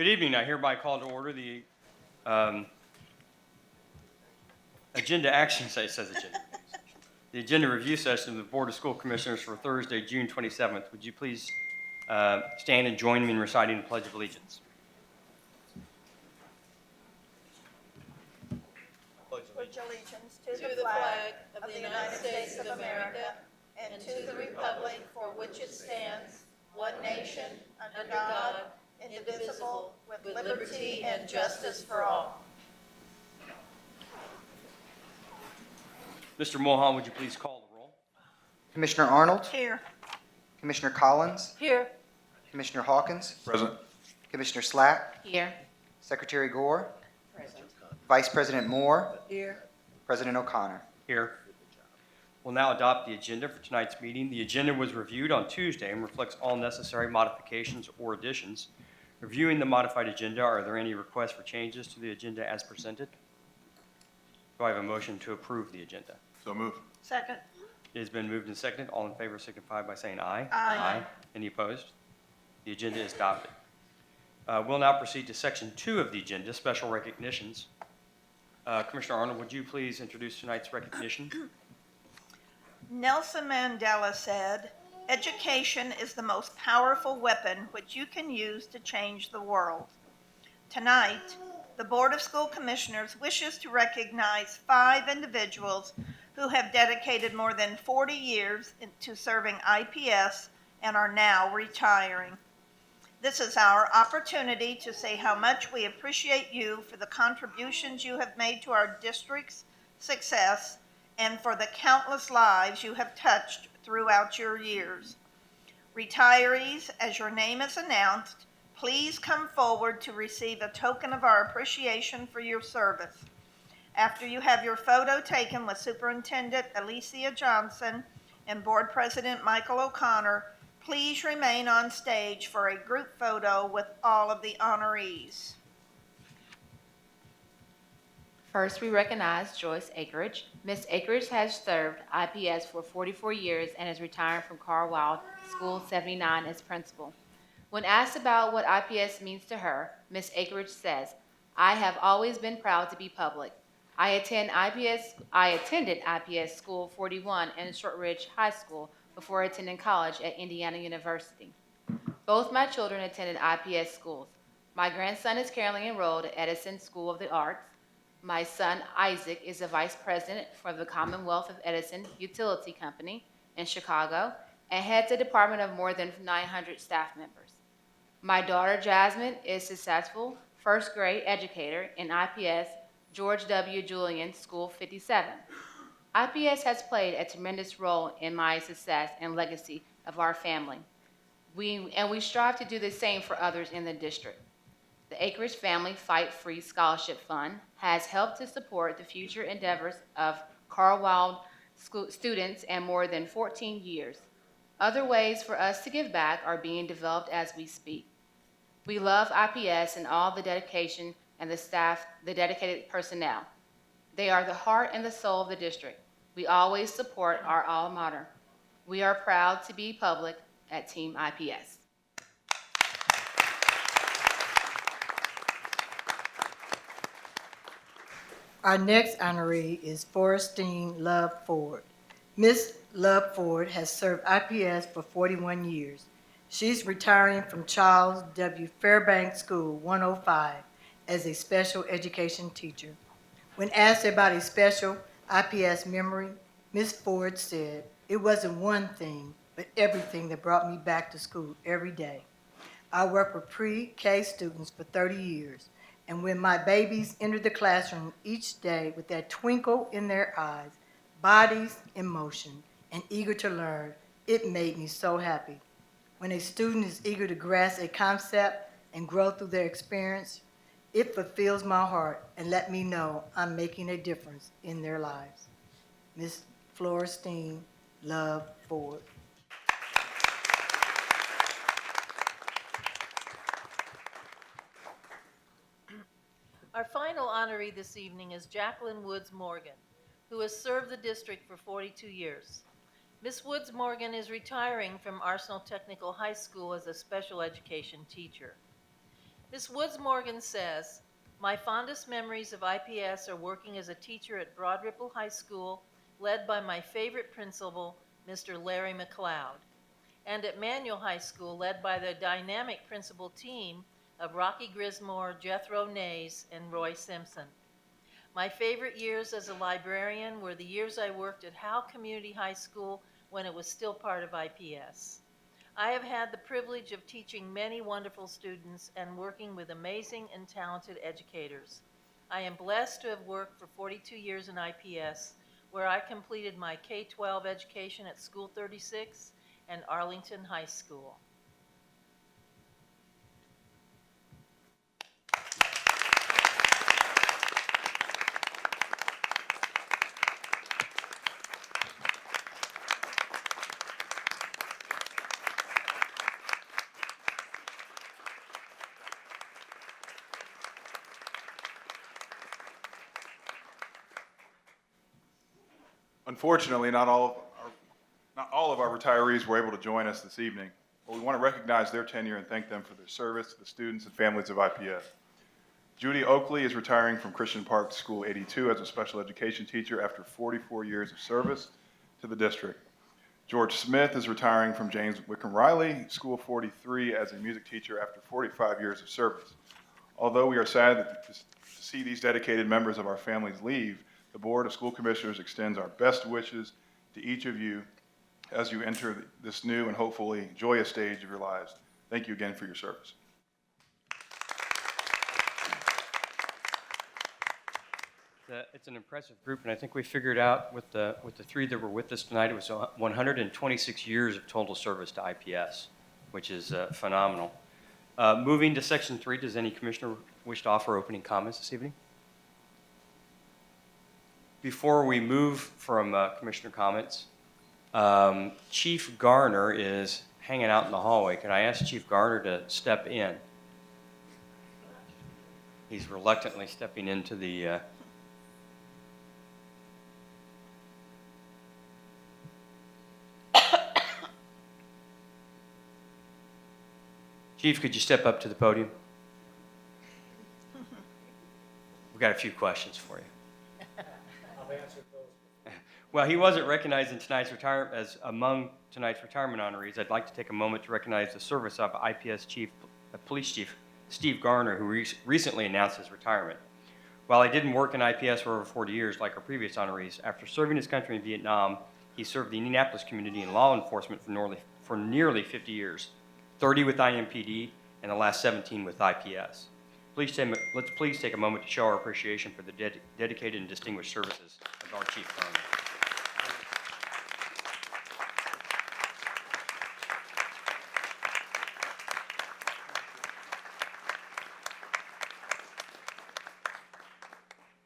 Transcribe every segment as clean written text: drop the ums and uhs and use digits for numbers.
Good evening. I hereby call to order the agenda action, it says agenda. The agenda review session of the Board of School Commissioners for Thursday, June 27th. Would you please stand and join me in reciting the Pledge of Allegiance? Pledge allegiance to the flag of the United States of America and to the republic for which it stands, one nation, under God, indivisible, with liberty and justice for all. Mr. Mohan, would you please call the roll? Commissioner Arnold, Here. Commissioner Collins, Here. Commissioner Hawkins, Present. Commissioner Slack, Here. Secretary Gore, Present. Vice President Moore, Here. President O'Connor. Here. We'll now adopt the agenda for tonight's meeting. The agenda was reviewed on Tuesday and reflects all necessary modifications or additions. Reviewing the modified agenda, are there any requests for changes to the agenda as presented? Do I have a motion to approve the agenda? So moved. Second. It has been moved and seconded. All in favor signify by saying aye. Aye. Any opposed? The agenda is adopted. We'll now proceed to section 2 of the agenda, special recognitions. Commissioner Arnold, would you please introduce tonight's recognition? Nelson Mandela said, "Education is the most powerful weapon which you can use to change the world." Tonight, the Board of School Commissioners wishes to recognize 5 individuals who have dedicated more than 40 years to serving IPS and are now retiring. This is our opportunity to say how much we appreciate you for the contributions you have made to our district's success and for the countless lives you have touched throughout your years. Retirees, as your name is announced, please come forward to receive a token of our appreciation for your service. After you have your photo taken with Superintendent Alicia Johnson and Board President Michael O'Connor, please remain on stage for a group photo with all of the honorees. First, we recognize Joyce Akridge. Ms. Akridge has served IPS for 44 years and is retiring from Carlisle School 79 as principal. When asked about what IPS means to her, Ms. Akridge says, "I have always been proud to be public. I attended IPS School 41 and Shortridge High School before attending college at Indiana University. Both my children attended IPS schools. My grandson is currently enrolled at Edison School of the Arts. My son, Isaac, is the vice president for the Commonwealth of Edison Utility Company in Chicago and heads a department of more than 900 staff members. My daughter, Jasmine, is a successful first grade educator in IPS George W. Julian School 57. IPS has played a tremendous role in my success and legacy of our family. We strive to do the same for others in the district. The Akridge Family Fight Free Scholarship Fund has helped to support the future endeavors of Carlisle students in more than 14 years. Other ways for us to give back are being developed as we speak. We love IPS and all the dedication and the staff, the dedicated personnel. They are the heart and the soul of the district. We always support our alma mater. We are proud to be public at Team IPS. Our next honoree is Forestine Love Ford. Ms. Love Ford has served IPS for 41 years. She's retiring from Charles W. Fairbanks School 105 as a special education teacher. When asked about a special IPS memory, Ms. Ford said, "It wasn't one thing, but everything that brought me back to school every day. I worked with pre-K students for 30 years, and when my babies entered the classroom each day with that twinkle in their eyes, bodies in motion, and eager to learn, it made me so happy. When a student is eager to grasp a concept and grow through their experience, it fulfills my heart and let me know I'm making a difference in their lives." Ms. Florestine Love Ford. Our final honoree this evening is Jacqueline Woods Morgan, who has served the district for 42 years. Ms. Woods Morgan is retiring from Arsenal Technical High School as a special education teacher. Ms. Woods Morgan says, "My fondest memories of IPS are working as a teacher at Broad Ripple High School, led by my favorite principal, Mr. Larry McLeod, and at Manual High School, led by the dynamic principal team of Rocky Grismore, Jethro Nays, and Roy Simpson. My favorite years as a librarian were the years I worked at Howe Community High School when it was still part of IPS. I have had the privilege of teaching many wonderful students and working with amazing and talented educators. I am blessed to have worked for 42 years in IPS, where I completed my K-12 education at School 36 and Arlington High School." Unfortunately, not all of our retirees were able to join us this evening, but we want to recognize their tenure and thank them for their service to the students and families of IPS. Judy Oakley is retiring from Christian Park School 82 as a special education teacher after 44 years of service to the district. George Smith is retiring from James Wickham Riley School 43 as a music teacher after 45 years of service. Although we are sad to see these dedicated members of our families leave, the Board of School Commissioners extends our best wishes to each of you as you enter this new and hopefully joyous stage of your lives. Thank you again for your service. It's an impressive group, and I think we figured out with the three that were with us tonight, it was 126 years of total service to IPS, which is phenomenal. Moving to Section 3, does any commissioner wish to offer opening comments this evening? Before we move from commissioner comments, Chief Garner is hanging out in the hallway. Could I ask Chief Garner to step in? He's reluctantly stepping into the Chief, could you step up to the podium? We've got a few questions for you. Well, he wasn't recognized in tonight's retirement as among tonight's retirement honorees. I'd like to take a moment to recognize the service of IPS Police Chief Steve Garner, who recently announced his retirement. While he didn't work in IPS for over 40 years like our previous honorees, after serving his country in Vietnam, he served the Indianapolis community in law enforcement for nearly 50 years, 30 with IMPD and the last 17 with IPS. Let's please take a moment to show our appreciation for the dedicated and distinguished services of our Chief Garner.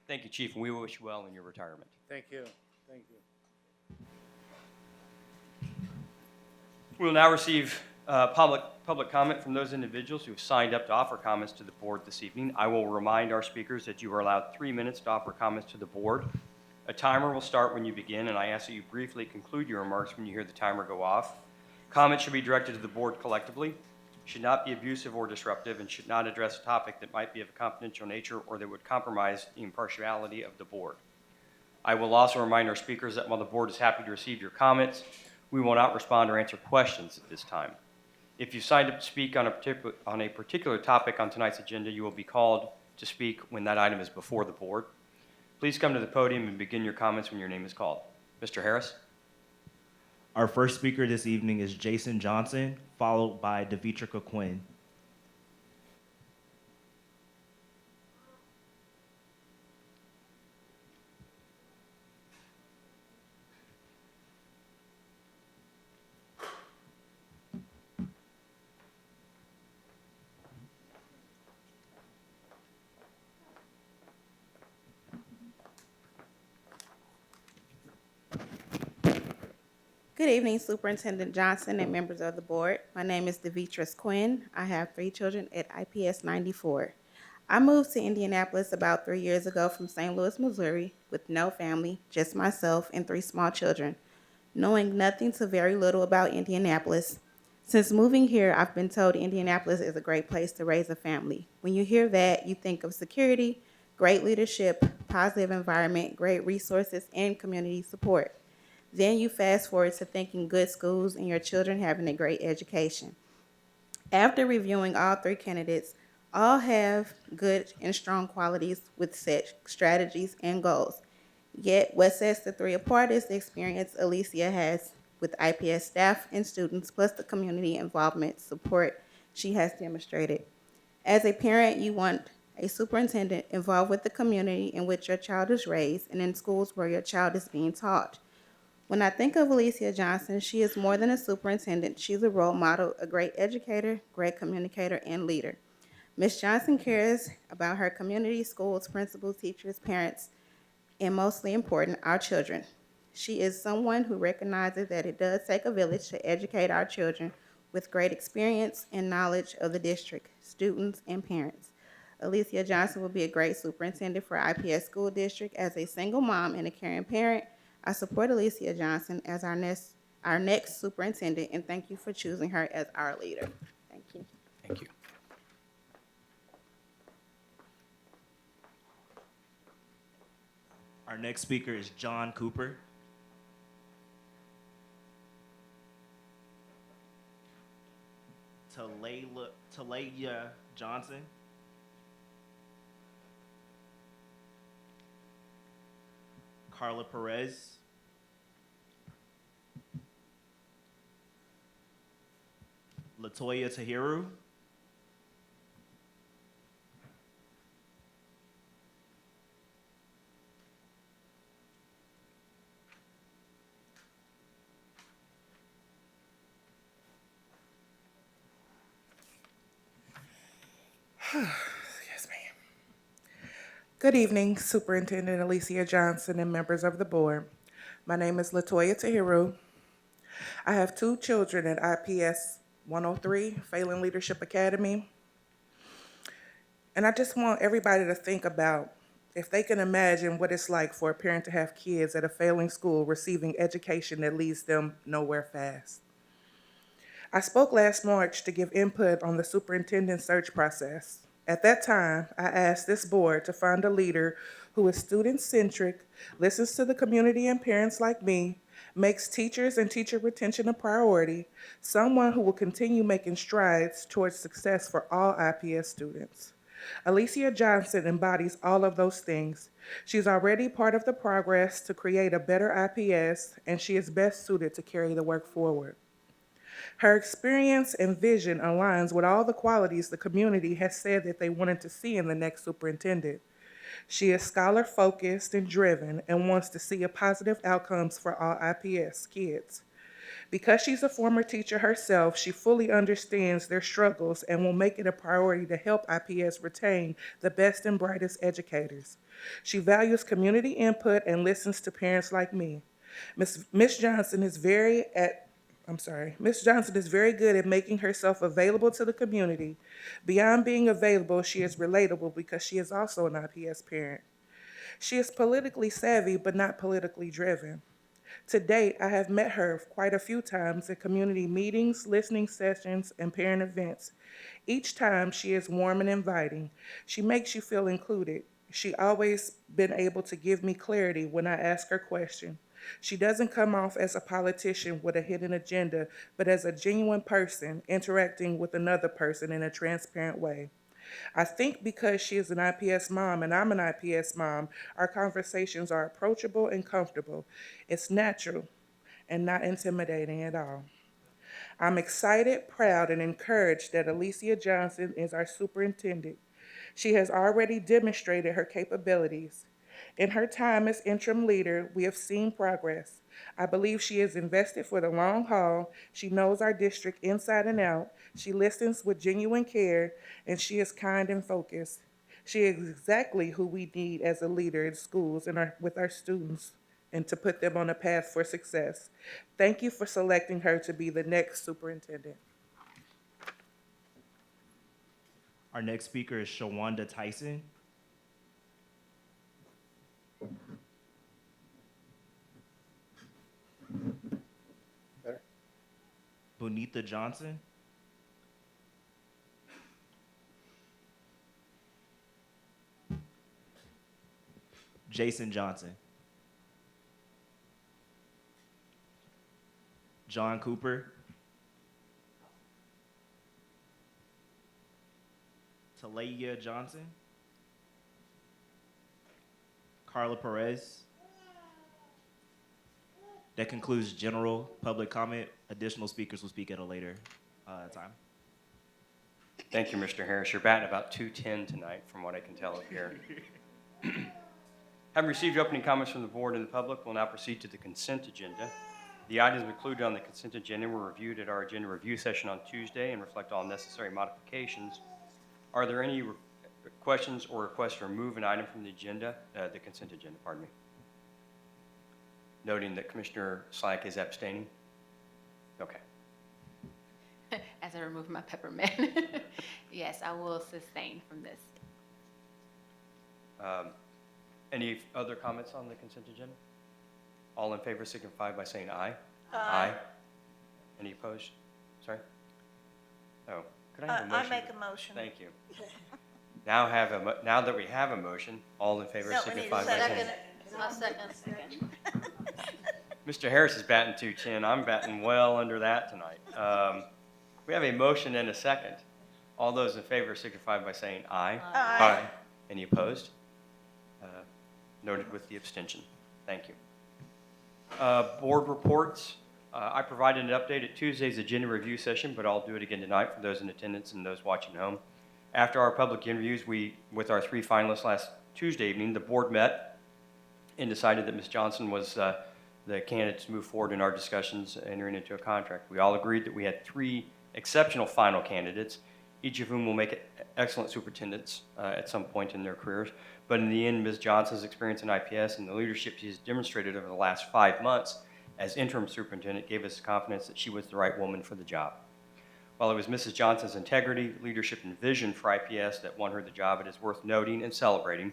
Thank you, Chief, and we wish you well in your retirement. Thank you. Thank you. We will now receive public comment from those individuals who have signed up to offer comments to the board this evening. I will remind our speakers that you are allowed 3 minutes to offer comments to the board. A timer will start when you begin, and I ask that you briefly conclude your remarks when you hear the timer go off. Comments should be directed to the board collectively, should not be abusive or disruptive, and should not address a topic that might be of a confidential nature or that would compromise the impartiality of the board. I will also remind our speakers that while the board is happy to receive your comments, we will not respond or answer questions at this time. If you signed up to speak on a particular topic on tonight's agenda, you will be called to speak when that item is before the board. Please come to the podium and begin your comments when your name is called. Mr. Harris? Our first speaker this evening is Jason Johnson, followed by Devitrika Quinn. Good evening, Superintendent Johnson and members of the board. My name is Devitrika Quinn. I have 3 children at IPS 94. I moved to Indianapolis about 3 years ago from St. Louis, Missouri, with no family, just myself and 3 small children. Knowing nothing to very little about Indianapolis, Since moving here, I've been told Indianapolis is a great place to raise a family. When you hear that, you think of security, great leadership, positive environment, great resources, and community support. Then you fast forward to thinking good schools and your children having a great education. After reviewing all three candidates, all have good and strong qualities with set strategies and goals. Yet, what sets the three apart is the experience Alicia has with IPS staff and students, plus the community involvement support she has demonstrated. As a parent, you want a superintendent involved with the community in which your child is raised and in schools where your child is being taught. When I think of Alicia Johnson, she is more than a superintendent. She's a role model, a great educator, great communicator, and leader. Ms. Johnson cares about her community, schools, principals, teachers, parents, and mostly important, our children. She is someone who recognizes that it does take a village to educate our children with great experience and knowledge of the district, students, and parents. Alicia Johnson will be a great superintendent for IPS School District. As a single mom and a caring parent, I support Alicia Johnson as our next superintendent, and thank you for choosing her as our leader. Thank you. Thank you. Our next speaker is John Cooper. Talayah Johnson. Carla Perez. Latoya Tahiru. Yes, ma'am. Good evening, Superintendent Alicia Johnson and members of the board. My name is Latoya Tahiru. I have two children at IPS 103, Phelan Leadership Academy. And I just want everybody to think about if they can imagine what it's like for a parent to have kids at a failing school receiving education that leads them nowhere fast. I spoke last March to give input on the superintendent search process. At that time, I asked this board to find a leader who is student-centric, listens to the community and parents like me, makes teachers and teacher retention a priority, someone who will continue making strides towards success for all IPS students. Alicia Johnson embodies all of those things. She's already part of the progress to create a better IPS, and she is best suited to carry the work forward. Her experience and vision aligns with all the qualities the community has said that they wanted to see in the next superintendent. She is scholar-focused and driven and wants to see positive outcomes for all IPS kids. Because she's a former teacher herself, she fully understands their struggles and will make it a priority to help IPS retain the best and brightest educators. She values community input and listens to parents like me. Ms. Johnson is very good at making herself available to the community. Beyond being available, she is relatable because she is also an IPS parent. She is politically savvy, but not politically driven. To date, I have met her quite a few times at community meetings, listening sessions, and parent events. Each time, she is warm and inviting. She makes you feel included. She always been able to give me clarity when I ask her questions. She doesn't come off as a politician with a hidden agenda, but as a genuine person interacting with another person in a transparent way. I think because she is an IPS mom and I'm an IPS mom, our conversations are approachable and comfortable. It's natural and not intimidating at all. I'm excited, proud, and encouraged that Alicia Johnson is our superintendent. She has already demonstrated her capabilities. In her time as interim leader, we have seen progress. I believe she is invested for the long haul. She knows our district inside and out. She listens with genuine care, and she is kind and focused. She is exactly who we need as a leader in schools and with our students, and to put them on a path for success. Thank you for selecting her to be the next superintendent. Our next speaker is Shawanda Tyson. Punitha Johnson. Jason Johnson. John Cooper. Talia Johnson. Carla Perez. That concludes general public comment. Additional speakers will speak at a later time. Thank you, Mr. Harris. You're batting about 210 tonight, from what I can tell up here. Having received opening comments from the board and the public, we'll now proceed to the consent agenda. The items included on the consent agenda were reviewed at our agenda review session on Tuesday and reflect all necessary modifications. Are there any questions or requests to remove an item from the agenda, the consent agenda, pardon me? Noting that Commissioner Slack is abstaining. Okay. As I remove my peppermint. Yes, I will sustain from this. Any other comments on the consent agenda? All in favor signify by saying aye. Aye. Any opposed? Sorry? Oh, could I have a motion? I make a motion. Thank you. Now that we have a motion, all in favor No, we need a signify by saying. Second. A second. Mr. Harris is batting 210. I'm batting well under that tonight. We have a motion and a second. All those in favor signify by saying aye. Aye. Any opposed? Noted with the abstention. Thank you. Board reports. I provided an update at Tuesday's agenda review session, but I'll do it again tonight for those in attendance and those watching home. After our public interviews, with our 3 finalists last Tuesday evening, the board met and decided that Ms. Johnson was the candidate to move forward in our discussions entering into a contract. We all agreed that we had 3 exceptional final candidates, each of whom will make excellent superintendents at some point in their careers. But in the end, Ms. Johnson's experience in IPS and the leadership she's demonstrated over the last 5 months as interim superintendent gave us confidence that she was the right woman for the job. While it was Mrs. Johnson's integrity, leadership, and vision for IPS that won her the job, it is worth noting and celebrating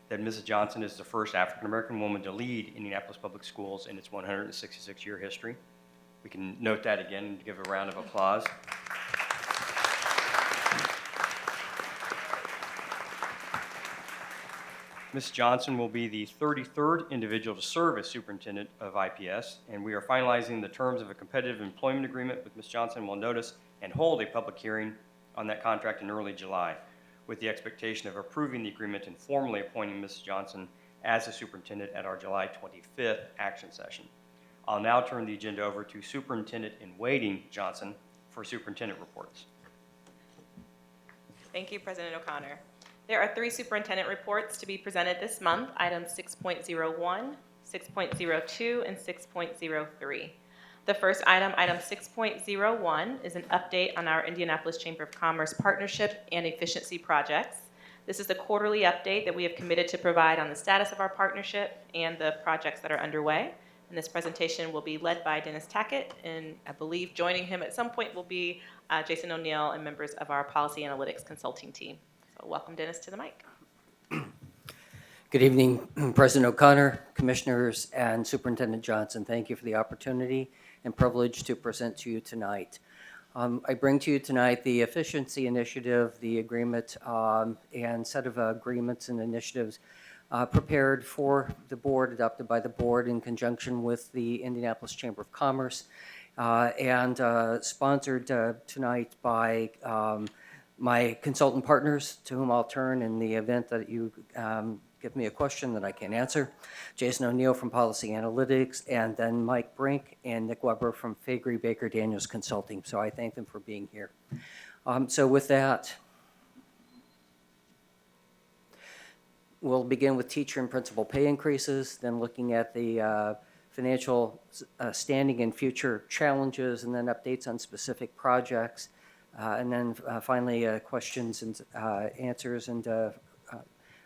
that Mrs. Johnson is the first African-American woman to lead Indianapolis Public Schools in its 166-year history. We can note that again and give a round of applause. Ms. Johnson will be the 33rd individual to serve as superintendent of IPS, and we are finalizing the terms of a competitive employment agreement with Ms. Johnson. We'll notice and hold a public hearing on that contract in early July, with the expectation of approving the agreement and formally appointing Ms. Johnson as the superintendent at our July 25th action session. I'll now turn the agenda over to Superintendent in Waiting Johnson for superintendent reports. Thank you, President O'Connor. There are 3 superintendent reports to be presented this month, items 6.01, 6.02, and 6.03. The first item, item 6.01, is an update on our Indianapolis Chamber of Commerce partnership and efficiency projects. This is the quarterly update that we have committed to provide on the status of our partnership and the projects that are underway. And this presentation will be led by Dennis Tackett, and I believe joining him at some point will be Jason O'Neill and members of our policy analytics consulting team. So welcome, Dennis, to the mic. Good evening, President O'Connor, Commissioners, and Superintendent Johnson. Thank you for the opportunity and privilege to present to you tonight. I bring to you tonight the efficiency initiative, the agreement, and set of agreements and initiatives prepared for the board, adopted by the board in conjunction with the Indianapolis Chamber of Commerce, and sponsored tonight by my consultant partners, to whom I'll turn in the event that you give me a question that I can't answer. Jason O'Neill from Policy Analytics, and then Mike Brink and Nick Weber from Faegre Baker Daniels Consulting. So I thank them for being here. So with that, we'll begin with teacher and principal pay increases, then looking at the financial standing and future challenges, and then updates on specific projects, and then finally questions and answers and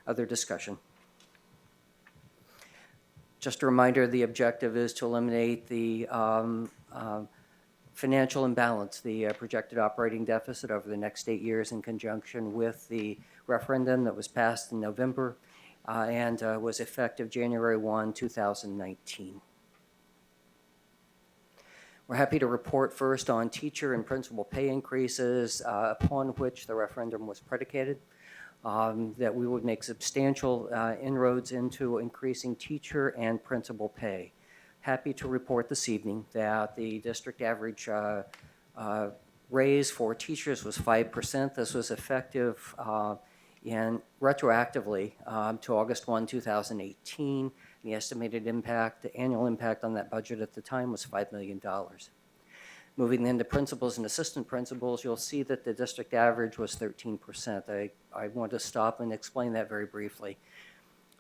other discussion. Just a reminder, the objective is to eliminate the financial imbalance, the projected operating deficit over the next 8 years, in conjunction with the referendum that was passed in November and was effective January 1, 2019. We're happy to report first on teacher and principal pay increases upon which the referendum was predicated, that we would make substantial inroads into increasing teacher and principal pay. Happy to report this evening that the district average raise for teachers was 5%. This was effective and retroactively to August 1, 2018. The estimated impact, the annual impact on that budget at the time was $5 million. Moving into principals and assistant principals, you'll see that the district average was 13%. I want to stop and explain that very briefly.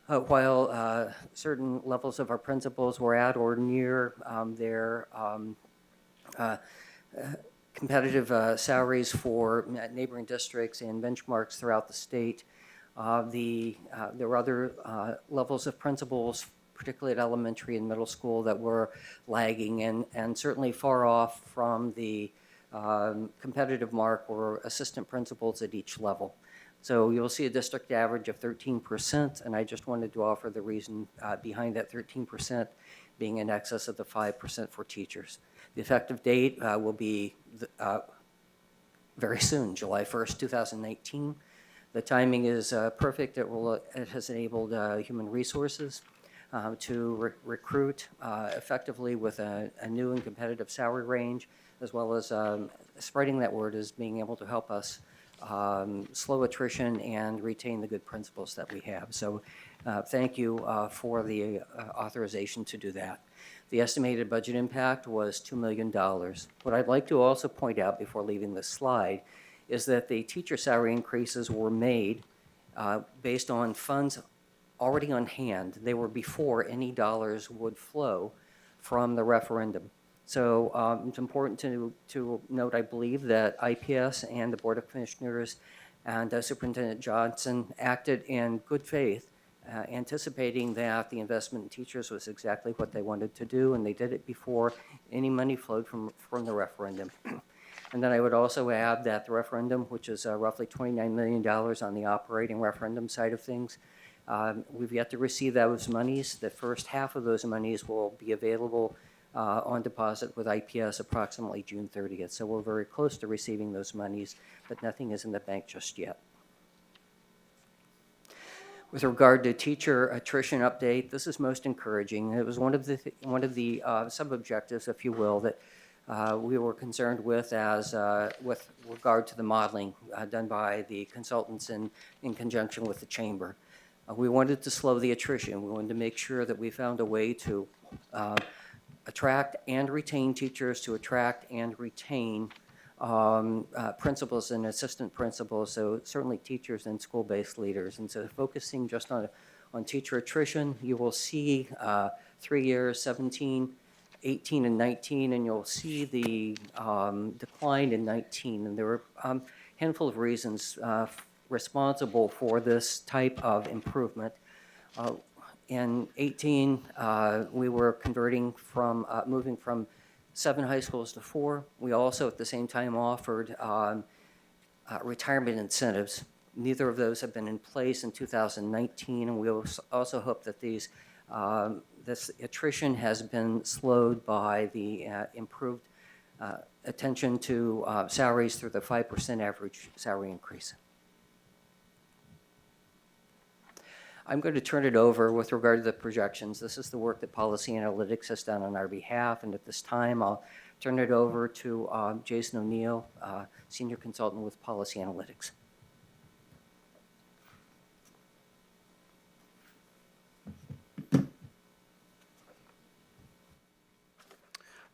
While certain levels of our principals were at or near their competitive salaries for neighboring districts and benchmarks throughout the state, there were other levels of principals, particularly at elementary and middle school, that were lagging and certainly far off from the competitive mark or assistant principals at each level. So you'll see a district average of 13%, and I just wanted to offer the reason behind that 13% being in excess of the 5% for teachers. The effective date will be very soon, July 1st, 2019. The timing is perfect. It has enabled human resources to recruit effectively with a new and competitive salary range, as well as spreading that word as being able to help us slow attrition and retain the good principals that we have. So thank you for the authorization to do that. The estimated budget impact was $2 million. What I'd like to also point out before leaving this slide is that the teacher salary increases were made based on funds already on hand. They were before any dollars would flow from the referendum. So it's important to note, I believe, that IPS and the Board of Commissioners and Superintendent Johnson acted in good faith, anticipating that the investment in teachers was exactly what they wanted to do, and they did it before any money flowed from the referendum. And then I would also add that the referendum, which is roughly $29 million on the operating referendum side of things, we've yet to receive those monies. The first half of those monies will be available on deposit with IPS approximately June 30th. So we're very close to receiving those monies, but nothing is in the bank just yet. With regard to teacher attrition update, this is most encouraging. It was one of the sub-objectives, if you will, that we were concerned with with regard to the modeling done by the consultants in conjunction with the chamber. We wanted to slow the attrition. We wanted to make sure that we found a way to attract and retain teachers, to attract and retain principals and assistant principals, so certainly teachers and school-based leaders. And so focusing just on teacher attrition, you will see 3 years, 17, 18, and 19, and you'll see the decline in 19. And there were a handful of reasons responsible for this type of improvement. In 18, we were moving from 7 high schools to 4. We also at the same time offered retirement incentives. Neither of those have been in place in 2019, and we also hope that this attrition has been slowed by the improved attention to salaries through the 5% average salary increase. I'm going to turn it over with regard to the projections. This is the work that Policy Analytics has done on our behalf, and at this time, I'll turn it over to Jason O'Neill, Senior Consultant with Policy Analytics.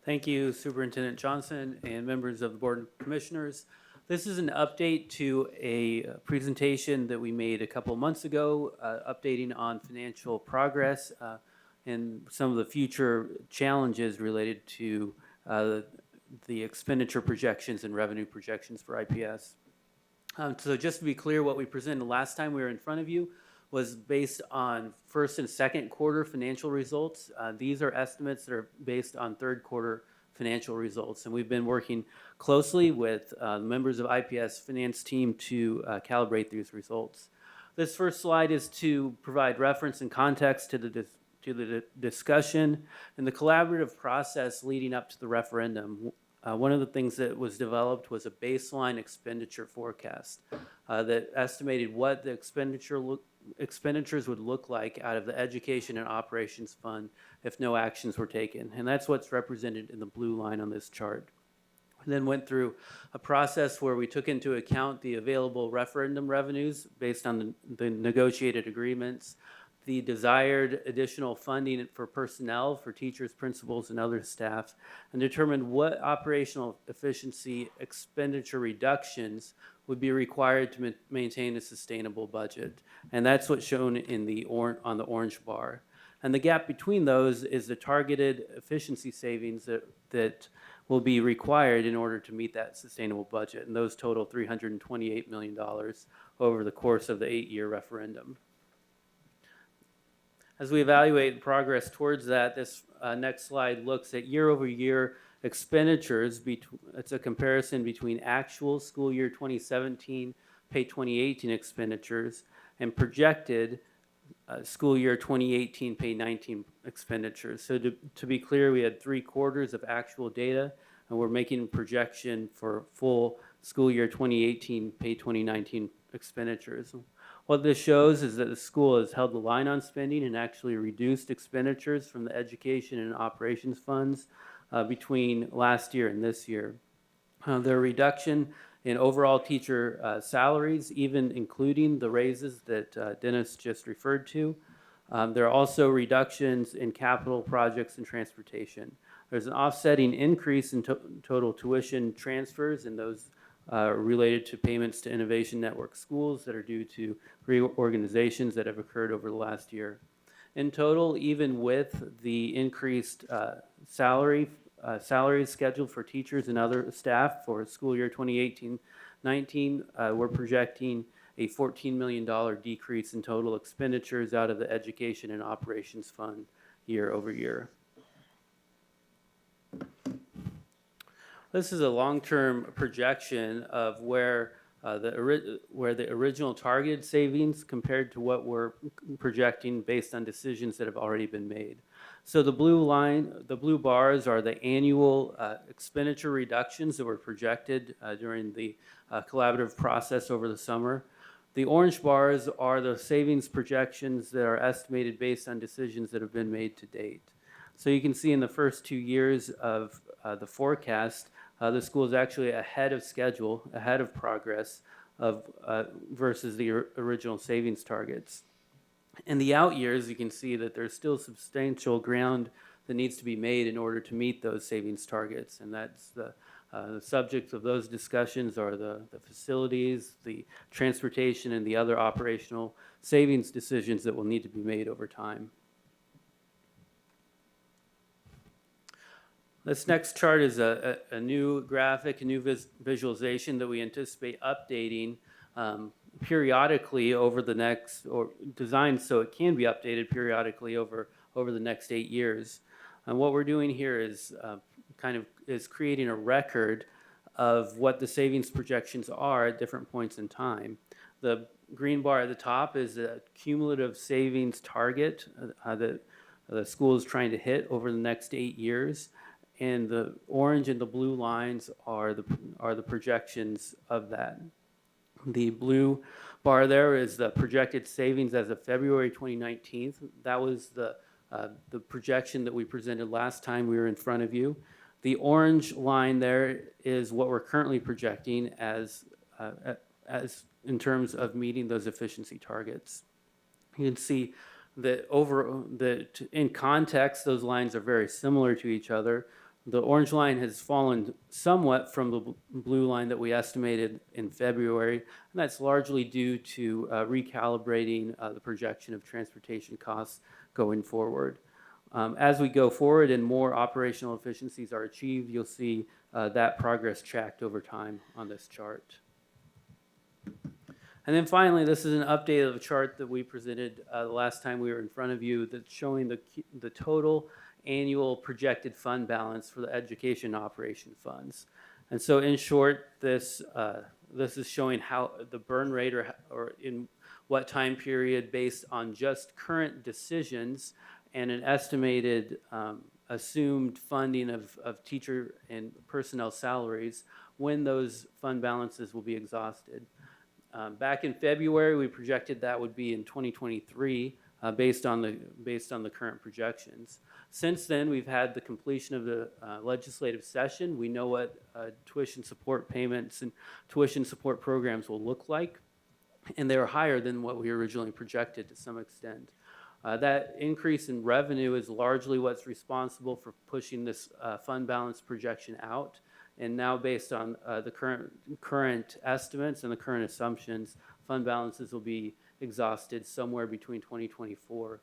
Thank you, Superintendent Johnson and members of the Board of Commissioners. This is an update to a presentation that we made a couple of months ago, updating on financial progress and some of the future challenges related to the expenditure projections and revenue projections for IPS. So just to be clear, what we presented last time we were in front of you was based on first and second quarter financial results. These are estimates that are based on third quarter financial results, and we've been working closely with members of IPS finance team to calibrate these results. This first slide is to provide reference and context to the the discussion and the collaborative process leading up to the referendum. One of the things that was developed was a baseline expenditure forecast that estimated what the expenditures would look like out of the Education and Operations Fund if no actions were taken. And that's what's represented in the blue line on this chart. We then went through a process where we took into account the available referendum revenues based on the negotiated agreements, the desired additional funding for personnel, for teachers, principals, and other staff, and determined what operational efficiency expenditure reductions would be required to maintain a sustainable budget. And that's what's shown in on the orange bar. And the gap between those is the targeted efficiency savings that will be required in order to meet that sustainable budget. And those total $328 million over the course of the 8-year referendum. As we evaluate progress towards that, this next slide looks at year-over-year expenditures. It's a comparison between actual school year 2017 pay 2018 expenditures and projected school year 2018 pay 19 expenditures. So to be clear, we had 3 quarters of actual data, and we're making a projection for full school year 2018 pay 2019 expenditures. What this shows is that the school has held the line on spending and actually reduced expenditures from the education and operations funds between last year and this year. The reduction in overall teacher salaries, even including the raises that Dennis just referred to. There are also reductions in capital projects and transportation. There's an offsetting increase in total tuition transfers, and those related to payments to Innovation Network schools that are due to reorganizations that have occurred over the last year. In total, even with the increased salaries scheduled for teachers and other staff for school year 2018-19, we're projecting a $14 million decrease in total expenditures out of the Education and Operations Fund year over year. This is a long-term projection of where the original targeted savings compared to what we're projecting based on decisions that have already been made. So the blue bars are the annual expenditure reductions that were projected during the collaborative process over the summer. The orange bars are the savings projections that are estimated based on decisions that have been made to date. So you can see in the first 2 years of the forecast, the school is actually ahead of schedule, ahead of progress versus the original savings targets. In the out years, you can see that there's still substantial ground that needs to be made in order to meet those savings targets. And that's the subject of those discussions are the facilities, the transportation, and the other operational savings decisions that will need to be made over time. This next chart is a new graphic, a new visualization that we anticipate updating periodically over the next, or designed so it can be updated periodically over the next 8 years. And what we're doing here is creating a record of what the savings projections are at different points in time. The green bar at the top is a cumulative savings target that the school is trying to hit over the next 8 years. And the orange and the blue lines are the projections of that. The blue bar there is the projected savings as of February 2019. That was the projection that we presented last time we were in front of you. The orange line there is what we're currently projecting as in terms of meeting those efficiency targets. You can see that in context, those lines are very similar to each other. The orange line has fallen somewhat from the blue line that we estimated in February, and that's largely due to recalibrating the projection of transportation costs going forward. As we go forward and more operational efficiencies are achieved, you'll see that progress tracked over time on this chart. And then finally, this is an update of a chart that we presented the last time we were in front of you that's showing the total annual projected fund balance for the education operation funds. And so in short, this is showing how the burn rate or in what time period based on just current decisions and an estimated assumed funding of teacher and personnel salaries when those fund balances will be exhausted. Back in February, we projected that would be in 2023, based on the current projections. Since then, we've had the completion of the legislative session. We know what tuition support payments and tuition support programs will look like, and they're higher than what we originally projected to some extent. That increase in revenue is largely what's responsible for pushing this fund balance projection out. And now, based on the current estimates and the current assumptions, fund balances will be exhausted somewhere between 2024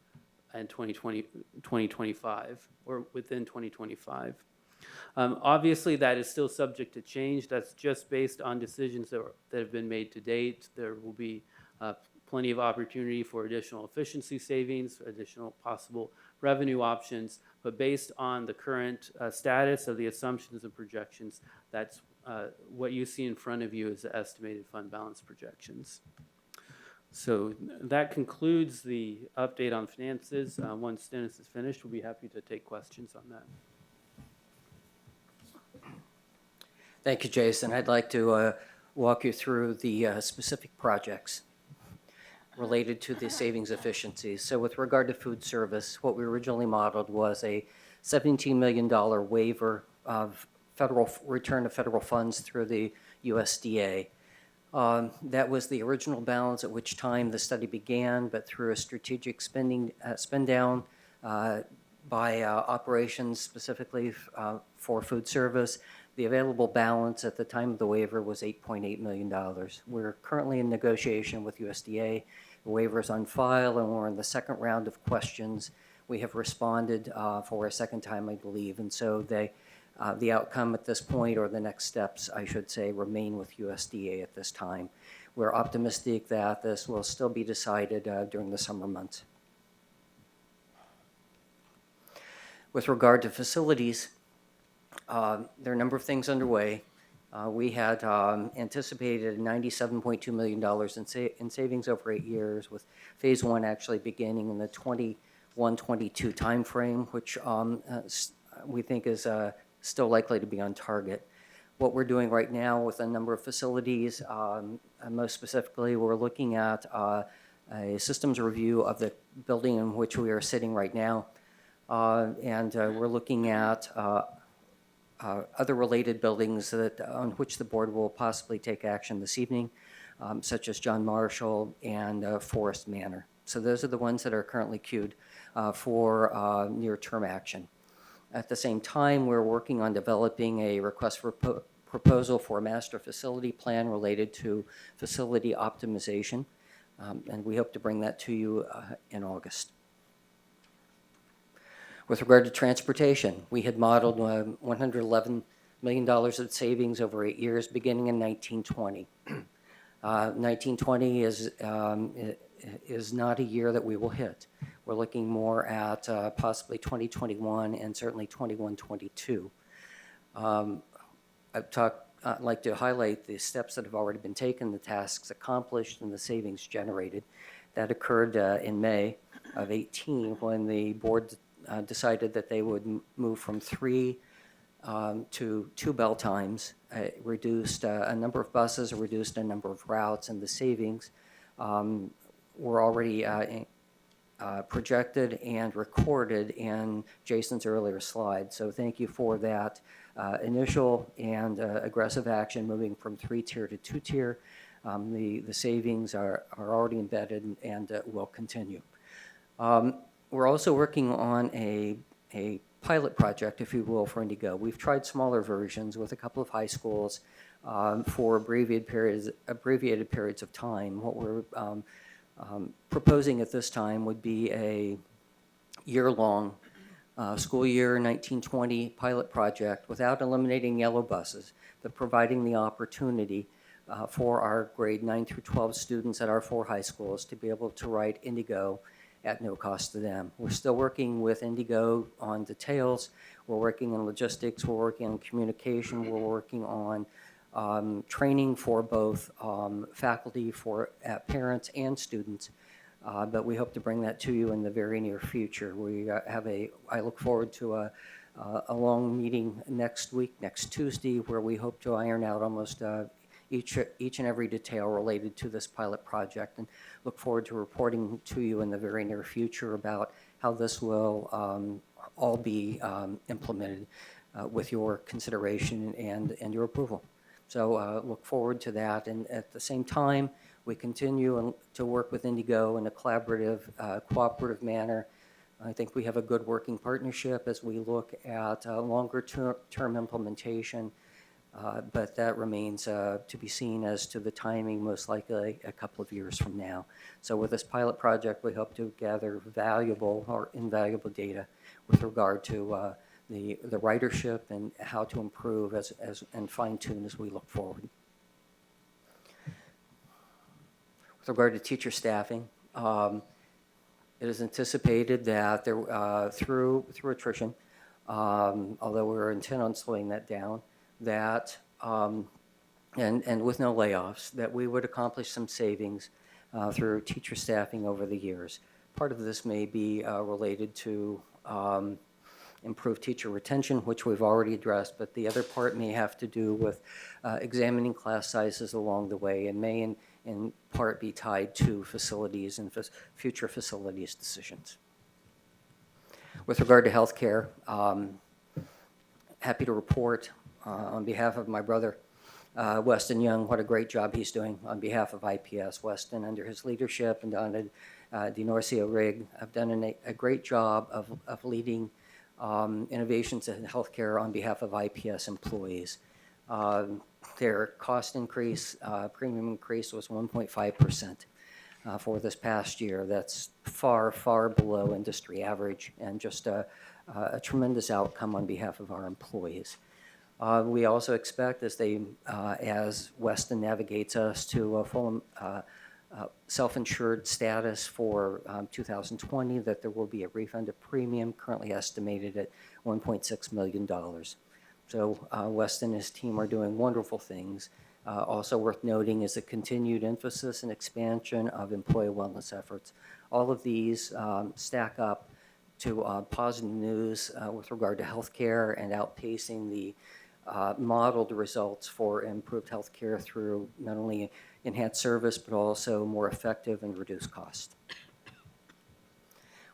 and 2025, or within 2025. Obviously, that is still subject to change. That's just based on decisions that have been made to date. There will be plenty of opportunity for additional efficiency savings, additional possible revenue options, but based on the current status of the assumptions and projections, that's what you see in front of you is the estimated fund balance projections. So that concludes the update on finances. Once Dennis is finished, we'll be happy to take questions on that. Thank you, Jason. I'd like to walk you through the specific projects related to the savings efficiencies. So with regard to food service, what we originally modeled was a $17 million waiver of return of federal funds through the USDA. That was the original balance at which time the study began, but through a strategic spend down by operations specifically for food service, the available balance at the time of the waiver was $8.8 million. We're currently in negotiation with USDA. The waiver is on file, and we're in the second round of questions. We have responded for a second time, I believe, and so the outcome at this point, or the next steps, I should say, remain with USDA at this time. We're optimistic that this will still be decided during the summer months. With regard to facilities, there are a number of things underway. We had anticipated $97.2 million in savings over 8 years, with phase one actually beginning in the 21-22 timeframe, which we think is still likely to be on target. What we're doing right now with a number of facilities, most specifically, we're looking at a systems review of the building in which we are sitting right now, and we're looking at other related buildings on which the board will possibly take action this evening, such as John Marshall and Forest Manor. So those are the ones that are currently queued for near-term action. At the same time, we're working on developing a request for proposal for a master facility plan related to facility optimization, and we hope to bring that to you in August. With regard to transportation, we had modeled $111 million of savings over 8 years, beginning in 1920. 1920 is not a year that we will hit. We're looking more at possibly 2021 and certainly 21-22. I'd like to highlight the steps that have already been taken, the tasks accomplished, and the savings generated. That occurred in May of 18 when the board decided that they would move from 3 to 2 bell times, reduced a number of buses, reduced a number of routes, and the savings were already projected and recorded in Jason's earlier slide. So thank you for that initial and aggressive action, moving from 3-tier to 2-tier. The savings are already embedded and will continue. We're also working on a pilot project, if you will, for Indigo. We've tried smaller versions with a couple of high schools for abbreviated periods of time. What we're proposing at this time would be a year-long school year 1920 pilot project without eliminating yellow buses, but providing the opportunity for our grade 9 through 12 students at our 4 high schools to be able to ride Indigo at no cost to them. We're still working with Indigo on details. We're working on logistics. We're working on communication. We're working on training for both faculty, for parents and students. but we hope to bring that to you in the very near future. I look forward to a long meeting next week, next Tuesday, where we hope to iron out almost each and every detail related to this pilot project, and look forward to reporting to you in the very near future about how this will all be implemented with your consideration and your approval. So look forward to that, and at the same time, we continue to work with Indigo in a collaborative, cooperative manner. I think we have a good working partnership as we look at longer term implementation, but that remains to be seen as to the timing, most likely a couple of years from now. So with this pilot project, we hope to gather valuable or invaluable data with regard to the ridership and how to improve and fine-tune as we look forward. With regard to teacher staffing, it is anticipated that through attrition, although we're intent on slowing that down, that and with no layoffs, that we would accomplish some savings through teacher staffing over the years. Part of this may be related to improved teacher retention, which we've already addressed, but the other part may have to do with examining class sizes along the way, and may in part be tied to facilities and future facilities decisions. With regard to healthcare, happy to report on behalf of my brother, Weston Young, what a great job he's doing on behalf of IPS. Weston, under his leadership, and Donna DiNorcio-Rigg, have done a great job of leading innovations in healthcare on behalf of IPS employees. Their cost increase, premium increase, was 1.5% for this past year. That's far, far below industry average, and just a tremendous outcome on behalf of our employees. We also expect, as Weston navigates us to a full self-insured status for 2020, that there will be a refund of premium currently estimated at $1.6 million. So Weston and his team are doing wonderful things. Also worth noting is the continued emphasis and expansion of employee wellness efforts. All of these stack up to positive news with regard to healthcare and outpacing the modeled results for improved healthcare through not only enhanced service, but also more effective and reduced cost.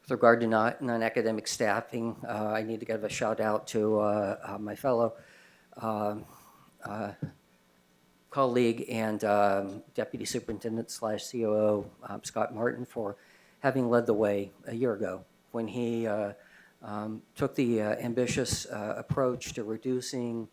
With regard to non-academic staffing, I need to give a shout out to my fellow colleague and Deputy Superintendent / COO, Scott Martin, for having led the way a year ago when he took the ambitious approach to reducing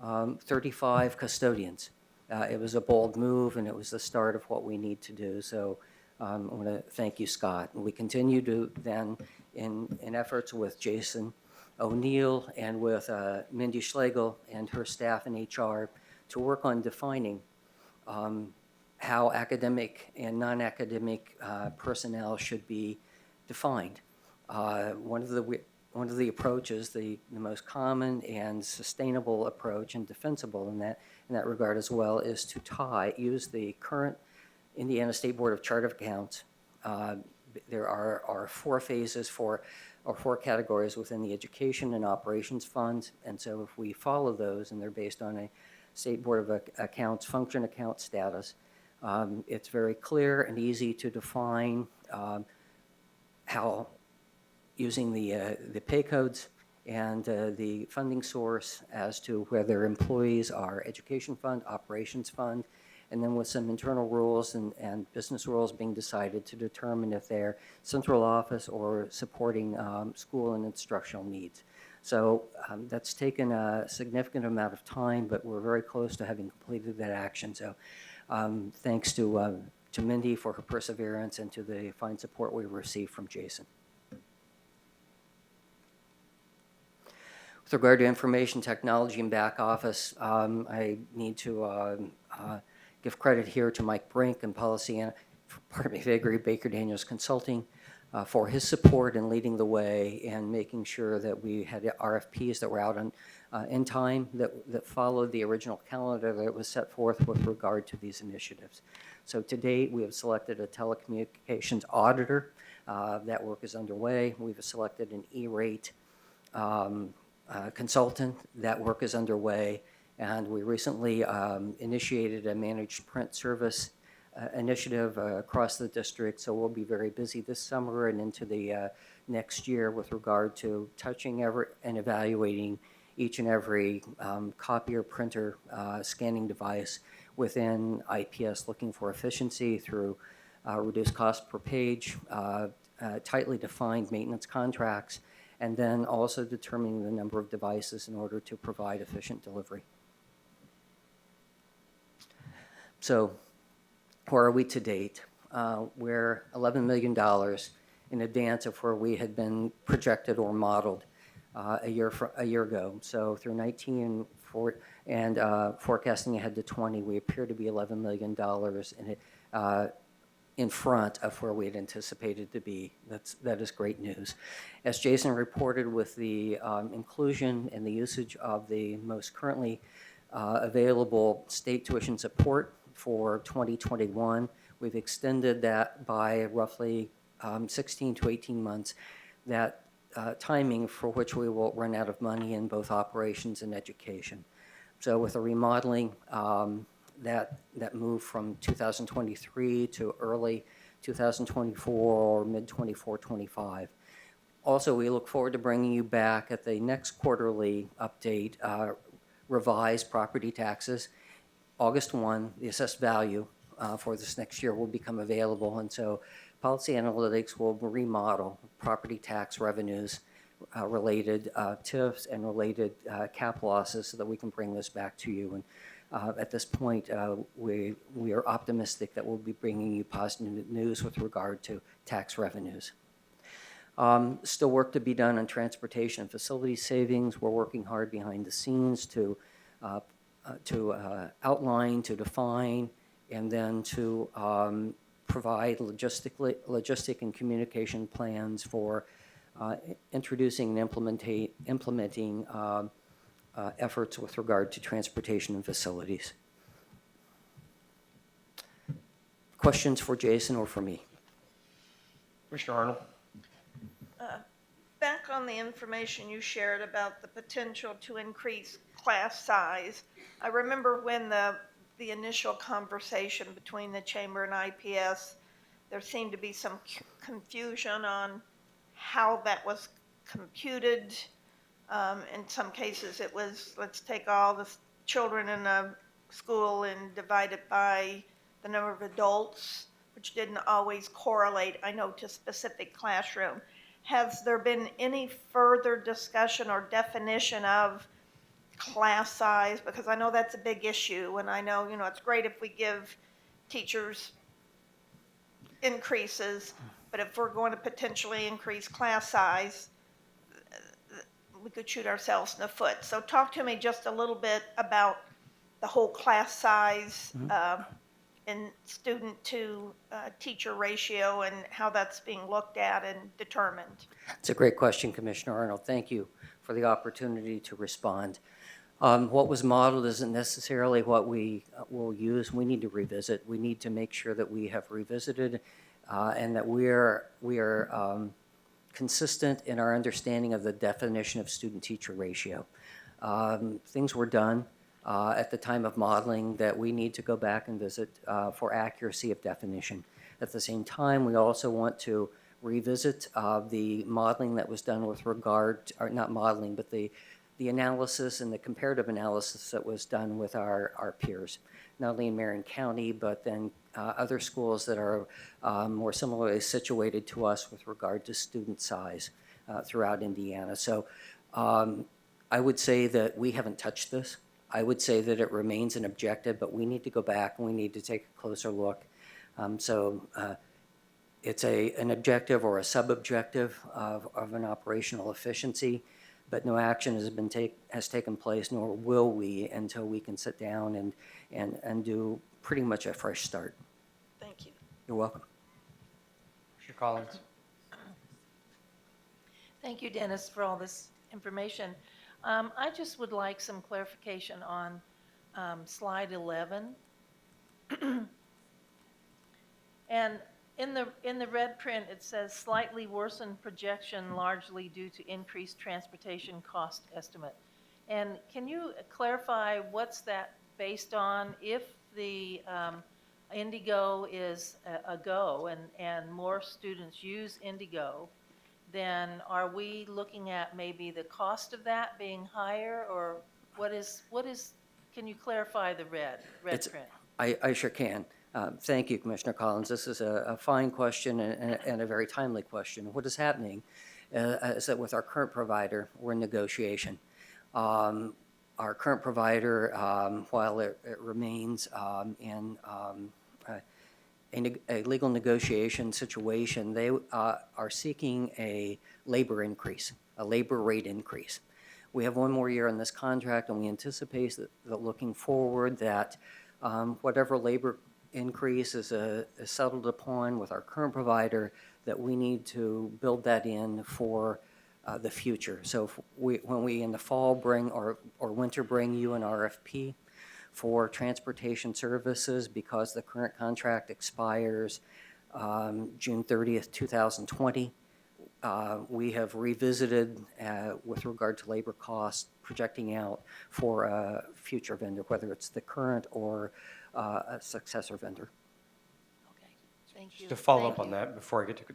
35 custodians. It was a bold move, and it was the start of what we need to do. So I want to thank you, Scott. And we continue to then, in efforts with Jason O'Neill and with Mindy Schlegel and her staff in HR, to work on defining how academic and non-academic personnel should be defined. One of the approaches, the most common and sustainable approach, and defensible in that regard as well, is to use the current Indiana State Board of Chart of Accounts. There are 4 phases or 4 categories within the Education and Operations Funds, and so if we follow those, and they're based on a State Board of Accounts function account status, it's very clear and easy to define how, using the pay codes and the funding source, as to whether employees are Education Fund, Operations Fund, and then with some internal rules and business rules being decided to determine if they're central office or supporting school and instructional needs. So that's taken a significant amount of time, but we're very close to having completed that action. So thanks to Mindy for her perseverance and to the fine support we received from Jason. With regard to information technology and back office, I need to give credit here to Mike Brink and Vagary Baker Daniels Consulting for his support in leading the way and making sure that we had RFPs that were out in time that followed the original calendar that was set forth with regard to these initiatives. So to date, we have selected a telecommunications auditor. That work is underway. We've selected an E-rate consultant. That work is underway. And we recently initiated a managed print service initiative across the district. So we'll be very busy this summer and into the next year with regard to touching and evaluating each and every copier, printer, scanning device within IPS, looking for efficiency through reduced cost per page, tightly defined maintenance contracts, and then also determining the number of devices in order to provide efficient delivery. So where are we to date? We're $11 million in advance of where we had been projected or modeled a year ago. So through 19 and forecasting ahead to 20, we appear to be $11 million in front of where we had anticipated to be. That is great news. As Jason reported, with the inclusion and the usage of the most currently available state tuition support for 2021, we've extended that by roughly 16 to 18 months. That timing for which we will run out of money in both operations and education. So with a remodeling, that move from 2023 to early 2024 or mid-24-25. Also, we look forward to bringing you back at the next quarterly update, revised property taxes. August 1, the assessed value for this next year will become available, and so Policy Analytics will remodel property tax revenues related TIFs and related cap losses so that we can bring this back to you. And at this point, we are optimistic that we'll be bringing you positive news with regard to tax revenues. Still work to be done on transportation and facility savings. We're working hard behind the scenes to outline, to define, and then to provide logistic and communication plans for introducing and implementing efforts with regard to transportation and facilities. Questions for Jason or for me? Commissioner Arnold? Back on the information you shared about the potential to increase class size, I remember when the initial conversation between the Chamber and IPS, there seemed to be some confusion on how that was computed. In some cases, it was, let's take all the children in a school and divide it by the number of adults, which didn't always correlate, I know, to specific classroom. Has there been any further discussion or definition of class size? Because I know that's a big issue, and I know, it's great if we give teachers increases, but if we're going to potentially increase class size, we could shoot ourselves in the foot. So talk to me just a little bit about the whole class size and student to teacher ratio and how that's being looked at and determined. It's a great question, Commissioner Arnold. Thank you for the opportunity to respond. What was modeled isn't necessarily what we will use. We need to revisit. We need to make sure that we have revisited and that we are consistent in our understanding of the definition of student-teacher ratio. Things were done at the time of modeling that we need to go back and visit for accuracy of definition. At the same time, we also want to revisit the modeling that was done with regard, or not modeling, but the analysis and the comparative analysis that was done with our peers, not only in Marion County, but then other schools that are more similarly situated to us with regard to student size throughout Indiana. So I would say that we haven't touched this. I would say that it remains an objective, but we need to go back and we need to take a closer look. It's an objective or a sub-objective of an operational efficiency, but no action has taken place, nor will we until we can sit down and do pretty much a fresh start. Thank you. You're welcome. Commissioner Collins? Thank you, Dennis, for all this information. I just would like some clarification on slide 11. And in the red print, it says slightly worsened projection largely due to increased transportation cost estimate. And can you clarify what's that based on? If the Indigo is a go and more students use Indigo, then are we looking at maybe the cost of that being higher, or what is, can you clarify the red It's- print? I sure can. Thank you, Commissioner Collins. This is a fine question and a very timely question. What is happening is that with our current provider, we're in negotiation. Our current provider, while it remains in a legal negotiation situation, they are seeking a labor increase, a labor rate increase. We have one more year on this contract, and we anticipate that looking forward that whatever labor increase is settled upon with our current provider, that we need to build that in for the future. So if when we in the fall bring or winter bring you an RFP for transportation services, because the current contract expires June 30th, 2020, we have revisited with regard to labor costs, projecting out for a future vendor, whether it's the current or a successor vendor. Okay, thank you. To follow Thank up on you. that before I get to,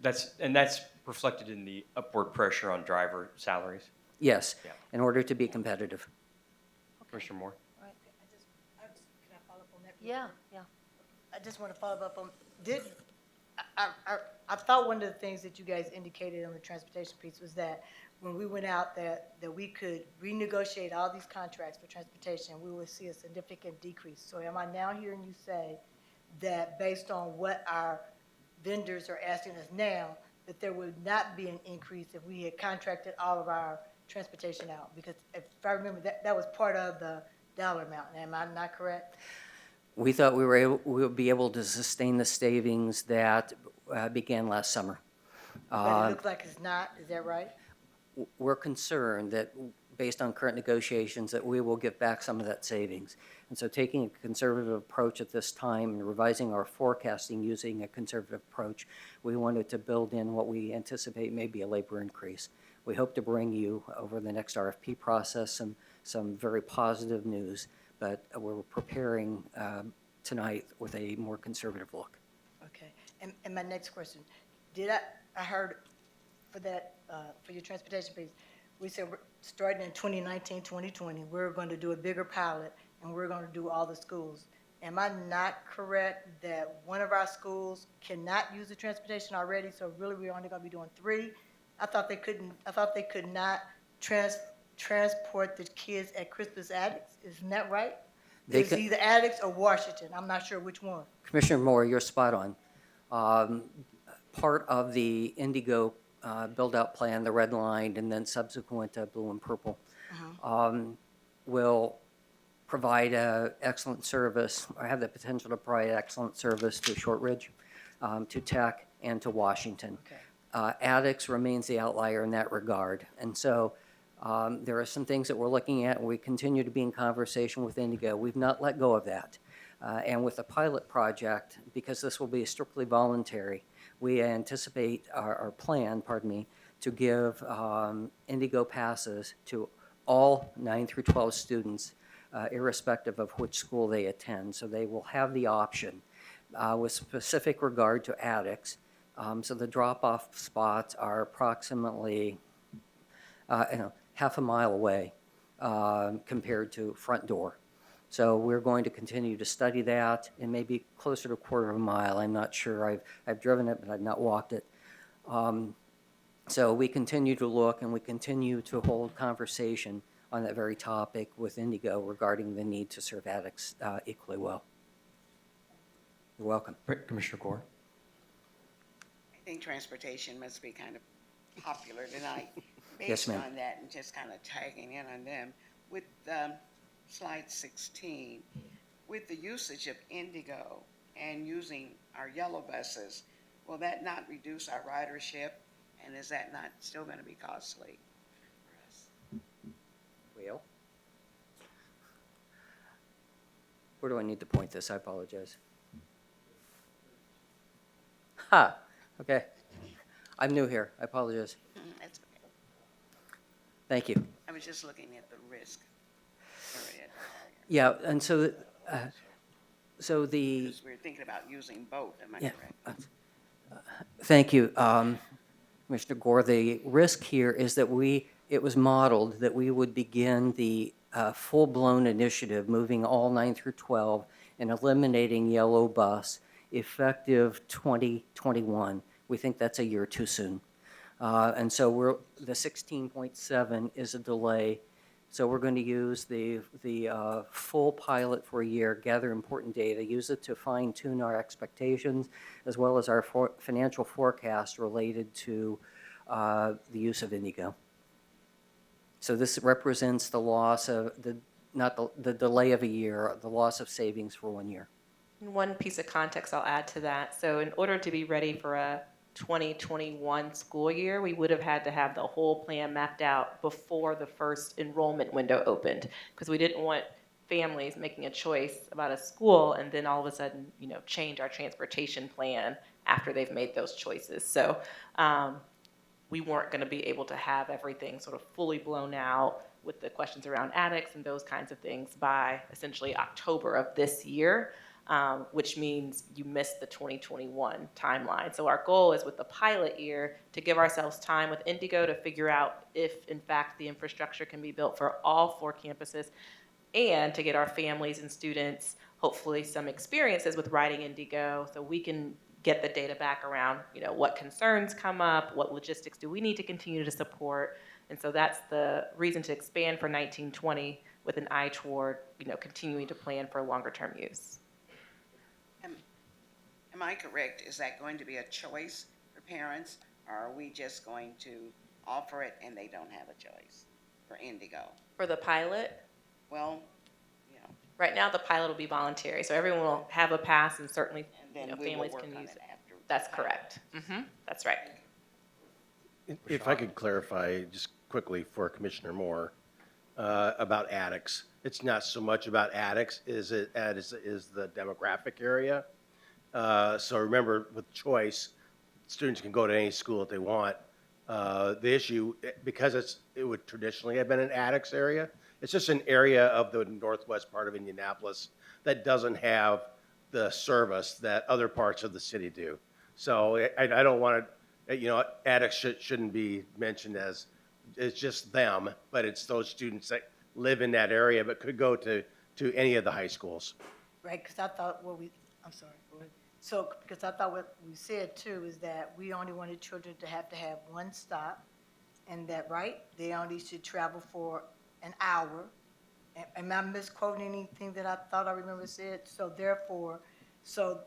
that's reflected in the upward pressure on driver salaries. Yes, Yeah. in order to be competitive. Commissioner Moore? Right. Can I follow up on that? Yeah, yeah. I just want to follow up on, I thought one of the things that you guys indicated on the transportation piece was that when we went out that we could renegotiate all these contracts for transportation, we would see a significant decrease. So am I now hearing you say that based on what our vendors are asking us now, that there would not be an increase if we had contracted all of our transportation out? Because if I remember, that was part of the dollar amount. Am I not correct? We thought we would be able to sustain the savings that began last summer. But it looks like it's not. Is that right? We're concerned that, based on current negotiations, that we will get back some of that savings. And so taking a conservative approach at this time and revising our forecasting using a conservative approach, we wanted to build in what we anticipate may be a labor increase. We hope to bring you, over the next RFP process, some very positive news, but we're preparing tonight with a more conservative look. Okay. And my next question, I heard for that, for your transportation piece, we said we're starting in 2019, 2020, we're going to do a bigger pilot, and we're going to do all the schools. Am I not correct that one of our schools cannot use the transportation already, so really we're only going to be doing 3? I thought they could not transport the kids at Crispus Attucks. Isn't that right? It's either Attucks or Washington. I'm not sure which one. Commissioner Moore, you're spot on. Part of the Indigo build-out plan, the red line, and then subsequent blue and purple, will provide excellent service, or have the potential to provide excellent service to Shortridge, to Tech, and to Washington. Okay. Attucks remains the outlier in that regard. And so there are some things that we're looking at, and we continue to be in conversation with Indigo. We've not let go of that. And with the pilot project, because this will be strictly voluntary, we anticipate our plan, to give Indigo passes to all 9 through 12 students, irrespective of which school they attend. So they will have the option with specific regard to Attucks. So the drop-off spots are approximately half a mile away compared to front door. So we're going to continue to study that. It may be closer to a quarter of a mile. I'm not sure. I've driven it, but I've not walked it. So we continue to look, and we continue to hold conversation on that very topic with Indigo regarding the need to serve Attucks equally well. You're welcome. Commissioner Gore? I think transportation must be kind of popular tonight. Yes, Based ma'am. on that and just kind of tagging in on them, with slide 16, with the usage of Indigo and using our yellow buses, will that not reduce our ridership? And is that not still going to be costly for us? Where do I need to point this? I apologize. Ha, okay. I'm new here. I apologize. That's okay. Thank you. I was just looking at the risk area. Yeah, and so, so the, Because we were thinking about using both, am I yeah, correct? thank you, Commissioner Gore. The risk here is that it was modeled that we would begin the full-blown initiative, moving all 9 through 12 and eliminating yellow bus effective 2021. We think that's a year too soon. And so the 16.7 is a delay. So we're going to use the full pilot for a year, gather important data, use it to fine-tune our expectations, as well as our financial forecast related to the use of Indigo. So this represents the loss of, not the delay of a year, the loss of savings for 1 year. One piece of context I'll add to that. So in order to be ready for a 2021 school year, we would have had to have the whole plan mapped out before the first enrollment window opened, because we didn't want families making a choice about a school and then all of a sudden, change our transportation plan after they've made those choices. So we weren't going to be able to have everything sort of fully blown out with the questions around addicts and those kinds of things by essentially October of this year. Which means you missed the 2021 timeline. So our goal is with the pilot year to give ourselves time with Indigo to figure out if, in fact, the infrastructure can be built for all 4 campuses, and to get our families and students, hopefully, some experiences with riding Indigo so we can get the data back around, what concerns come up, what logistics do we need to continue to support. And so that's the reason to expand for 1920 with an eye toward, continuing to plan for longer-term use. Am I correct? Is that going to be a choice for parents, or are we just going to offer it and they don't have a choice for Indigo? For the pilot, Well, right now the pilot will be voluntary, so everyone will have a pass, and certainly and then we will families work can on use it it. after. That's correct. That's right. If I could clarify just quickly for Commissioner Moore about addicts. It's not so much about addicts as it is the demographic area. So remember, with choice, students can go to any school that they want. The issue, because it would traditionally have been an addicts area, it's just an area of the northwest part of Indianapolis that doesn't have the service that other parts of the city do. So I don't want to, addicts shouldn't be mentioned as it's just them, but it's those students that live in that area but could go to any of the high schools. Right, because I thought I'm sorry, go ahead. So, because I thought what we said too is that we only wanted children to have one stop, and that, right, they only should travel for an hour. Am I misquoting anything that I thought I remember said? So therefore, so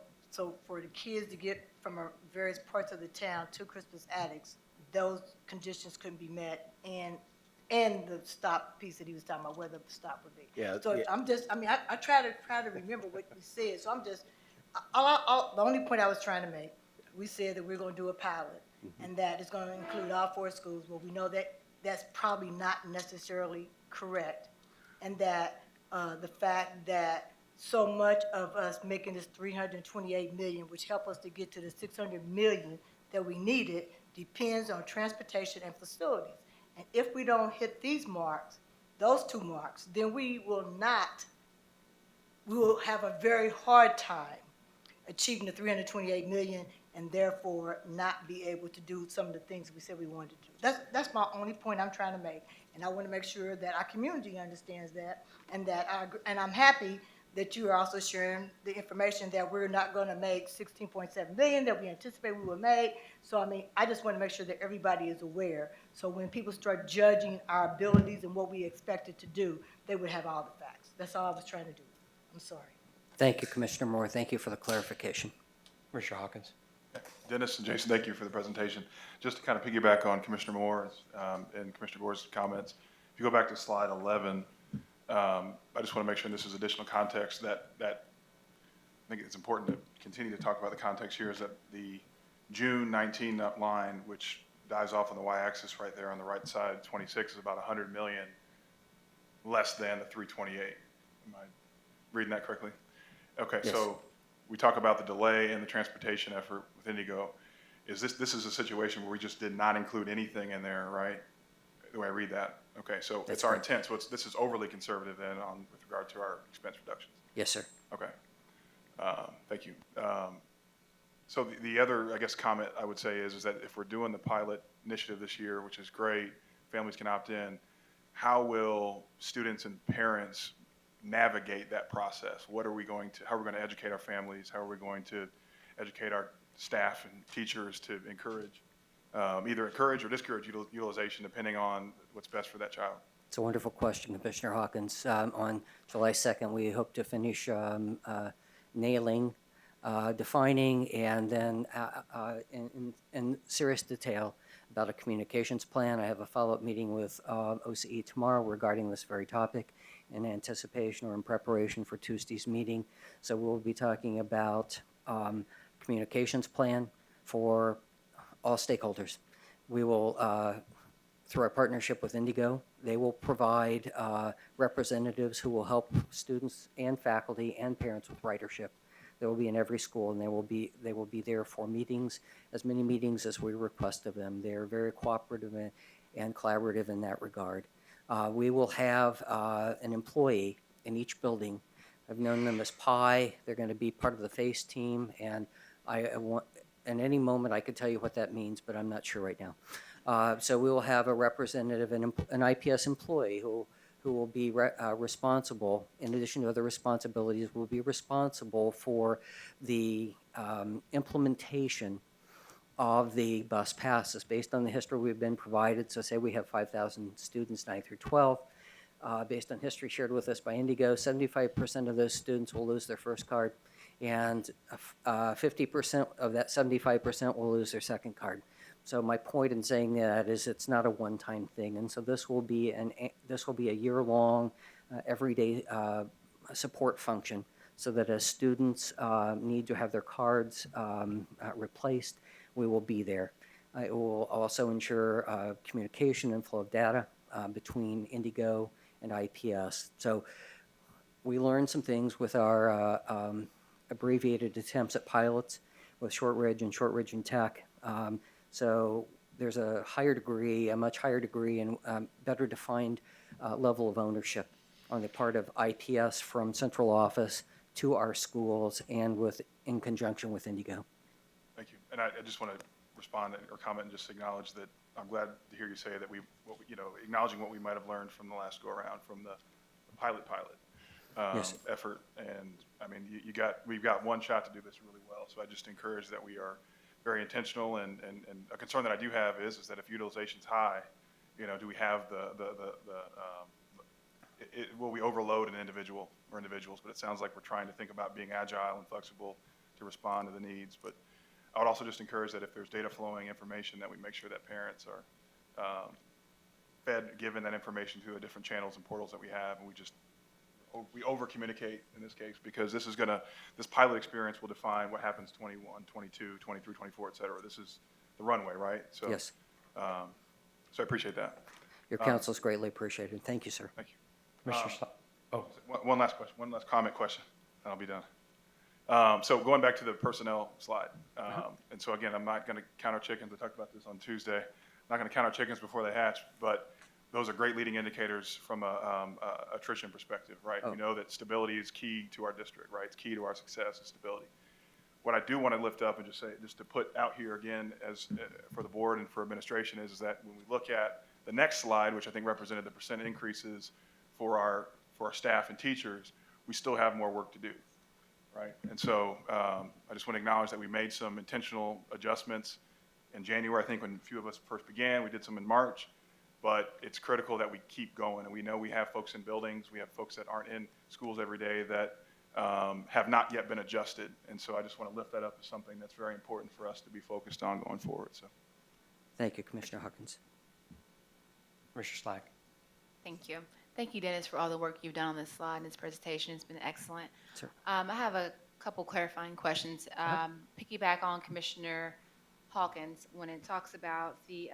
for the kids to get from various parts of the town to Crispus Attucks, those conditions couldn't be met, and the stop piece that he was talking about, where the stop would be. Yeah, So yeah. I try to remember what you said, so I'm just, the only point I was trying to make, we said that we're gonna do a pilot, and that it's gonna include all 4 schools. Well, we know that that's probably not necessarily correct, and that the fact that so much of us making this $328 million, which help us to get to the $600 million that we needed, depends on transportation and facilities. And if we don't hit these marks, those 2 marks, then we will have a very hard time achieving the $328 million, and therefore not be able to do some of the things we said we wanted to do. That's my only point I'm trying to make, and I want to make sure that our community understands that, and I'm happy that you are also sharing the information that we're not going to make $16.7 million that we anticipate we will make. So I just want to make sure that everybody is aware. So when people start judging our abilities and what we expected to do, they would have all the facts. That's all I was trying to do. I'm sorry. Thank you, Commissioner Moore. Thank you for the clarification. Commissioner Hawkins. Dennis and Jason, thank you for the presentation. Just to kind of piggyback on Commissioner Moore's and Commissioner Gore's comments, if you go back to slide 11, I just want to make sure, and this is additional context, that I think it's important to continue to talk about the context here, is that the June 19 line, which dies off on the y-axis right there on the right side, 26, is about $100 million less than the 328. Am I reading that correctly? Okay, Yes. so we talk about the delay in the transportation effort with Indigo. This is a situation where we just did not include anything in there, right? The way I read that. Okay, so That's it's our correct. intent, so this is overly conservative then with regard to our expense reductions. Yes, sir. Okay. Thank you. So the other, I guess, comment I would say is that if we're doing the pilot initiative this year, which is great, families can opt in, how will students and parents navigate that process? How are we going to educate our families? How are we going to educate our staff and teachers to either encourage or discourage utilization depending on what's best for that child? It's a wonderful question, Commissioner Hawkins. On July 2nd, we hope to finish nailing, defining, and then in serious detail about a communications plan. I have a follow-up meeting with OCE tomorrow regarding this very topic in anticipation or in preparation for Tuesday's meeting. So we'll be talking about communications plan for all stakeholders. We will, through our partnership with Indigo, they will provide representatives who will help students and faculty and parents with ridership. They will be in every school, and they will be there for meetings, as many meetings as we request of them. They're very cooperative and collaborative in that regard. We will have an employee in each building. I've known them as PI. They're going to be part of the FACE team, and I want, in any moment, I could tell you what that means, but I'm not sure right now. So we will have a representative, an IPS employee who will be responsible, in addition to other responsibilities, will be responsible for the implementation of the bus passes based on the history we've been provided. So say we have 5,000 students, 9 through 12. Based on history shared with us by Indigo, 75% of those students will lose their first card, and 50% of that 75% will lose their second card. So my point in saying that is it's not a one-time thing, and so this will be a year-long, everyday support function, so that as students need to have their cards replaced, we will be there. It will also ensure communication and flow of data between Indigo and IPS. So we learned some things with our abbreviated attempts at pilots with Shortridge and Tech. So there's a much higher degree and better defined level of ownership on the part of IPS from central office to our schools and in conjunction with Indigo. Thank you. And I just want to respond or comment and just acknowledge that I'm glad to hear you say that acknowledging what we might have learned from the last go around from the pilot Yes. effort. And I mean, we've got one shot to do this really well. So I just encourage that we are very intentional, and a concern that I do have is that if utilization's high, do we have will we overload an individual or individuals? But it sounds like we're trying to think about being agile and flexible to respond to the needs. But I would also just encourage that if there's data flowing information, that we make sure that parents are given that information through the different channels and portals that we have, and we over communicate in this case, because this pilot experience will define what happens 21, 22, 23, 24, et cetera. This is the runway, right? So, Yes. So I appreciate that. Your counsel is greatly appreciated. Thank you, sir. Thank you. Commissioner One last question, one last comment question, and I'll be done. So going back to the personnel slide, and so again, I'm not going to count our chickens. I talked about this on Tuesday. I'm not going to count our chickens before they hatch, but those are great leading indicators from a attrition perspective, right? We know that stability is key to our district, right? It's key to our success is stability. What I do want to lift up and just to put out here again as for the board and for administration is that when we look at the next slide, which I think represented the percent increases for our staff and teachers, we still have more work to do, right? And so I just want to acknowledge that we made some intentional adjustments in January. I think when a few of us first began, we did some in March. But it's critical that we keep going. And we know we have folks in buildings, we have folks that aren't in schools every day that have not yet been adjusted. And so I just want to lift that up as something that's very important for us to be focused on going forward. So, Thank you, Commissioner Hawkins. Commissioner Slack. Thank you. Thank you, Dennis, for all the work you've done on this slide and this presentation. It's been excellent. Sure. I have a couple clarifying questions. Piggyback on Commissioner Hawkins when it talks about the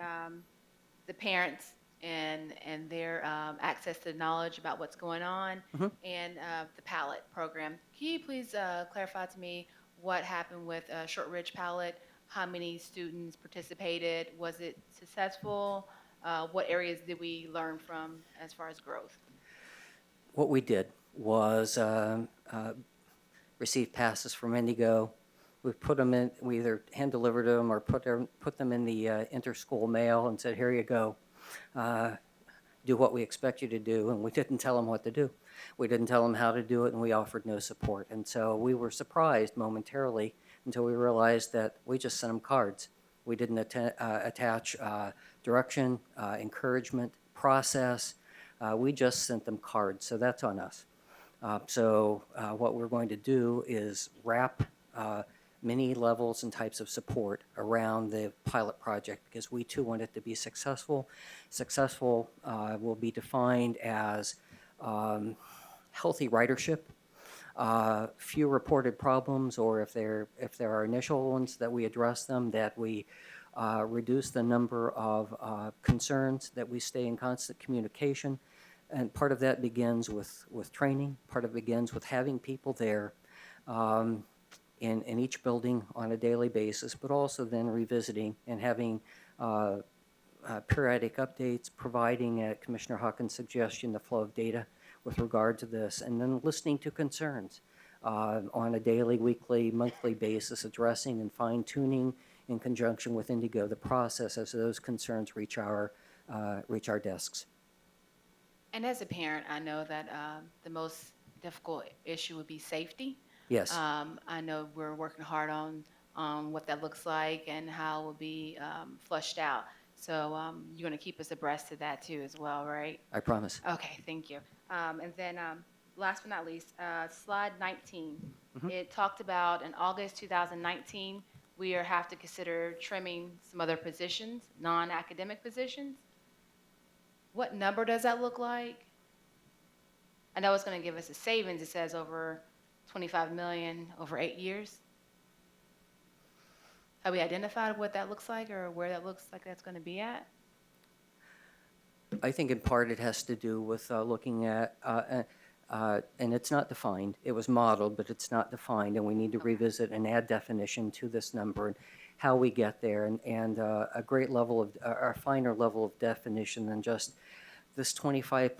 parents and their access to knowledge about what's going on, and the pilot program. Can you please clarify to me what happened with Shortridge pilot? How many students participated? Was it successful? What areas did we learn from as far as growth? What we did was receive passes from Indigo. We put them in, we either hand delivered them or put them in the inter-school mail and said, here you go. Do what we expect you to do. And we didn't tell them what to do. We didn't tell them how to do it, and we offered no support. And so we were surprised momentarily until we realized that we just sent them cards. We didn't attach direction, encouragement, process. We just sent them cards, so that's on us. So what we're going to do is wrap many levels and types of support around the pilot project because we too want it to be successful. Successful will be defined as healthy ridership, few reported problems, or if there are initial ones that we address them, that we reduce the number of concerns, that we stay in constant communication. And part of that begins with training. Part of it begins with having people there in each building on a daily basis, but also then revisiting and having periodic updates, providing Commissioner Hawkins' suggestion, the flow of data with regard to this, and then listening to concerns on a daily, weekly, monthly basis, addressing and fine-tuning in conjunction with Indigo the process as those concerns reach our desks. And as a parent, I know that the most difficult issue would be safety. Yes. I know we're working hard on what that looks like and how it will be flushed out. So you're going to keep us abreast of that too as well, right? I promise. Okay, thank you. And then last but not least, slide 19. It talked about in August 2019, we have to consider trimming some other positions, non-academic positions. What number does that look like? I know it's going to give us a savings. It says over $25 million over 8 years. Have we identified what that looks like or where that looks like that's going to be at? I think in part it has to do with looking at, and it's not defined. It was modeled, but it's not defined, and we need to revisit and add definition to this number and how we get there, and a great level of, a finer level of definition than just this 25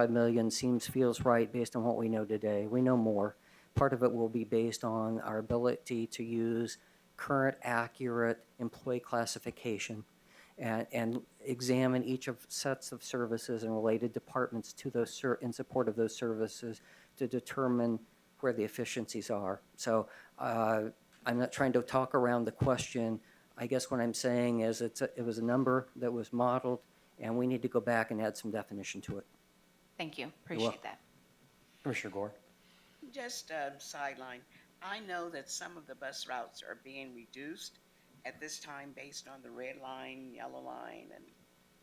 million feels right based on what we know today. We know more. Part of it will be based on our ability to use current, accurate employee classification and examine each of sets of services and related departments to those in support of those services to determine where the efficiencies are. So I'm not trying to talk around the question. I guess what I'm saying is it was a number that was modeled, and we need to go back and add some definition to it. Thank you. Appreciate that. Commissioner Gore. Just a sideline. I know that some of the bus routes are being reduced at this time based on the red line, yellow line, and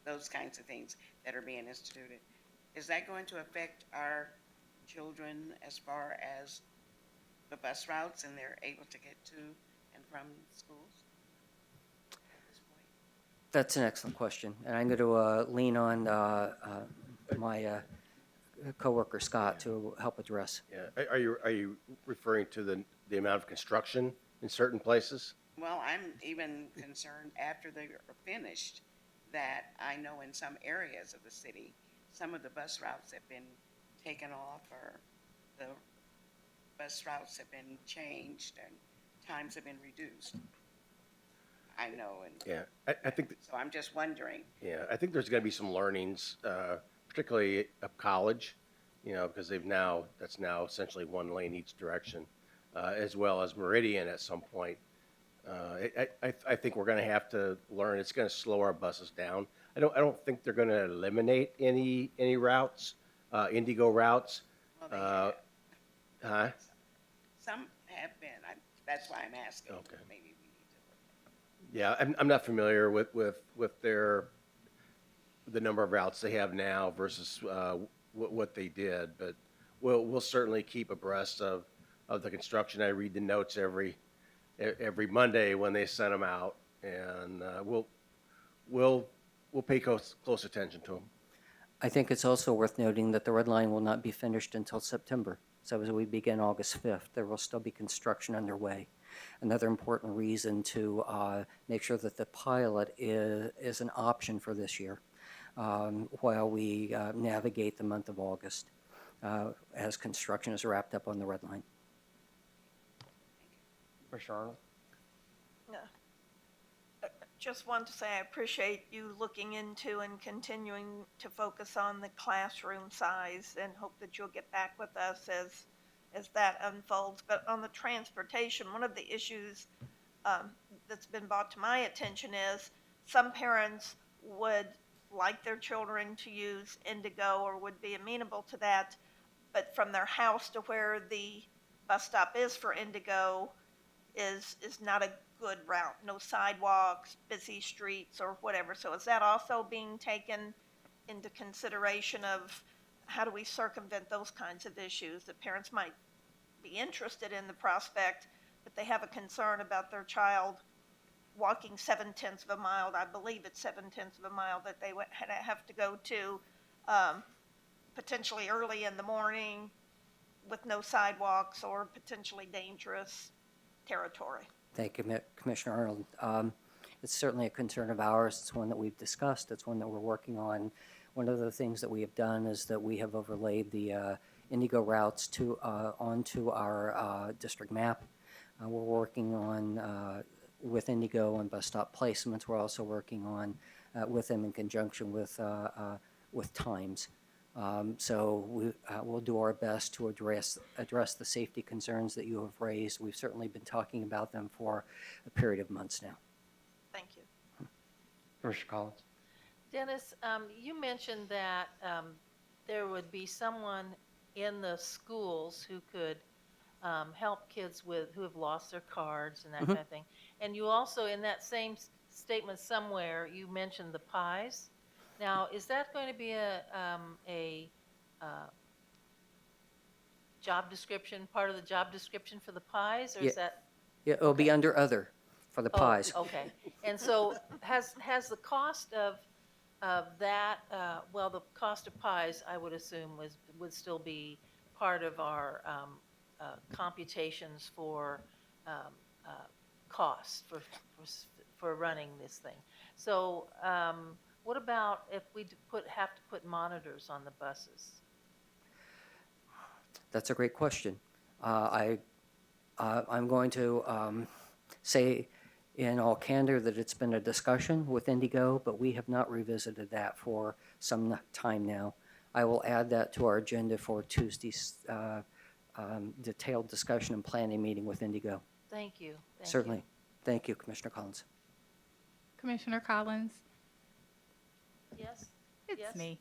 those kinds of things that are being instituted. Is that going to affect our children as far as the bus routes and they're able to get to and from schools at this point? That's an excellent question, and I'm going to lean on my coworker Scott to help address. Yeah. Are you referring to the amount of construction in certain places? Well, I'm even concerned after they are finished that I know in some areas of the city, some of the bus routes have been taken off or the bus routes have been changed and times have been reduced. I know. And yeah, I think. So I'm just wondering. Yeah, I think there's going to be some learnings, particularly at college, because that's now essentially one lane each direction, as well as Meridian at some point. I think we're going to have to learn. It's going to slow our buses down. I don't think they're going to eliminate any routes, Indigo routes. Well, some have been. That's why I'm asking. Okay. Maybe we need to look at. Yeah, I'm not familiar with the number of routes they have now versus what they did, but we'll certainly keep abreast of the construction. I read the notes every Monday when they send them out, and we'll we'll pay close attention to them. I think it's also worth noting that the red line will not be finished until September. So as we begin August 5th, there will still be construction underway. Another important reason to make sure that the pilot is an option for this year while we navigate the month of August as construction is wrapped up on the red line. Commissioner Arnold? No. Just want to say I appreciate you looking into and continuing to focus on the classroom size, and hope that you'll get back with us as that unfolds. But on the transportation, one of the issues that's been brought to my attention is some parents would like their children to use Indigo or would be amenable to that, but from their house to where the bus stop is for Indigo is not a good route. No sidewalks, busy streets, or whatever. So is that also being taken into consideration of how do we circumvent those kinds of issues that parents might be interested in the prospect, but they have a concern about their child walking 7/10 of a mile? I believe it's 7/10 of a mile that they would have to go to potentially early in the morning with no sidewalks or potentially dangerous territory. Thank you, Commissioner Arnold. It's certainly a concern of ours. It's one that we've discussed. It's one that we're working on. One of the things that we have done is that we have overlaid the Indigo routes onto our district map. We're working on with Indigo on bus stop placements. We're also working on with them in conjunction with times. So we'll do our best to address the safety concerns that you have raised. We've certainly been talking about them for a period of months now. Thank you. Commissioner Collins? Dennis, you mentioned that there would be someone in the schools who could help kids who have lost their cards and that kind of thing. And you also, in that same statement somewhere, you mentioned the pies. Now, is that going to be a job description, part of the job description for the pies, or is that? Yeah, it'll be under other for the pies. Okay. And so has the cost of that, well, the cost of pies, I would assume, would still be part of our computations for costs for running this thing. So what about if we have to put monitors on the buses? That's a great question. I'm going to say in all candor that it's been a discussion with Indigo, but we have not revisited that for some time now. I will add that to our agenda for Tuesday's detailed discussion and planning meeting with Indigo. Thank you. Certainly. Thank you, Commissioner Collins. Commissioner Collins? Yes? It's Yes? me.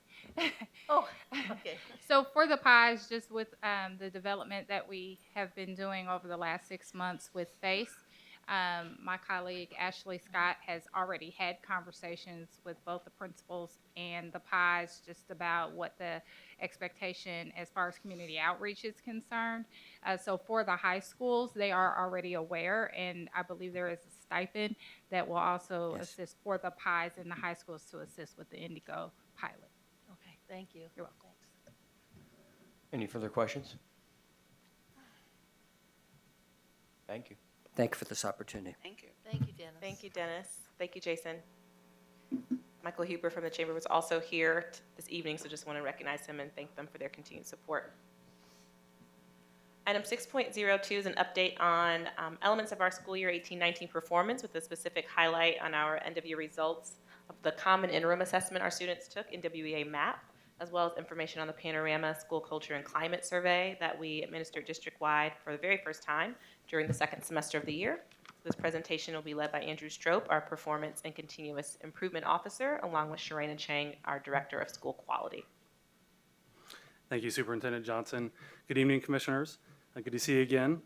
Oh, okay. So for the pies, just with the development that we have been doing over the last 6 months with FACE, my colleague Ashley Scott has already had conversations with both the principals and the pies just about what the expectation as far as community outreach is concerned. So for the high schools, they are already aware, and I believe there is a stipend that will also assist for the pies in the high schools to assist with the Indigo pilot. Okay, thank you. You're welcome. Thanks. Any further questions? Thank you. Thank you for this opportunity. Thank you. Thank you, Dennis. Thank you, Dennis. Thank you, Jason. Michael Huber from the Chamber was also here this evening, so just want to recognize him and thank them for their continued support. Item 6.02 is an update on elements of our school year 18-19 performance with a specific highlight on our end-of-year results of the common interim assessment our students took in Nwa Map, as well as information on the Panorama School Culture and Climate Survey that we administered district-wide for the very first time during the second semester of the year. This presentation will be led by Andrew Strope, our Performance and Continuous Improvement Officer, along with Sharena Chang, our Director of School Quality. Thank you, Superintendent Johnson. Good evening, Commissioners. Good to see you again.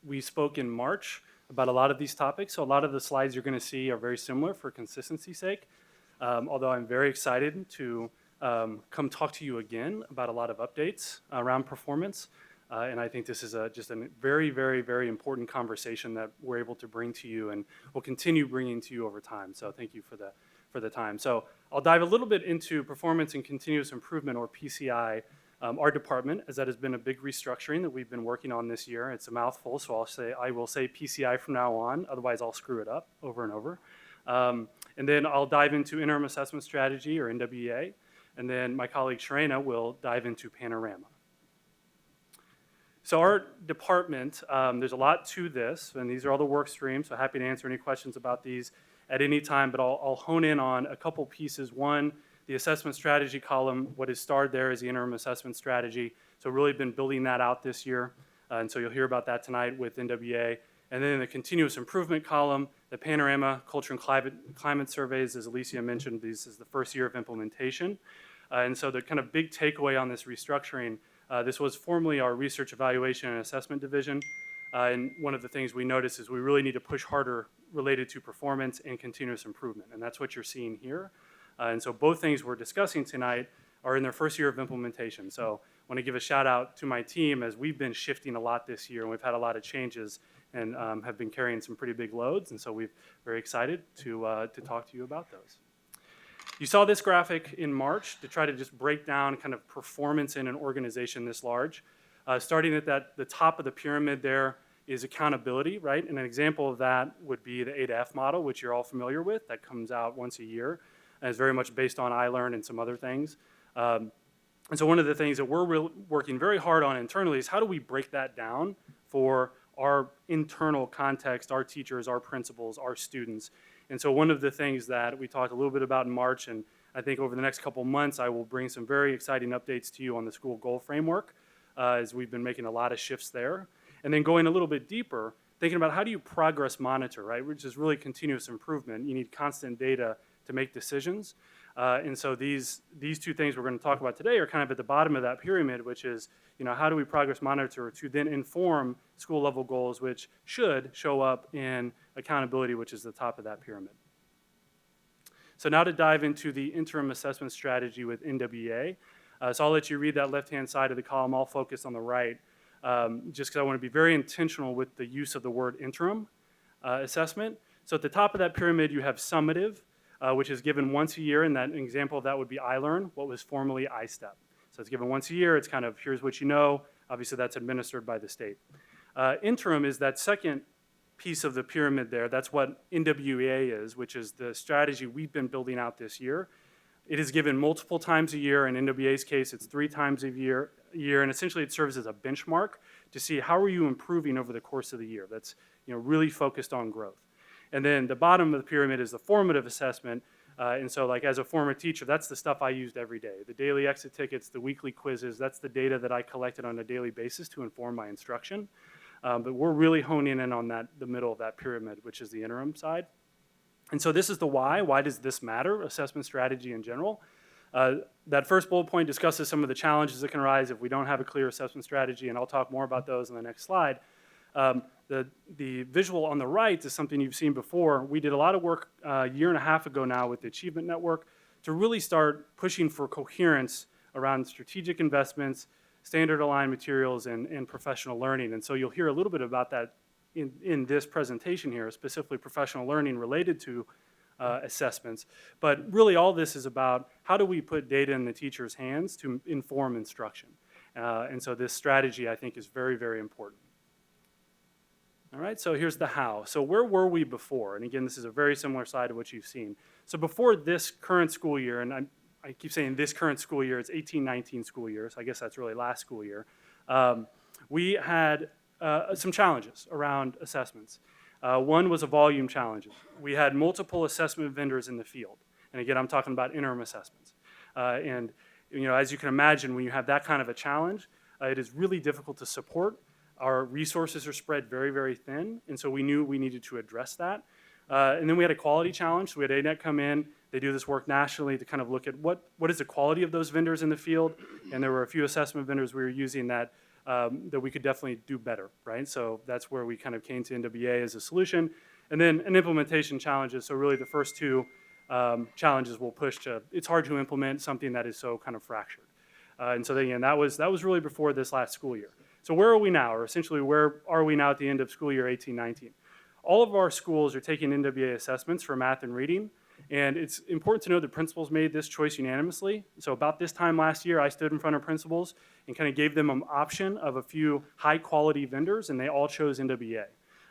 We spoke in March about a lot of these topics, so a lot of the slides you're going to see are very similar for consistency's sake, although I'm very excited to come talk to you again about a lot of updates around performance. And I think this is just a very, very, very important conversation that we're able to bring to you and will continue bringing to you over time. So thank you for for the time. So I'll dive a little bit into performance and continuous improvement, or PCI, our department, as that has been a big restructuring that we've been working on this year. It's a mouthful, so I will say PCI from now on, otherwise I'll screw it up over and over. And then I'll dive into interim assessment strategy, or NWEA, and then my colleague Sharena will dive into Panorama. So our department, there's a lot to this, and these are all the work streams, so happy to answer any questions about these at any time, but I'll hone in on a couple pieces. One, the assessment strategy column, what is starred there is the interim assessment strategy. So really been building that out this year, and so you'll hear about that tonight with NWA. And then in the continuous improvement column, the Panorama Culture and Climate Surveys, as Alicia mentioned, this is the first year of implementation. And so the kind of big takeaway on this restructuring, this was formerly our Research Evaluation and Assessment Division. And one of the things we noticed is we really need to push harder related to performance and continuous improvement. And that's what you're seeing here. And so both things we're discussing tonight are in their first year of implementation. So I want to give a shout out to my team, as we've been shifting a lot this year, and we've had a lot of changes and have been carrying some pretty big loads. And so we're very excited to talk to you about those. You saw this graphic in March to try to just break down kind of performance in an organization this large. Starting at the top of the pyramid there is accountability, right? And an example of that would be the A to F model, which you're all familiar with. That comes out once a year and is very much based on iLearn and some other things. And so one of the things that we're working very hard on internally is how do we break that down for our internal context, our teachers, our principals, our students. And so one of the things that we talked a little bit about in March, and I think over the next couple months, I will bring some very exciting updates to you on the school goal framework, as we've been making a lot of shifts there. And then going a little bit deeper, thinking about how do you progress monitor, right? Which is really continuous improvement. You need constant data to make decisions. And so these two things we're going to talk about today are kind of at the bottom of that pyramid, which is, how do we progress monitor to then inform school level goals, which should show up in accountability, which is the top of that pyramid. So now to dive into the interim assessment strategy with NWEA. So I'll let you read that left-hand side of the column. I'll focus on the right, just because I want to be very intentional with the use of the word interim assessment. So at the top of that pyramid, you have summative, which is given once a year, and that an example of that would be iLearn, what was formerly iStep. So it's given once a year. It's kind of, here's what you know. Obviously, that's administered by the state. Interim is that second piece of the pyramid there. That's what NWEA is, which is the strategy we've been building out this year. It is given multiple times a year. In NWEA's case, it's 3 times a year, and essentially it serves as a benchmark to see how are you improving over the course of the year. That's really focused on growth. And then the bottom of the pyramid is the formative assessment. And so like as a former teacher, that's the stuff I used every day. The daily exit tickets, the weekly quizzes, that's the data that I collected on a daily basis to inform my instruction. But we're really honing in on the middle of that pyramid, which is the interim side. And so this is the why. Why does this matter, assessment strategy in general? That first bullet point discusses some of the challenges that can arise if we don't have a clear assessment strategy, and I'll talk more about those in the next slide. The visual on the right is something you've seen before. We did a lot of work a year and a half ago now with the Achievement Network to really start pushing for coherence around strategic investments, standard aligned materials, and professional learning. And so you'll hear a little bit about that in this presentation here, specifically professional learning related to assessments. But really all this is about how do we put data in the teacher's hands to inform instruction. And so this strategy, I think, is very, very important. All right, so here's the how. So where were we before? And again, this is a very similar slide to what you've seen. So before this current school year, and I keep saying this current school year, it's 18-19 school year, so I guess that's really last school year. We had some challenges around assessments. One was a volume challenge. We had multiple assessment vendors in the field. And again, I'm talking about interim assessments. And as you can imagine, when you have that kind of a challenge, it is really difficult to support. Our resources are spread very, very thin, and so we knew we needed to address that. And then we had a quality challenge. So we had ANET come in. They do this work nationally to kind of look at what is the quality of those vendors in the field. And there were a few assessment vendors we were using that we could definitely do better, right? So that's where we kind of came to NWEA as a solution. And then an implementation challenges. So really the first two challenges will push to, it's hard to implement something that is so kind of fractured. And so again, that was really before this last school year. So where are we now, or essentially where are we now at the end of school year 18-19? All of our schools are taking NWEA assessments for math and reading, And it's important to know that principals made this choice unanimously. So about this time last year, I stood in front of principals and kind of gave them an option of a few high-quality vendors, and they all chose NWA.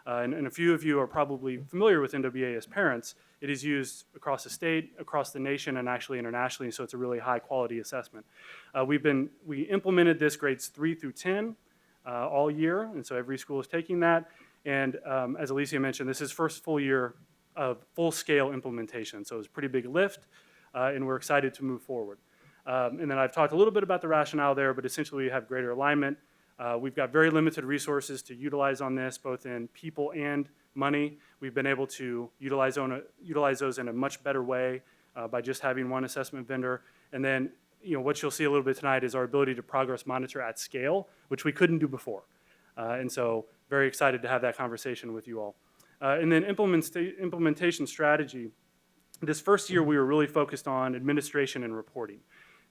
And a few of you are probably familiar with NWA as parents. It is used across the state, across the nation, and actually internationally, so it's a really high-quality assessment. We implemented this grades 3 through 10 all year, and so every school is taking that. And as Alicia mentioned, this is first full year of full-scale implementation, so it was a pretty big lift, and we're excited to move forward. And then I've talked a little bit about the rationale there, but essentially we have greater alignment. We've got very limited resources to utilize on this, both in people and money. We've been able to utilize those in a much better way by just having one assessment vendor. And then, what you'll see a little bit tonight is our ability to progress monitor at scale, which we couldn't do before. And so very excited to have that conversation with you all. And then implementation strategy. This first year, we were really focused on administration and reporting.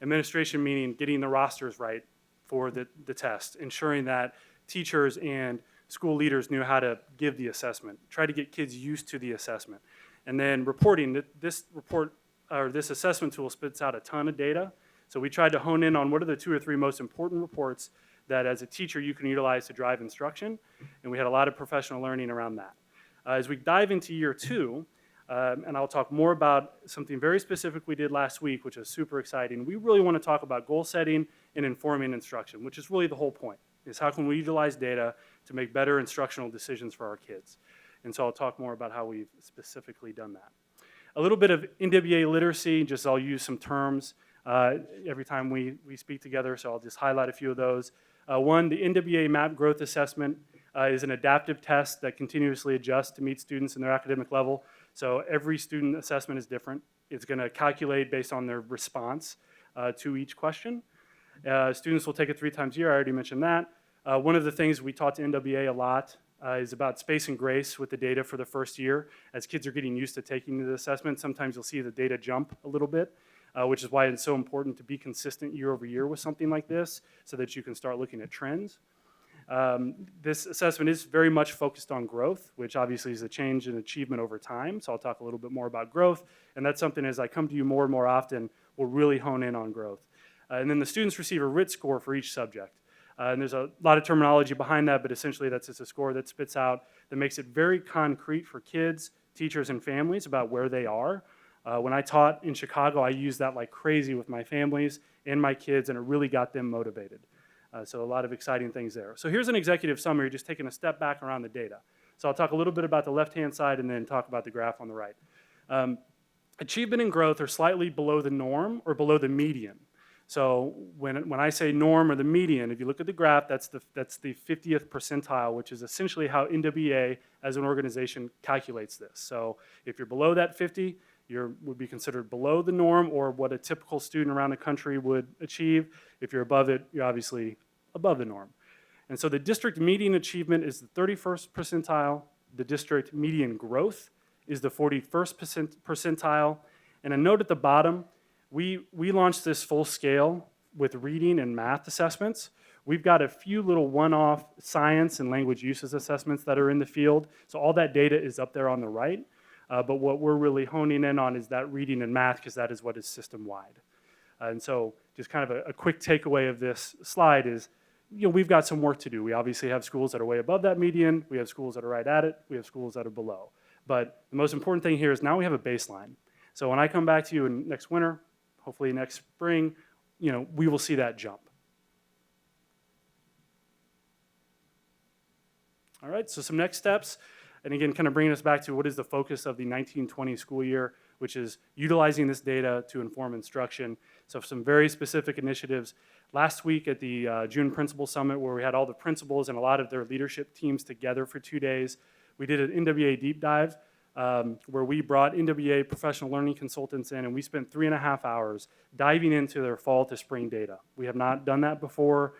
Administration meaning getting the rosters right for the test, ensuring that teachers and school leaders knew how to give the assessment, try to get kids used to the assessment. And then reporting, this assessment tool spits out a ton of data. So we tried to hone in on what are the 2 or 3 most important reports that as a teacher you can utilize to drive instruction. And we had a lot of professional learning around that. As we dive into year 2, and I'll talk more about something very specific we did last week, which is super exciting. We really want to talk about goal setting and informing instruction, which is really the whole point, is how can we utilize data to make better instructional decisions for our kids. And so I'll talk more about how we've specifically done that. A little bit of NWA literacy, just I'll use some terms every time we speak together, so I'll just highlight a few of those. One, the Nwa Map Growth Assessment is an adaptive test that continuously adjusts to meet students in their academic level. So every student assessment is different. It's going to calculate based on their response to each question. Students will take it 3 times a year. I already mentioned that. One of the things we taught to NWA a lot is about space and grace with the data for the first year. As kids are getting used to taking the assessment, sometimes you'll see the data jump a little bit, which is why it's so important to be consistent year over year with something like this so that you can start looking at trends. This assessment is very much focused on growth, which obviously is a change in achievement over time. So I'll talk a little bit more about growth. And that's something as I come to you more and more often, we'll really hone in on growth. And then the students receive a RIT score for each subject. And there's a lot of terminology behind that, but essentially that's just a score that spits out that makes it very concrete for kids, teachers, and families about where they are. When I taught in Chicago, I used that like crazy with my families and my kids, and it really got them motivated. So a lot of exciting things there. So here's an executive summary, just taking a step back around the data. So I'll talk a little bit about the left-hand side and then talk about the graph on the right. Achievement and growth are slightly below the norm or below the median. So when I say norm or the median, if you look at the graph, that's the 50th percentile, which is essentially how NWA as an organization calculates this. So if you're below that 50, you would be considered below the norm or what a typical student around the country would achieve. If you're above it, you're obviously above the norm. And so the district median achievement is the 31st percentile. The district median growth is the 41st percentile. And a note at the bottom, we launched this full scale with reading and math assessments. We've got a few little one-off science and language uses assessments that are in the field. So all that data is up there on the right. But what we're really honing in on is that reading and math, because that is what is system-wide. And so just kind of a quick takeaway of this slide is, we've got some work to do. We obviously have schools that are way above that median. We have schools that are right at it. We have schools that are below. But the most important thing here is now we have a baseline. So when I come back to you next winter, hopefully next spring, we will see that jump. All right, so some next steps. And again, kind of bringing us back to what is the focus of the 1920 school year, which is utilizing this data to inform instruction. So some very specific initiatives. Last week at the June Principal Summit, where we had all the principals and a lot of their leadership teams together for 2 days, we did an NWA deep dive where we brought NWA professional learning consultants in, and we spent 3.5 hours diving into their fall to spring data. We have not done that before.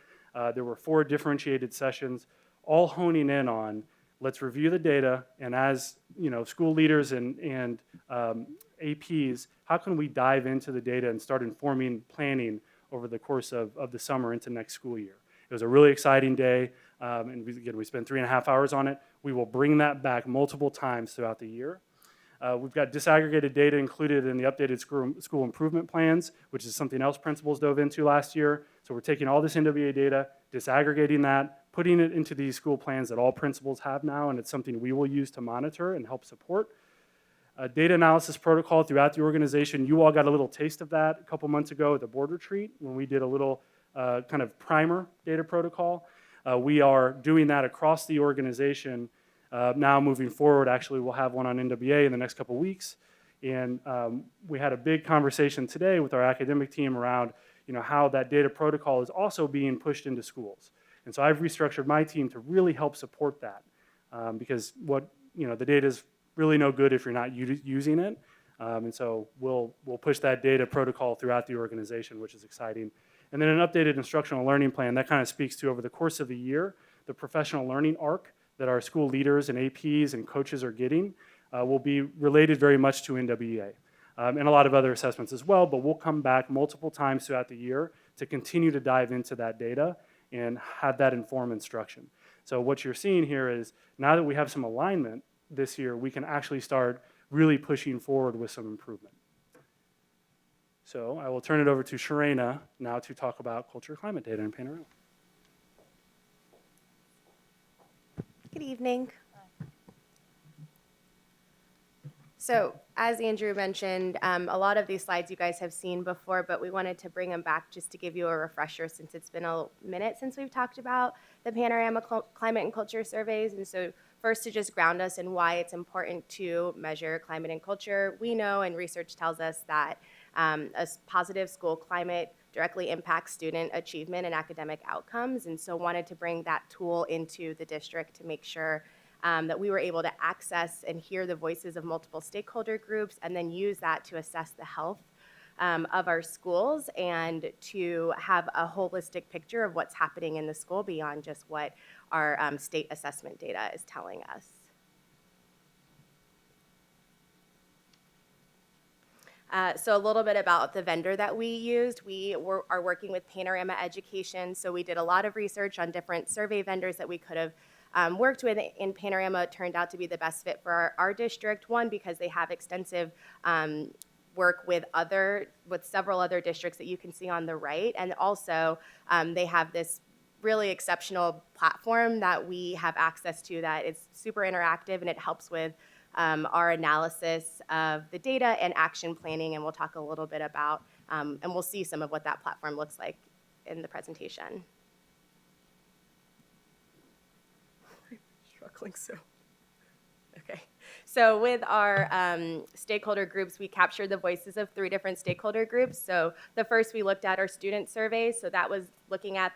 There were 4 differentiated sessions, all honing in on let's review the data, and as school leaders and APs, how can we dive into the data and start informing planning over the course of the summer into next school year? It was a really exciting day, and we spent 3.5 hours on it. We will bring that back multiple times throughout the year. We've got disaggregated data included in the updated school improvement plans, which is something else principals dove into last year. So we're taking all this NWA data, disaggregating that, putting it into these school plans that all principals have now, and it's something we will use to monitor and help support. Data analysis protocol throughout the organization. You all got a little taste of that a couple months ago at the board retreat when we did a little kind of primer data protocol. We are doing that across the organization now moving forward. Actually, we'll have one on NWA in the next couple weeks. And we had a big conversation today with our academic team around how that data protocol is also being pushed into schools. And so I've restructured my team to really help support that because the data is really no good if you're not using it. And so we'll push that data protocol throughout the organization, which is exciting. And then an updated instructional learning plan that kind of speaks to, over the course of the year, the professional learning arc that our school leaders and APs and coaches are getting will be related very much to NWEA and a lot of other assessments as well, but we'll come back multiple times throughout the year to continue to dive into that data and have that inform instruction. So what you're seeing here is now that we have some alignment this year, we can actually start really pushing forward with some improvement. So I will turn it over to Sharena now to talk about culture climate data in Panorama. Good evening. So as Andrew mentioned, a lot of these slides you guys have seen before, but we wanted to bring them back just to give you a refresher since it's been a minute since we've talked about the Panorama Climate and Culture surveys. And so first, to just ground us in why it's important to measure climate and culture. We know, and research tells us, that a positive school climate directly impacts student achievement and academic outcomes, and so wanted to bring that tool into the district to make sure that we were able to access and hear the voices of multiple stakeholder groups and then use that to assess the health of our schools and to have a holistic picture of what's happening in the school beyond just what our state assessment data is telling us. So a little bit about the vendor that we used. We are working with Panorama Education, so we did a lot of research on different survey vendors that we could have worked with, and Panorama turned out to be the best fit for our district. One, because they have extensive work with several other districts that you can see on the right, and also they have this really exceptional platform that we have access to that is super interactive, and it helps with our analysis of the data and action planning, and we'll talk a little bit about, and we'll see some of what that platform looks like in the presentation. I'm struggling so. Okay. So with our stakeholder groups, we captured the voices of 3 different stakeholder groups. So the first, we looked at our student survey. So that was looking at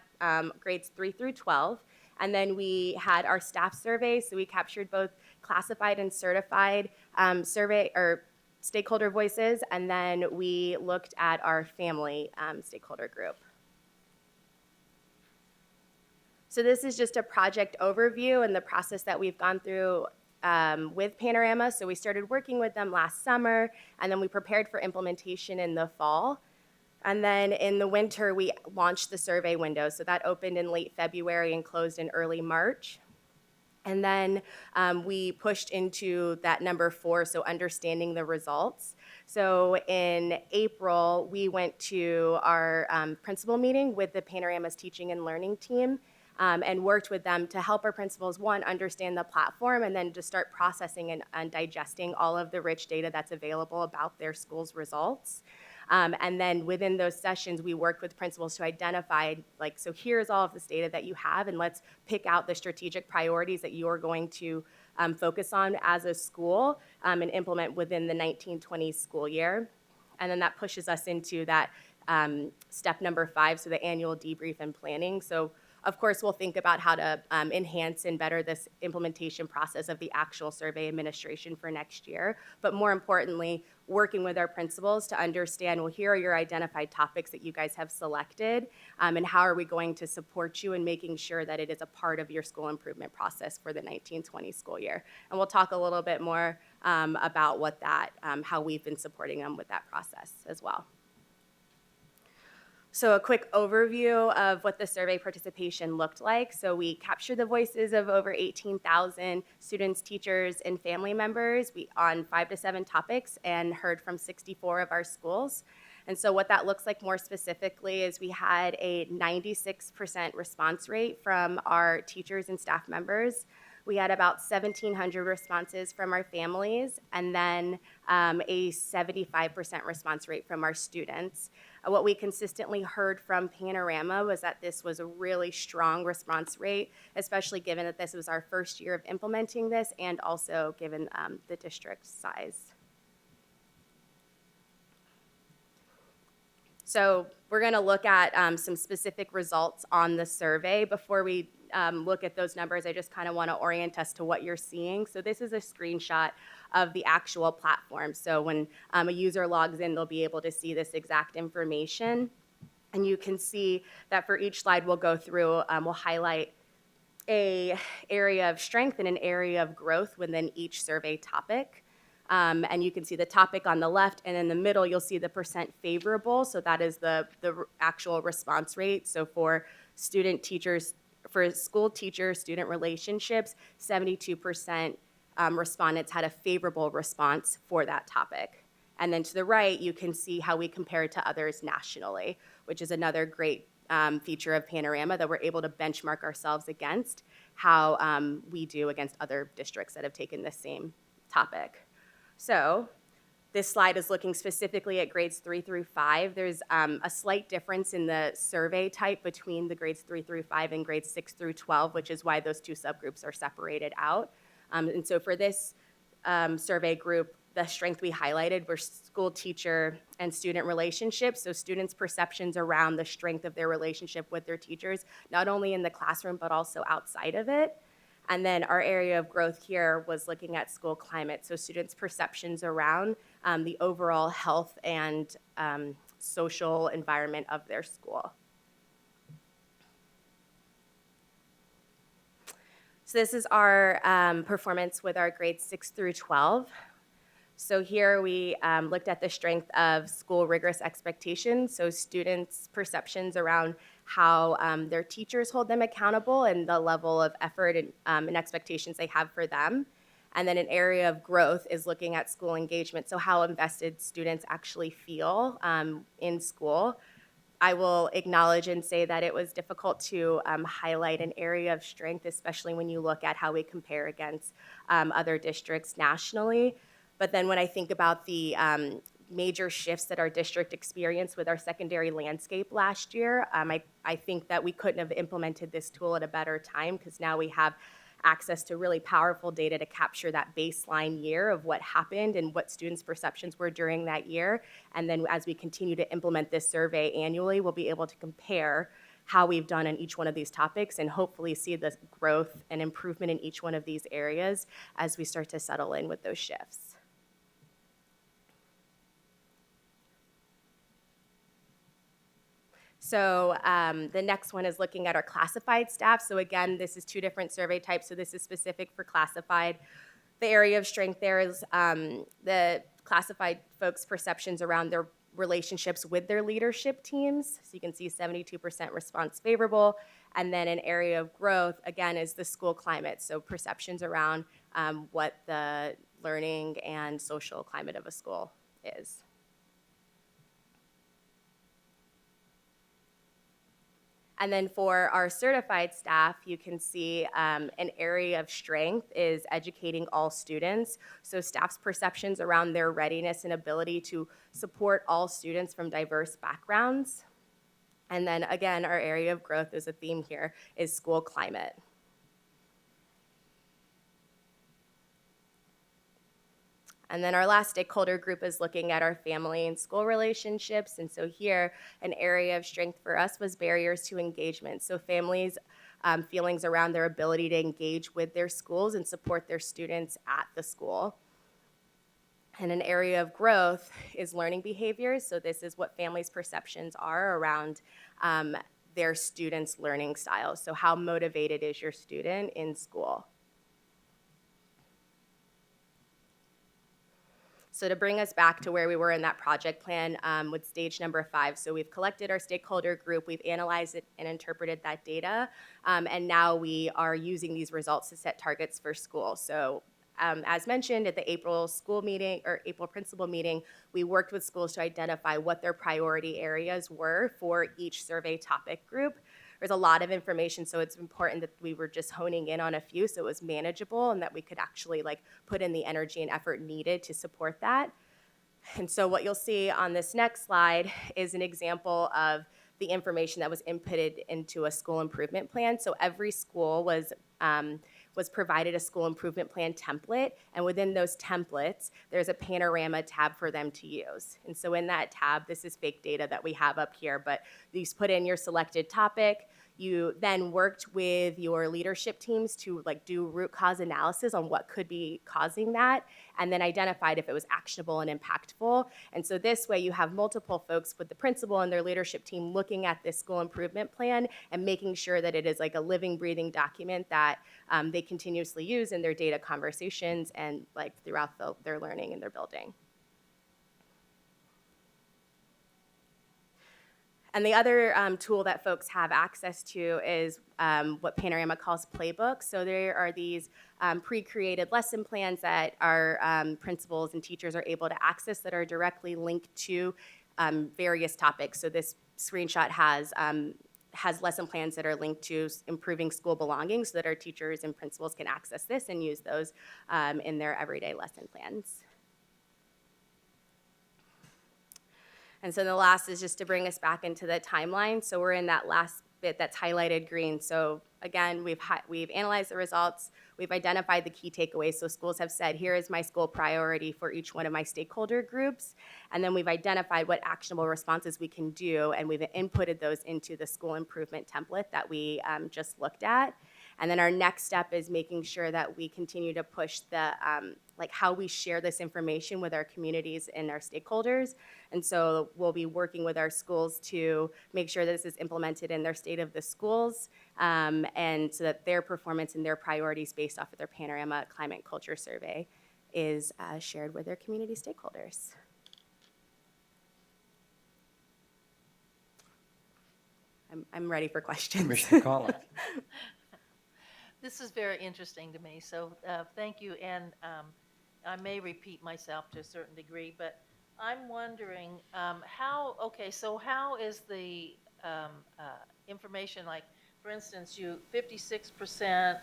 grades 3 through 12. And then we had our staff survey. So we captured both classified and certified survey or stakeholder voices. And then we looked at our family stakeholder group. So this is just a project overview and the process that we've gone through with Panorama. So we started working with them last summer, and then we prepared for implementation in the fall. And then in the winter, we launched the survey window. So that opened in late February and closed in early March. And then we pushed into that number 4, so understanding the results. So in April, we went to our principal meeting with the Panorama's teaching and learning team, and worked with them to help our principals, one, understand the platform, and then to start processing and digesting all of the rich data that's available about their school's results. And then within those sessions, we worked with principals to identify, so here's all of this data that you have, and let's pick out the strategic priorities that you are going to focus on as a school and implement within the 1920 school year. And then that pushes us into that step number 5, so the annual debrief and planning. So of course, we'll think about how to enhance and better this implementation process of the actual survey administration for next year. But more importantly, working with our principals to understand, well, here are your identified topics that you guys have selected, and how are we going to support you in making sure that it is a part of your school improvement process for the 1920 school year. And we'll talk a little bit more about what that, how we've been supporting them with that process as well. So a quick overview of what the survey participation looked like. So we captured the voices of over 18,000 students, teachers, and family members on 5 to 7 topics and heard from 64 of our schools. And so what that looks like more specifically is we had a 96% response rate from our teachers and staff members. We had about 1,700 responses from our families, and then a 75% response rate from our students. What we consistently heard from Panorama was that this was a really strong response rate, especially given that this was our first year of implementing this and also given the district size. So we're going to look at some specific results on the survey. Before we look at those numbers, I just kind of want to orient us to what you're seeing. So this is a screenshot of the actual platform. So when a user logs in, they'll be able to see this exact information. And you can see that for each slide we'll go through, we'll highlight an area of strength and an area of growth within each survey topic. And you can see the topic on the left, and in the middle you'll see the percent favorable. So that is the actual response rate. So for for school teacher student relationships, 72% respondents had a favorable response for that topic. And then to the right, you can see how we compare to others nationally, which is another great feature of Panorama, that we're able to benchmark ourselves against how we do against other districts that have taken the same topic. So this slide is looking specifically at grades 3 through 5. There's a slight difference in the survey type between the grades 3 through 5 and grades 6 through 12, which is why those two subgroups are separated out. And so for this survey group, the strength we highlighted were school teacher and student relationships. So students' perceptions around the strength of their relationship with their teachers, not only in the classroom, but also outside of it. And then our area of growth here was looking at school climate. So students' perceptions around the overall health and social environment of their school. So this is our performance with our grades 6 through 12. So here we looked at the strength of school rigorous expectations, so students' perceptions around how their teachers hold them accountable and the level of effort and expectations they have for them. And then an area of growth is looking at school engagement, so how invested students actually feel in school. I will acknowledge and say that it was difficult to highlight an area of strength, especially when you look at how we compare against other districts nationally. But then when I think about the major shifts that our district experienced with our secondary landscape last year, I think that we couldn't have implemented this tool at a better time, because now we have access to really powerful data to capture that baseline year of what happened and what students' perceptions were during that year. And then as we continue to implement this survey annually, we'll be able to compare how we've done in each one of these topics and hopefully see the growth and improvement in each one of these areas as we start to settle in with those shifts. So the next one is looking at our classified staff. So again, this is two different survey types, so this is specific for classified. The area of strength there is the classified folks' perceptions around their relationships with their leadership teams. So you can see 72% response favorable. And then an area of growth, again, is the school climate. So perceptions around what the learning and social climate of a school is. And then for our certified staff, you can see an area of strength is educating all students. So staff's perceptions around their readiness and ability to support all students from diverse backgrounds. And then again, our area of growth is a theme here, is school climate. And then our last stakeholder group is looking at our family and school relationships. And so here, an area of strength for us was barriers to engagement. So families' feelings around their ability to engage with their schools and support their students at the school. And an area of growth is learning behaviors. So this is what families' perceptions are around their students' learning styles. So how motivated is your student in school? So to bring us back to where we were in that project plan with stage number 5, so we've collected our stakeholder group, we've analyzed it and interpreted that data, and now we are using these results to set targets for school. So as mentioned at the April school meeting or April principal meeting, we worked with schools to identify what their priority areas were for each survey topic group. There's a lot of information, so it's important that we were just honing in on a few so it was manageable and that we could actually put in the energy and effort needed to support that. And so what you'll see on this next slide is an example of the information that was inputted into a school improvement plan. So every school was provided a school improvement plan template, and within those templates, there's a panorama tab for them to use. And so in that tab, this is fake data that we have up here, but you put in your selected topic. You then worked with your leadership teams to do root cause analysis on what could be causing that, and then identified if it was actionable and impactful. And so this way you have multiple folks with the principal and their leadership team looking at this school improvement plan and making sure that it is a living, breathing document that they continuously use in their data conversations and throughout their learning and their building. And the other tool that folks have access to is what Panorama calls playbooks. So there are these pre-created lesson plans that our principals and teachers are able to access that are directly linked to various topics. So this screenshot has lesson plans that are linked to improving school belonging so that our teachers and principals can access this and use those in their everyday lesson plans. And so the last is just to bring us back into the timeline. So we're in that last bit that's highlighted green. So again, we've analyzed the results, we've identified the key takeaways. So schools have said, here is my school priority for each one of my stakeholder groups. And then we've identified what actionable responses we can do, and we've inputted those into the school improvement template that we just looked at. And then our next step is making sure that we continue to push the how we share this information with our communities and our stakeholders. And so we'll be working with our schools to make sure that this is implemented in their state of the schools, and so that their performance and their priorities based off of their Panorama Climate Culture Survey is shared with their community stakeholders. I'm ready for questions. Commissioner Collins. This is very interesting to me, so thank you. And I may repeat myself to a certain degree, but I'm wondering how is the information, for instance, 56%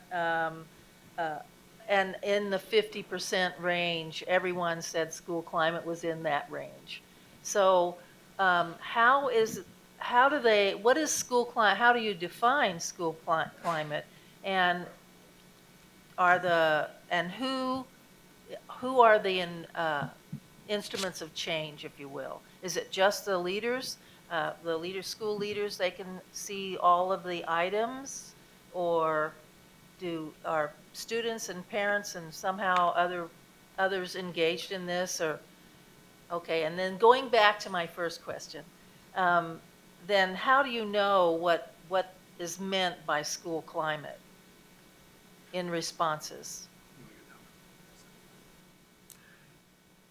and in the 50% range, everyone said school climate was in that range. So what is school climate? How do you define school climate? And who are the instruments of change, if you will? Is it just the leaders, school leaders? They can see all of the items, or are students and parents and somehow others engaged in this? Or okay, and then going back to my first question, then how do you know what is meant by school climate in responses?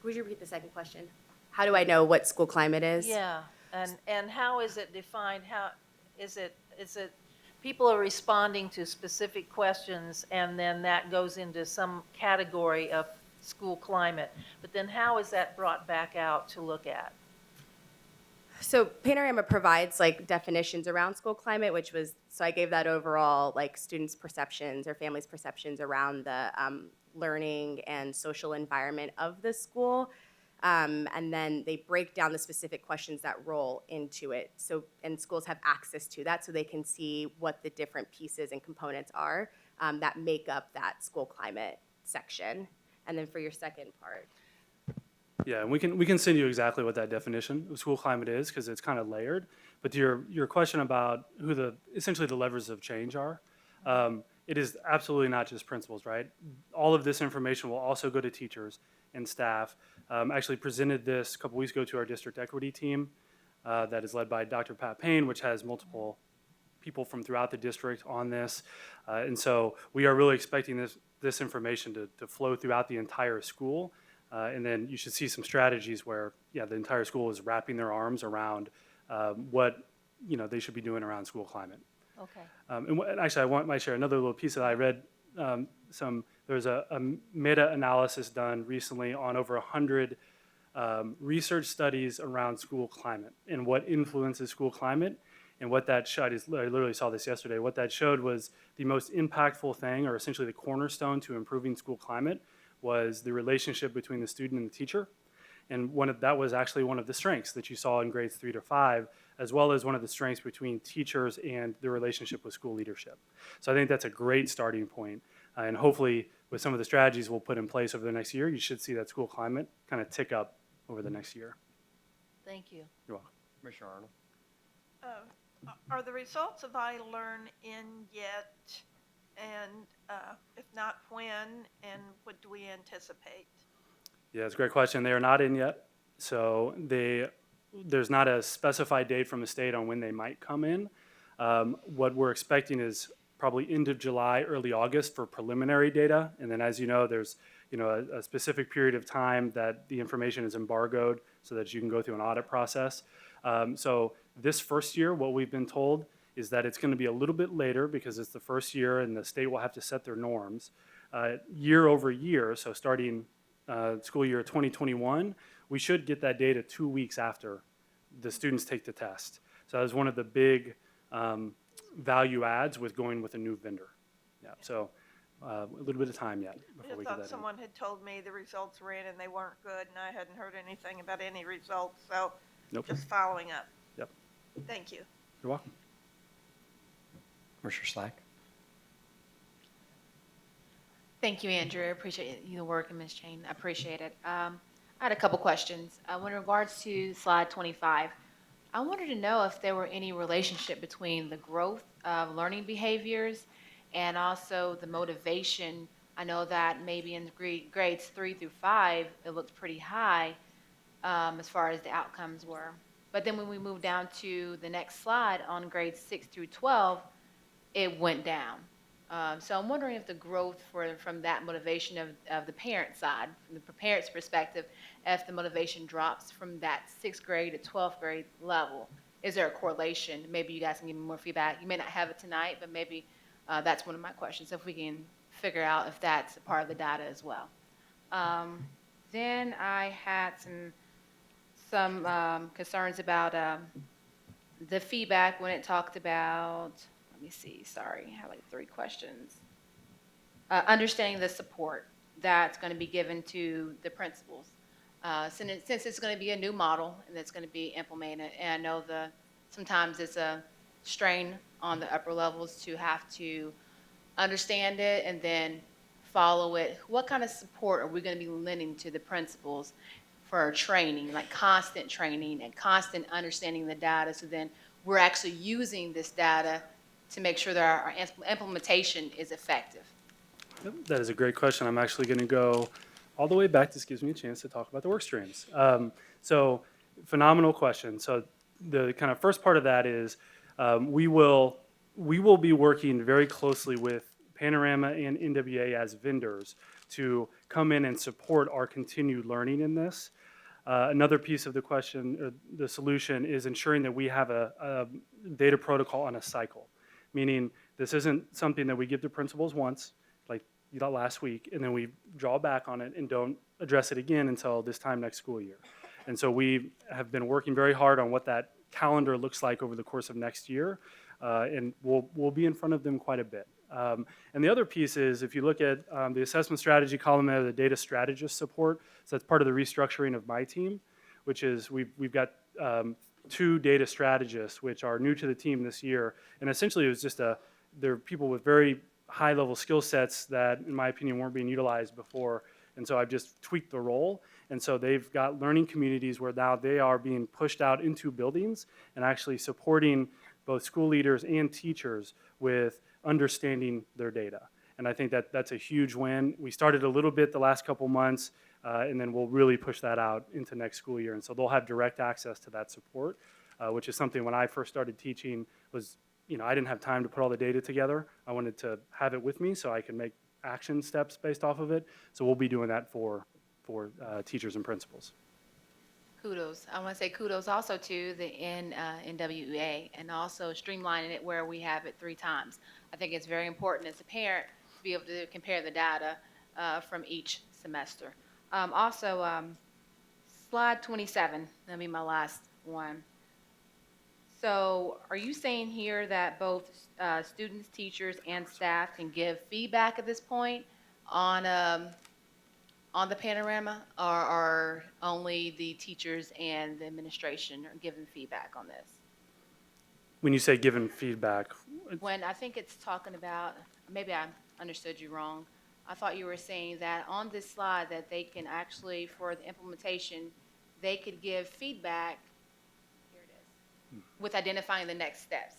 Would you repeat the second question? How do I know what school climate is? Yeah, and how is it defined? How is it people are responding to specific questions, and then that goes into some category of school climate. But then how is that brought back out to look at? So Panorama provides definitions around school climate, so I gave that overall students' perceptions or families' perceptions around the learning and social environment of the school. And then they break down the specific questions that roll into it. And schools have access to that so they can see what the different pieces and components are that make up that school climate section. And then for your second part. Yeah, and we can send you exactly what that definition of school climate is, because it's kind of layered. But to your question about who essentially the levers of change are, it is absolutely not just principals, right? All of this information will also go to teachers and staff. Actually presented this a couple weeks ago to our district equity team that is led by Dr. Pat Payne, which has multiple people from throughout the district on this. And so we are really expecting this information to flow throughout the entire school And then you should see some strategies where, yeah, the entire school is wrapping their arms around what, they should be doing around school climate. Okay. And actually, might share another little piece that I read. There's a meta-analysis done recently on over 100 research studies around school climate and what influences school climate. And what that showed is, I literally saw this yesterday, what that showed was the most impactful thing, or essentially the cornerstone to improving school climate, was the relationship between the student and the teacher. And that was actually one of the strengths that you saw in grades 3 to 5, as well as one of the strengths between teachers and the relationship with school leadership. So I think that's a great starting point. And hopefully, with some of the strategies we'll put in place over the next year, you should see that school climate kind of tick up over the next year. Thank you. You're welcome. Commissioner Arnold. Are the results of iLearn in yet? And if not, when? And what do we anticipate? Yeah, it's a great question. They are not in yet. So there's not a specified date from the state on when they might come in. What we're expecting is probably end of July, early August for preliminary data. And then, as you know, there's a specific period of time that the information is embargoed so that you can go through an audit process. So this first year, what we've been told is that it's going to be a little bit later because it's the first year and the state will have to set their norms. Year over year, so starting school year 2021, we should get that data 2 weeks after the students take the test. So that was one of the big value adds with going with a new vendor. Yeah, so a little bit of time yet before we get I that thought in. someone had told me the results were in and they weren't good, and I hadn't heard anything about any results, so Nope. just following up. Yep. Thank you. You're welcome. Commissioner Slack. Thank you, Andrew. I appreciate your work, and Ms. Chain. I appreciate it. I had a couple questions. In regards to slide 25, I wanted to know if there were any relationship between the growth of learning behaviors and also the motivation. I know that maybe in grades 3 through 5, it looked pretty high as far as the outcomes were. But then when we moved down to the next slide on grades 6 through 12, it went down. So I'm wondering if the growth from that motivation of the parent side, from the parent's perspective, if the motivation drops from that 6th grade to 12th grade level, is there a correlation? Maybe you guys can give me more feedback. You may not have it tonight, but maybe that's one of my questions, if we can figure out if that's a part of the data as well. Then I had some concerns about the feedback when it talked about, let me see, sorry, I have like 3 questions. Understanding the support that's going to be given to the principals. Since it's going to be a new model and it's going to be implemented, and I know sometimes it's a strain on the upper levels to have to understand it and then follow it. What kind of support are we going to be lending to the principals for training, like constant training and constant understanding the data, so then we're actually using this data to make sure that our implementation is effective? Yep, that is a great question. I'm actually going to go all the way back. This gives me a chance to talk about the work streams. So phenomenal question. So the kind of first part of that is we will be working very closely with Panorama and NWA as vendors to come in and support our continued learning in this. Another piece of the question, or the solution, is ensuring that we have a data protocol on a cycle, meaning this isn't something that we give to principals once, like you got last week, and then we draw back on it and don't address it again until this time next school year. And so we have been working very hard on what that calendar looks like over the course of next year, and we'll be in front of them quite a bit. And the other piece is, if you look at the assessment strategy column there, the data strategist support, so that's part of the restructuring of my team, which is we've got 2 data strategists, which are new to the team this year. And essentially it was just they're people with very high level skill sets that, in my opinion, weren't being utilized before. And so I've just tweaked the role. And so they've got learning communities where now they are being pushed out into buildings and actually supporting both school leaders and teachers with understanding their data. And I think that's a huge win. We started a little bit the last couple months, and then we'll really push that out into next school year. And so they'll have direct access to that support, which is something when I first started teaching was, I didn't have time to put all the data together. I wanted to have it with me so I can make action steps based off of it. So we'll be doing that for for teachers and principals. Kudos. I want to say kudos also to the NWA and also streamlining it where we have it 3 times. I think it's very important as a parent to be able to compare the data from each semester. Slide 27, that'll be my last one. So are you saying here that both students, teachers, and staff can give feedback at this point on the panorama, or are only the teachers and the administration are giving feedback on this? When you say given feedback, When I think it's talking about, maybe I understood you wrong. I thought you were saying that on this slide that they can actually, for the implementation, they could give feedback, here it is, with identifying the next steps.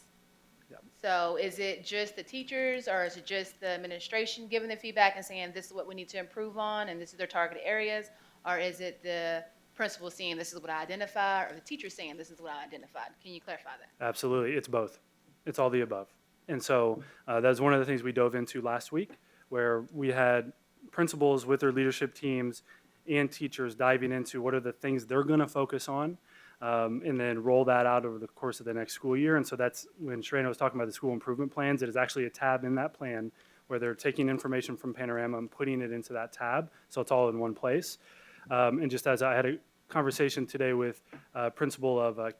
Yep. So is it just the teachers, or is it just the administration giving the feedback and saying this is what we need to improve on and this is their target areas? Or is it the principal saying this is what I identified, or the teacher saying this is what I identified? Can you clarify that? absolutely, it's both. It's all the above. And so that's one of the things we dove into last week, where we had principals with their leadership teams and teachers diving into what are the things they're going to focus on, and then roll that out over the course of the next school year. And so that's when Sharena was talking about the school improvement plans. It is actually a tab in that plan where they're taking information from Panorama and putting it into that tab, so it's all in one place. And just as I had a conversation today with a principal of a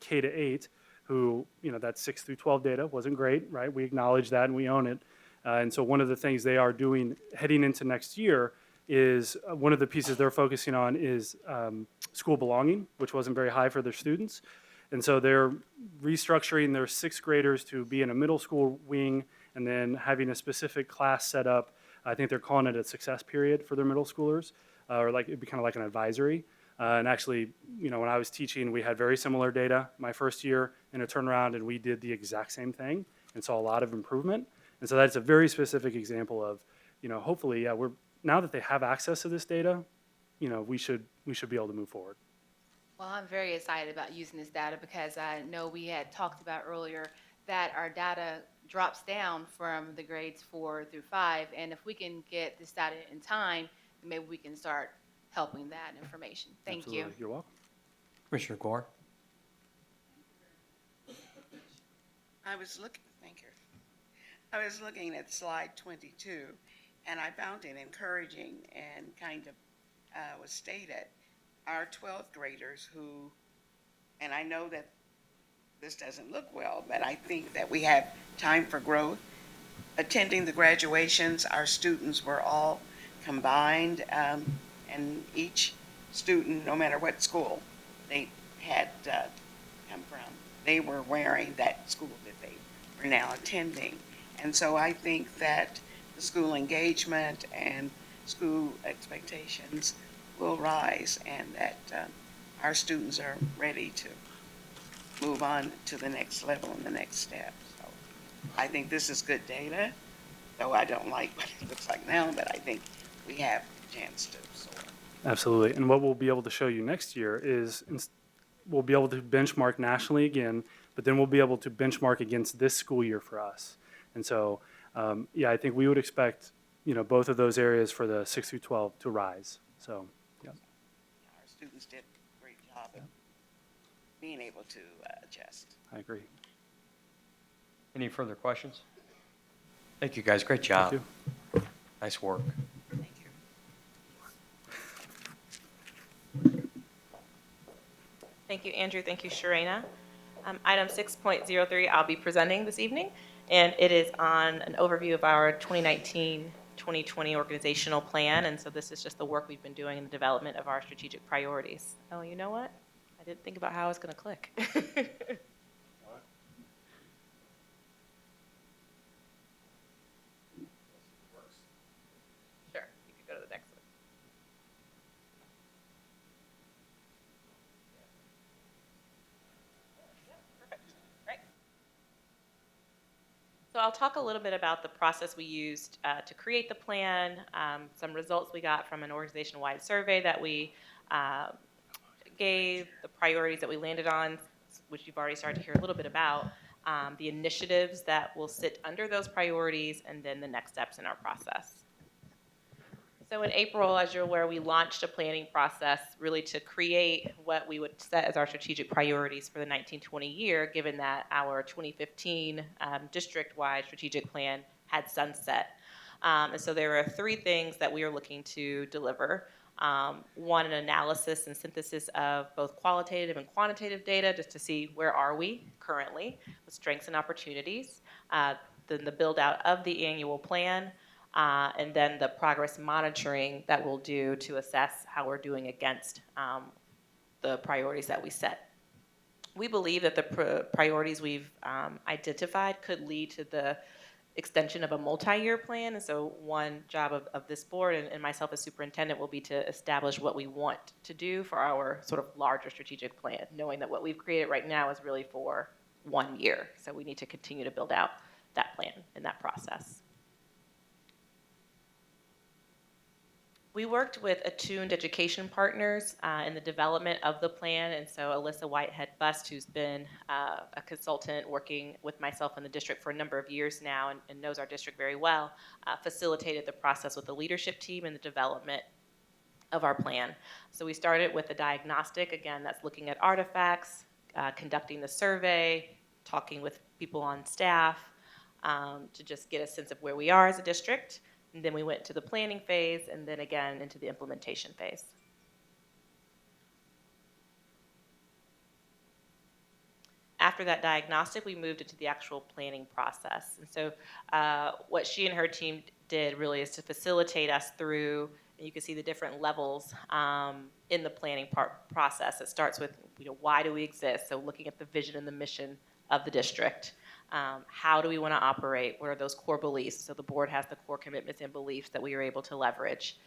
K to 8, who, that 6 through 12 data wasn't great, right? We acknowledge that and we own it. And so one of the things they are doing heading into next year is one of the pieces they're focusing on is school belonging, which wasn't very high for their students. And so they're restructuring their 6th graders to be in a middle school wing and then having a specific class set up. I think they're calling it a success period for their middle schoolers, or like it'd be kind of like an advisory. And actually, when I was teaching, we had very similar data my first year in a turnaround, and we did the exact same thing and saw a lot of improvement. And so that's a very specific example of, hopefully, now that they have access to this data, we should be able to move forward. Well, I'm very excited about using this data because I know we had talked about earlier that our data drops down from the grades 4 through 5. And if we can get this data in time, maybe we can start helping that information. Thank you. Absolutely. You're welcome. Commissioner Gore? Thank you. I was looking at slide 22, and I found it encouraging and kind of was stated, our 12th graders who, and I know that this doesn't look well, but I think that we have time for growth. Attending the graduations, our students were all combined, and each student, no matter what school they had come from, they were wearing that school that they were now attending. And so I think that the school engagement and school expectations will rise, and that our students are ready to move on to the next level and the next step. So I think this is good data, though I don't like what it looks like now, but I think we have a chance to soar. Absolutely. And what we'll be able to show you next year is we'll be able to benchmark nationally again, but then we'll be able to benchmark against this school year for us. And so, I think we would expect, both of those areas for the 6 through 12 to rise. So, yeah. Our students did a great job of being able to adjust. I agree. Any further questions? Thank you, guys. Great job. Thank you. Nice work. Thank you. Thank you, Andrew. Thank you, Sharena. Item 6.03 I'll be presenting this evening, and it is on an overview of our 2019-2020 organizational plan. And so this is just the work we've been doing in the development of our strategic priorities. Oh, you know what? I didn't think about how I was going to click. Sure, you could go to the next one. So I'll talk a little bit about the process we used to create the plan, some results we got from an organization-wide survey that we gave, the priorities that we landed on, which you've already started to hear a little bit about, the initiatives that will sit under those priorities, and then the next steps in our process. So in April, as you're aware, we launched a planning process really to create what we would set as our strategic priorities for the 1920 year, given that our 2015 district-wide strategic plan had sunset. And so there are 3 things that we are looking to deliver. One, an analysis and synthesis of both qualitative and quantitative data just to see where are we currently with strengths and opportunities. Then the build out of the annual plan, and then the progress monitoring that we'll do to assess how we're doing against the priorities that we set. We believe that the priorities we've identified could lead to the extension of a multi-year plan. And so one job of this board and myself as superintendent will be to establish what we want to do for our sort of larger strategic plan, knowing that what we've created right now is really for 1 year. So we need to continue to build out that plan and that process. We worked with attuned education partners in the development of the plan, and so Alyssa Whitehead-Bust, who's been a consultant working with myself in the district for a number of years now and knows our district very well, facilitated the process with the leadership team in the development of our plan. So we started with a diagnostic, again, that's looking at artifacts, conducting the survey, talking with people on staff to just get a sense of where we are as a district. And then we went to the planning phase, and then again into the implementation phase. After that diagnostic, we moved into the actual planning process. And so what she and her team did really is to facilitate us through, and you can see the different levels in the planning process. It starts with, why do we exist? So looking at the vision and the mission of the district. How do we want to operate? What are those core beliefs? So the board has the core commitments and beliefs that we are able to leverage.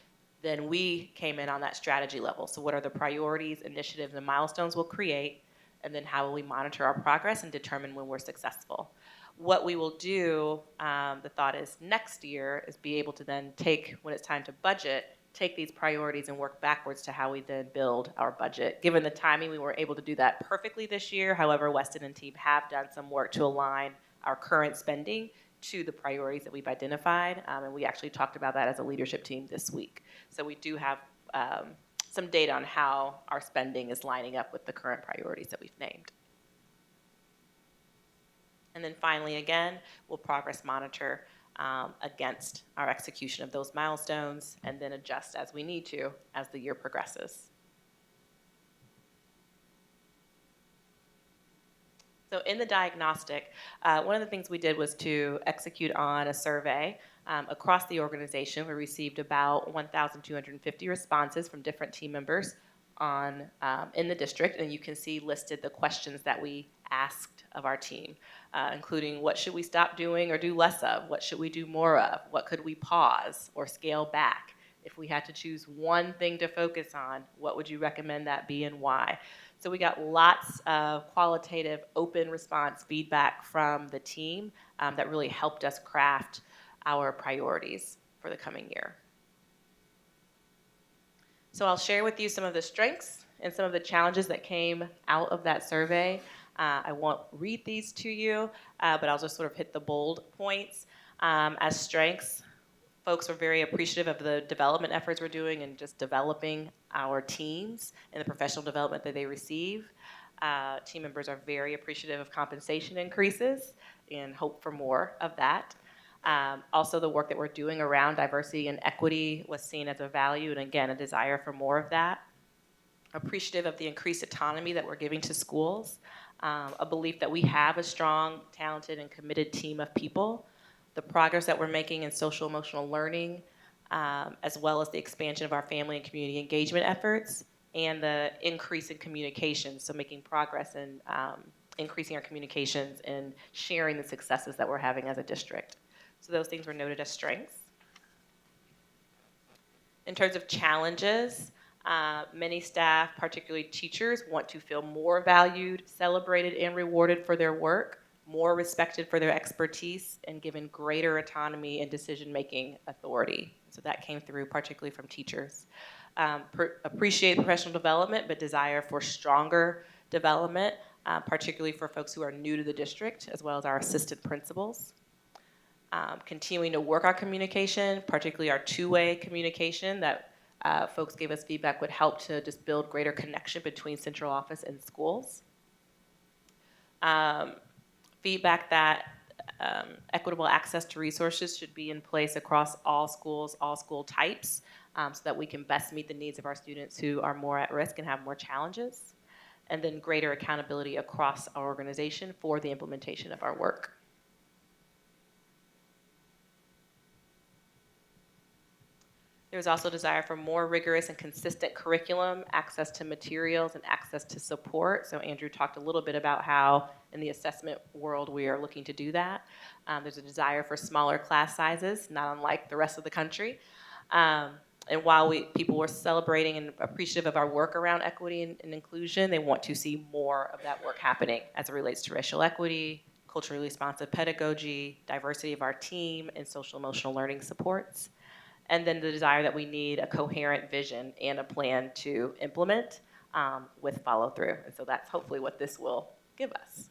Then we came in on that strategy level. So what are the priorities, initiatives, and milestones we'll create? And then how will we monitor our progress and determine when we're successful? What we will do, the thought is next year, is be able to then take, when it's time to budget, take these priorities and work backwards to how we then build our budget. Given the timing, we weren't able to do that perfectly this year. However, Weston and team have done some work to align our current spending to the priorities that we've identified. And we actually talked about that as a leadership team this week. So we do have some data on how our spending is lining up with the current priorities that we've named. And then finally, again, we'll progress monitor against our execution of those milestones and then adjust as we need to as the year progresses. So in the diagnostic, one of the things we did was to execute on a survey across the organization. We received about 1,250 responses from different team members in the district, and you can see listed the questions that we asked of our team, including what should we stop doing or do less of? What should we do more of? What could we pause or scale back? If we had to choose one thing to focus on, what would you recommend that be and why? So we got lots of qualitative, open response feedback from the team that really helped us craft our priorities for the coming year. So I'll share with you some of the strengths and some of the challenges that came out of that survey. I won't read these to you, but I'll just sort of hit the bold points. As strengths, folks are very appreciative of the development efforts we're doing and just developing our teams and the professional development that they receive. Team members are very appreciative of compensation increases and hope for more of that. Also, the work that we're doing around diversity and equity was seen as a value and, again, a desire for more of that. Appreciative of the increased autonomy that we're giving to schools. A belief that we have a strong, talented, and committed team of people. The progress that we're making in social emotional learning, as well as the expansion of our family and community engagement efforts, and the increase in communication, so making progress in increasing our communications and sharing the successes that we're having as a district. So those things were noted as strengths. In terms of challenges, many staff, particularly teachers, want to feel more valued, celebrated, and rewarded for their work, more respected for their expertise, and given greater autonomy and decision-making authority. So that came through particularly from teachers. Appreciate professional development, but desire for stronger development, particularly for folks who are new to the district, as well as our assistant principals. continuing to work our communication, particularly our two-way communication that folks gave us feedback would help to just build greater connection between central office and schools. Feedback that equitable access to resources should be in place across all schools, all school types, so that we can best meet the needs of our students who are more at risk and have more challenges. And then greater accountability across our organization for the implementation of our work. There's also desire for more rigorous and consistent curriculum, access to materials, and access to support. So Andrew talked a little bit about how in the assessment world we are looking to do that. There's a desire for smaller class sizes, not unlike the rest of the country. And while people were celebrating and appreciative of our work around equity and inclusion, they want to see more of that work happening as it relates to racial equity, culturally responsive pedagogy, diversity of our team, and social emotional learning supports. And then the desire that we need a coherent vision and a plan to implement with follow through. And so that's hopefully what this will give us.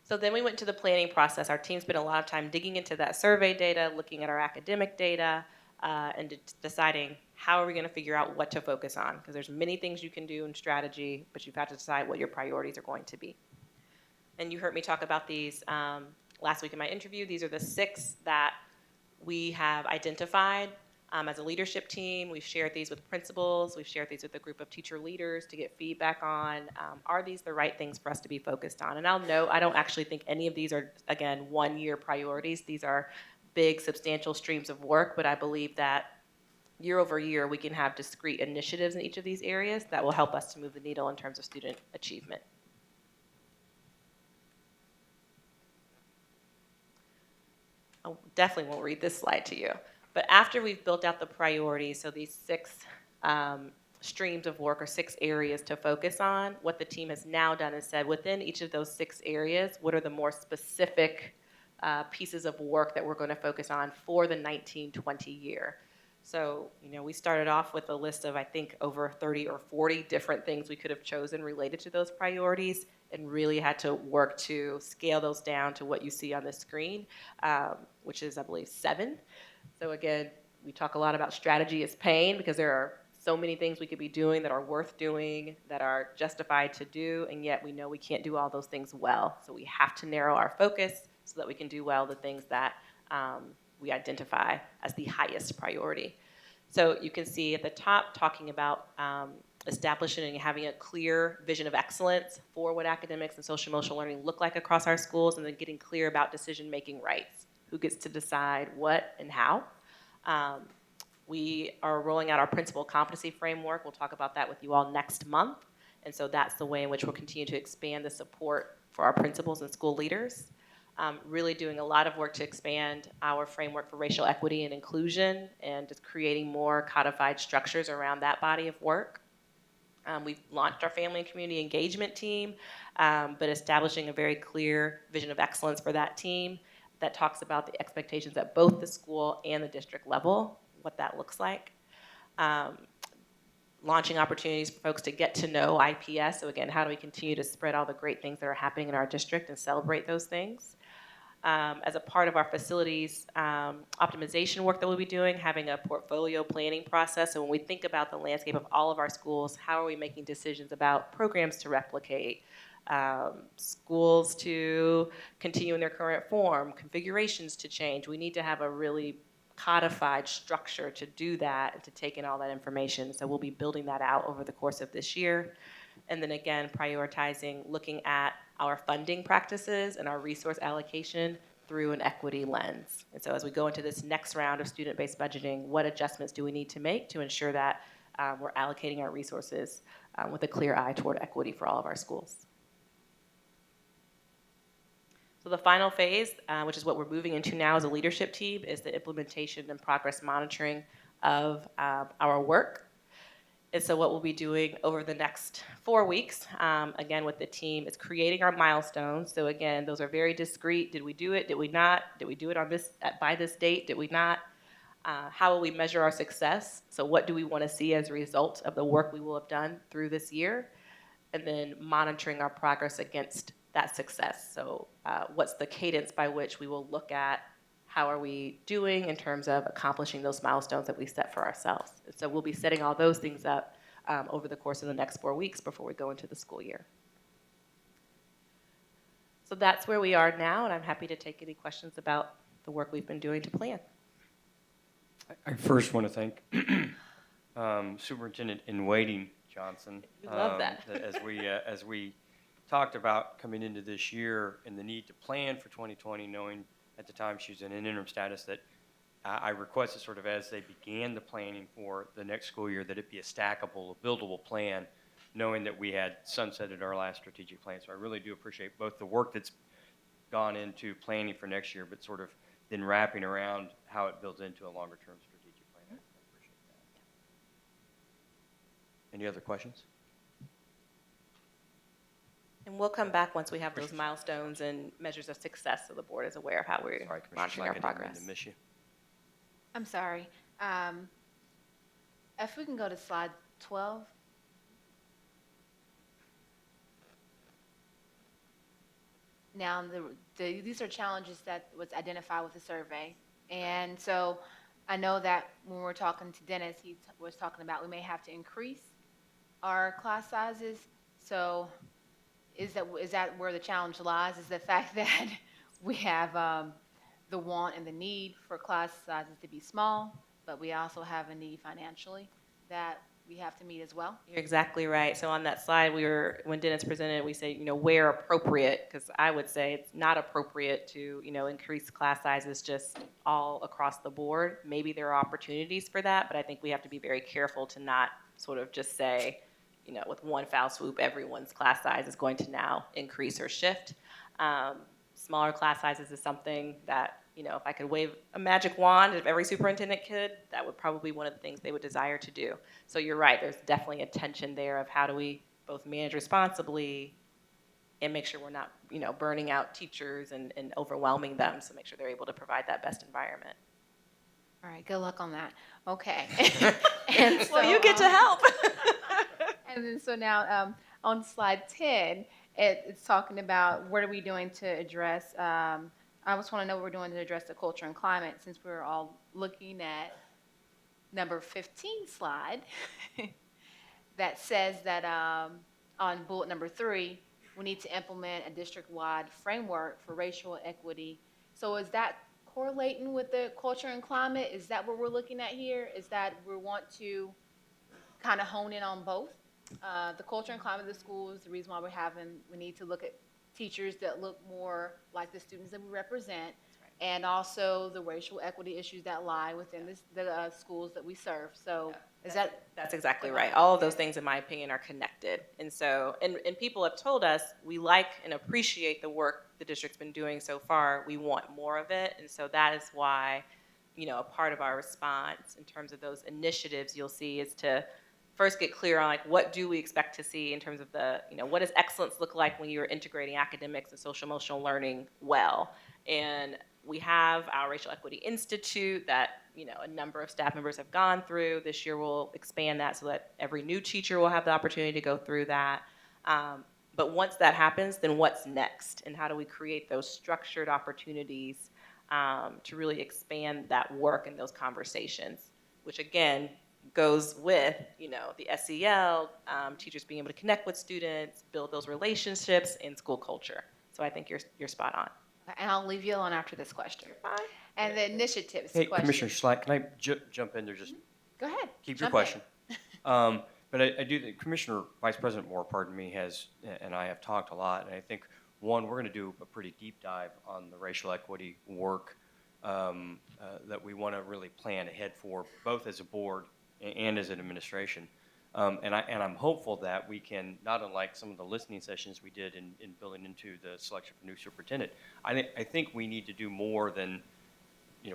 So then we went to the planning process. Our team spent a lot of time digging into that survey data, looking at our academic data, and deciding how are we going to figure out what to focus on. Because there's many things you can do in strategy, but you've got to decide what your priorities are going to be. And you heard me talk about these last week in my interview. These are the 6 that we have identified as a leadership team. We've shared these with principals. We've shared these with a group of teacher leaders to get feedback on, are these the right things for us to be focused on? And I'll note, I don't actually think any of these are, again, one-year priorities. These are big, substantial streams of work, but I believe that year over year, we can have discrete initiatives in each of these areas that will help us to move the needle in terms of student achievement. I definitely won't read this slide to you. But after we've built out the priorities, so these 6 streams of work or 6 areas to focus on, what the team has now done is said within each of those 6 areas, what are the more specific pieces of work that we're going to focus on for the 19-20 year. So, we started off with a list of, I think, over 30 or 40 different things we could have chosen related to those priorities, and really had to work to scale those down to what you see on the screen, which is, I believe, 7. So again, we talk a lot about strategy as pain because there are so many things we could be doing that are worth doing, that are justified to do, and yet we know we can't do all those things well. So we have to narrow our focus so that we can do well the things that we identify as the highest priority. So you can see at the top talking about establishing and having a clear vision of excellence for what academics and social emotional learning look like across our schools, and then getting clear about decision-making rights. Who gets to decide what and how. We are rolling out our principal competency framework. We'll talk about that with you all next month. And so that's the way in which we'll continue to expand the support for our principals and school leaders. Really doing a lot of work to expand our framework for racial equity and inclusion, and just creating more codified structures around that body of work. We've launched our family and community engagement team, but establishing a very clear vision of excellence for that team that talks about the expectations at both the school and the district level, what that looks like. Launching opportunities for folks to get to know IPS. So again, how do we continue to spread all the great things that are happening in our district and celebrate those things? As a part of our facilities optimization work that we'll be doing, having a portfolio planning process. So when we think about the landscape of all of our schools, how are we making decisions about programs to replicate, schools to continue in their current form, configurations to change? We need to have a really codified structure to do that and to take in all that information. So we'll be building that out over the course of this year. And then again, prioritizing, looking at our funding practices and our resource allocation through an equity lens. And so as we go into this next round of student-based budgeting, what adjustments do we need to make to ensure that we're allocating our resources with a clear eye toward equity for all of our schools? So the final phase, which is what we're moving into now as a leadership team, is the implementation and progress monitoring of our work. And so what we'll be doing over the next 4 weeks, again with the team, is creating our milestones. So again, those are very discrete. Did we do it? Did we not? Did we do it on this by this date? Did we not? How will we measure our success? So what do we want to see as a result of the work we will have done through this year? And then monitoring our progress against that success. So what's the cadence by which we will look at how are we doing in terms of accomplishing those milestones that we set for ourselves. So we'll be setting all those things up over the course of the next 4 weeks before we go into the school year. So that's where we are now, and I'm happy to take any questions about the work we've been doing to plan. I first want to thank Superintendent in Waiting Johnson. We love that. As we talked about coming into this year and the need to plan for 2020, knowing at the time she was in an interim status, that I requested sort of as they began the planning for the next school year that it be a stackable, a buildable plan, knowing that we had sunsetted our last strategic plan. So I really do appreciate both the work that's gone into planning for next year, but sort of then wrapping around how it builds into a longer-term strategic plan. I appreciate that. Any other questions? And we'll come back once we have those milestones and measures of success so the board is aware of how we're monitoring our progress. To miss you. I'm sorry. If we can go to slide 12. Now, these are challenges that was identified with the survey. And so I know that when we're talking to Dennis, he was talking about we may have to increase our class sizes. So is that where the challenge lies, is the fact that we have the want and the need for class sizes to be small, but we also have a need financially that we have to meet as well? You're exactly right. So on that slide, when Dennis presented, we say, where appropriate, because I would say it's not appropriate to, increase class sizes just all across the board. Maybe there are opportunities for that, but I think we have to be very careful to not sort of just say, with one foul swoop, everyone's class size is going to now increase or shift. Smaller class sizes is something that, if I could wave a magic wand, if every superintendent could, that would probably be one of the things they would desire to do. So you're right, there's definitely a tension there of how do we both manage responsibly and make sure we're not, burning out teachers and overwhelming them, so make sure they're able to provide that best environment. All right, good luck on that. Okay. Well, you get to help. And then so now on slide 10, it's talking about what are we doing to address, I just want to know what we're doing to address the culture and climate, since we're all looking at number 15 slide that says that on bullet number 3, we need to implement a district-wide framework for racial equity. So is that correlating with the culture and climate? Is that what we're looking at here? Is that we want to kind of hone in on both? The culture and climate of the schools, the reason why we need to look at teachers that look more like the students that we represent, and also the racial equity issues that lie within the schools that we serve. So That's exactly right. All of those things, in my opinion, are connected. And so, and people have told us we like and appreciate the work the district's been doing so far. We want more of it. And so that is why, a part of our response in terms of those initiatives you'll see is to first get clear on what do we expect to see in terms of the, what does excellence look like when you're integrating academics and social emotional learning well. And we have our Racial Equity Institute that, a number of staff members have gone through. This year we'll expand that so that every new teacher will have the opportunity to go through that. But once that happens, then what's next? And how do we create those structured opportunities to really expand that work and those conversations, which again, goes with, the SEL, teachers being able to connect with students, build those relationships in school culture. So I think you're spot on. and I'll leave you alone after this question. And the initiatives Hey, question. Commissioner Slack, can I jump in there? Just Go ahead. keep your Jump in. question. But I do think Commissioner Vice President Moore, pardon me, has, and I have talked a lot, and I think, one, we're going to do a pretty deep dive on the racial equity work that we want to really plan ahead for, both as a board and as an administration. And I'm hopeful that we can, not unlike some of the listening sessions we did in building into the selection for new superintendent, I think we need to do more than,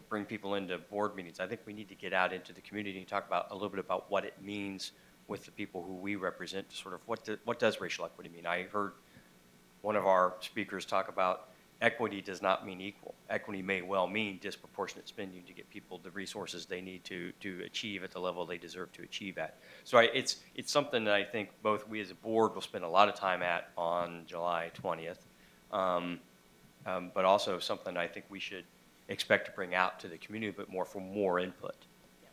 bring people into board meetings. I think we need to get out into the community and talk about a little bit about what it means with the people who we represent, sort of what does racial equity mean. I heard one of our speakers talk about equity does not mean equal. Equity may well mean disproportionate spending to get people the resources they need to achieve at the level they deserve to achieve at. So it's something that I think both we as a board will spend a lot of time at on July 20th. but also something I think we should expect to bring out to the community, but more for more input.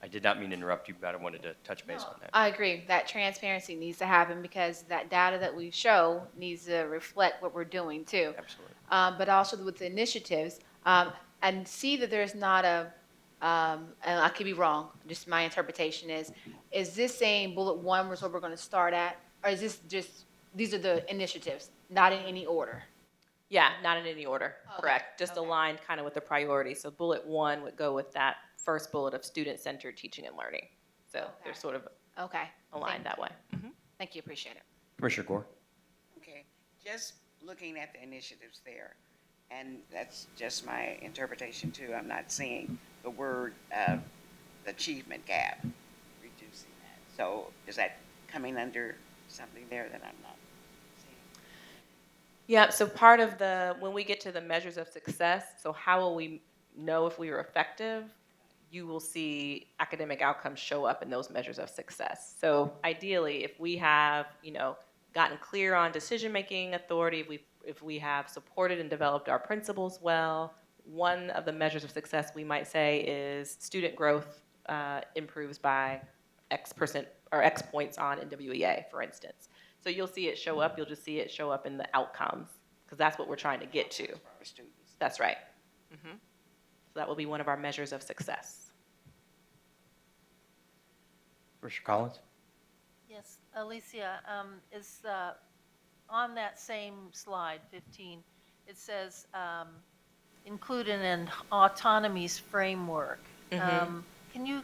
I did not mean to interrupt you, but I wanted to touch base on that. I agree. That transparency needs to happen because that data that we show needs to reflect what we're doing too. Absolutely. But also with the initiatives, and see that there's not a, and I could be wrong, just my interpretation is this saying bullet one was what we're going to start at? Or is this just, these are the initiatives, not in any order? Yeah, not in any order, correct. Just aligned kind of with the priority. So bullet one would go with that first bullet of student-centered teaching and learning. So they're sort of aligned that way. Thank you, appreciate it. Commissioner Gore? Okay, just looking at the initiatives there, and that's just my interpretation too. I'm not seeing the word achievement gap, reducing that. So is that coming under something there that I'm not seeing? Yeah, so part of when we get to the measures of success, so how will we know if we were effective? You will see academic outcomes show up in those measures of success. So ideally, if we have, gotten clear on decision-making authority, if we have supported and developed our principles well, one of the measures of success we might say is student growth improves by X% or X points on NWEA, for instance. So you'll see it show up. You'll just see it show up in the outcomes because that's what we're trying to get to. That's right. So that will be one of our measures of success. Commissioner Collins? Yes, Alicia, is on that same slide, 15, it says include an autonomies framework. Can you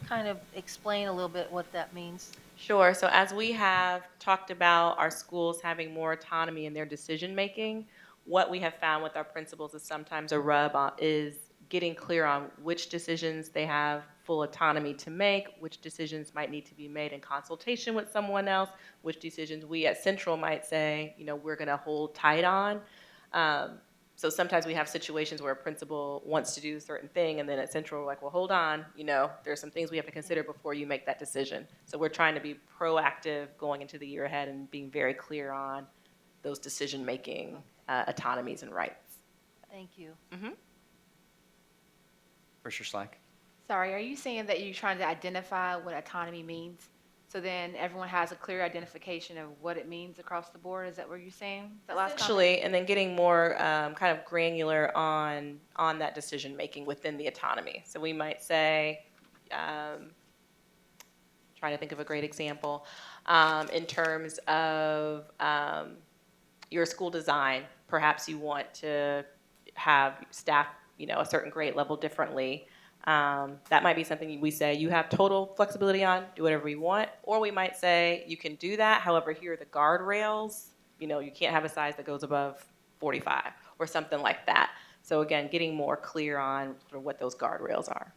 kind of explain a little bit what that means? Sure. So as we have talked about our schools having more autonomy in their decision making, what we have found with our principals is sometimes a rub is getting clear on which decisions they have full autonomy to make, which decisions might need to be made in consultation with someone else, which decisions we at Central might say, we're going to hold tight on. So sometimes we have situations where a principal wants to do a certain thing, and then at Central we're like, well, hold on, there's some things we have to consider before you make that decision. So we're trying to be proactive going into the year ahead and being very clear on those decision-making autonomies and rights. Thank you. Commissioner Slack? Sorry, are you saying that you're trying to identify what autonomy means? So then everyone has a clear identification of what it means across the board? Is that what you're saying? That last Essentially, and then getting more kind of granular on that decision making within the autonomy. So we might say, trying to think of a great example, in terms of your school design, perhaps you want to have staff, a certain grade level differently. That might be something we say you have total flexibility on, do whatever you want. Or we might say you can do that, however, here are the guardrails. You can't have a size that goes above 45 or something like that. So again, getting more clear on what those guardrails are.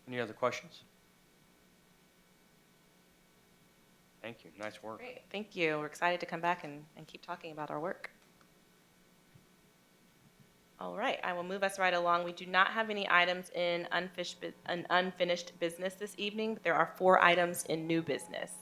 Any other questions? Thank you. Nice work. Great. Thank you. We're excited to come back and keep talking about our work. All right, I will move us right along. We do not have any items in unfinished business this evening, but there are 4 items in new business.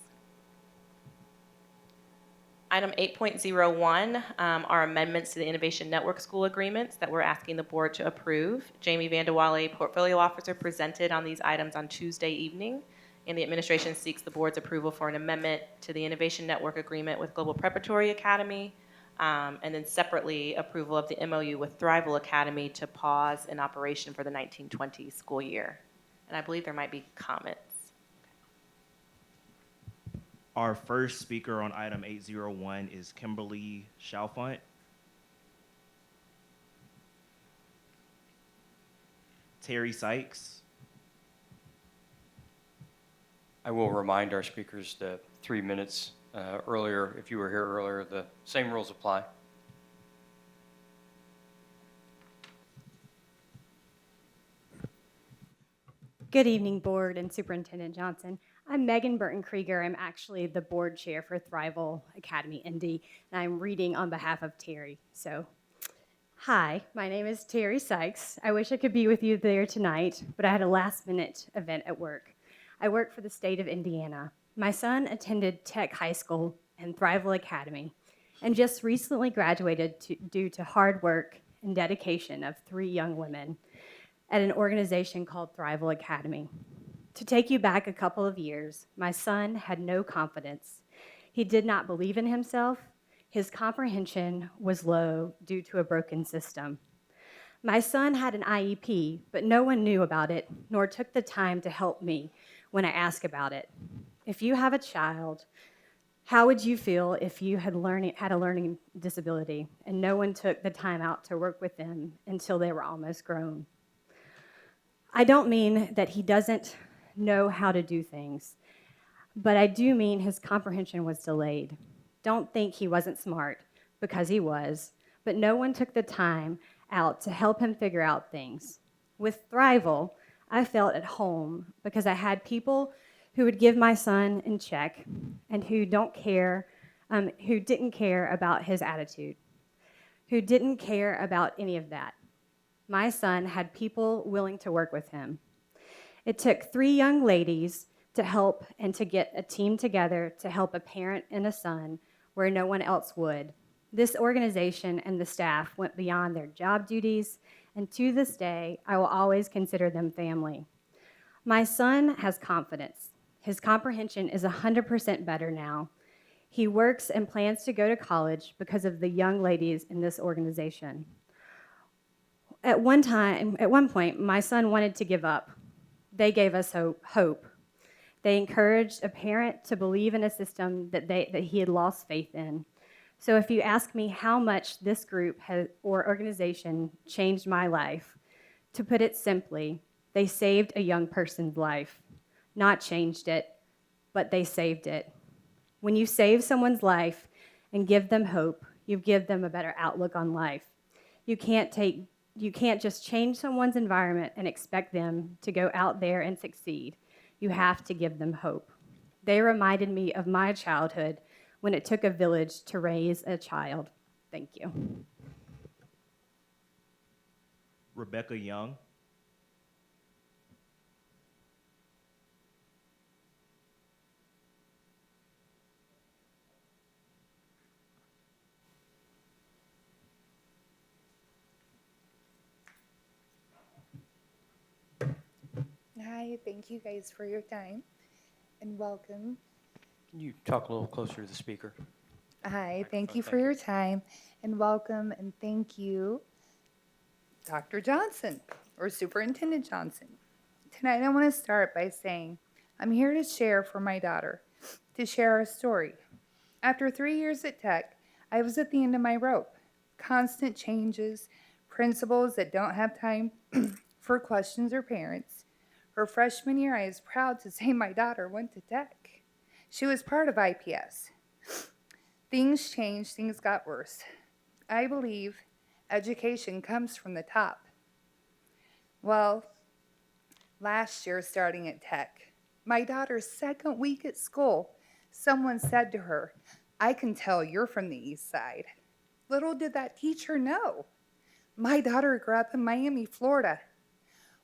Item 8.01 are amendments to the Innovation Network School agreements that we're asking the board to approve. Jamie Vandewale, Portfolio Officer, presented on these items on Tuesday evening, and the administration seeks the board's approval for an amendment to the Innovation Network agreement with Global Preparatory Academy, and then separately approval of the MOU with Thrival Academy to pause in operation for the 1920 school year. And I believe there might be comments. Our first speaker on item 801 is Kimberly Chalfont. Terry Sykes. I will remind our speakers the 3 minutes earlier. If you were here earlier, the same rules apply. Good evening, Board and Superintendent Johnson. I'm Megan Burton-Krieger. I'm actually the board chair for Thrival Academy Indy, and I'm reading on behalf of Terry. So, hi, my name is Terry Sykes. I wish I could be with you there tonight, but I had a last-minute event at work. I work for the state of Indiana. My son attended Tech High School and Thrival Academy, and just recently graduated due to hard work and dedication of 3 young women at an organization called Thrival Academy. To take you back a couple of years, my son had no confidence. He did not believe in himself. His comprehension was low due to a broken system. My son had an IEP, but no one knew about it, nor took the time to help me when I asked about it. If you have a child, how would you feel if you had a learning disability and no one took the time out to work with them until they were almost grown? I don't mean that he doesn't know how to do things, but I do mean his comprehension was delayed. Don't think he wasn't smart, because he was, but no one took the time out to help him figure out things. With Thrival, I felt at home because I had people who would give my son in check and who didn't care about his attitude, who didn't care about any of that. My son had people willing to work with him. It took 3 young ladies to help and to get a team together to help a parent and a son where no one else would. This organization and the staff went beyond their job duties, and to this day, I will always consider them family. My son has confidence. His comprehension is 100% better now. He works and plans to go to college because of the young ladies in this organization. At one point, my son wanted to give up. They gave us hope. They encouraged a parent to believe in a system that he had lost faith in. So if you ask me how much this group or organization changed my life, to put it simply, they saved a young person's life. Not changed it, but they saved it. When you save someone's life and give them hope, you give them a better outlook on life. You can't just change someone's environment and expect them to go out there and succeed. You have to give them hope. They reminded me of my childhood when it took a village to raise a child. Thank you. Rebecca Young. Hi, thank you guys for your time and welcome. Can you talk a little closer to the speaker? Hi, thank you for your time and welcome and thank you, Dr. Johnson or Superintendent Johnson. Tonight I want to start by saying I'm here to share for my daughter, to share our story. After 3 years at Tech, I was at the end of my rope. Constant changes, principals that don't have time for questions or parents. Her freshman year, I was proud to say my daughter went to Tech. She was part of IPS. Things changed, things got worse. I believe education comes from the top. Well, last year, starting at Tech, my daughter's second week at school, someone said to her, "I can tell you're from the East Side." Little did that teacher know. My daughter grew up in Miami, Florida,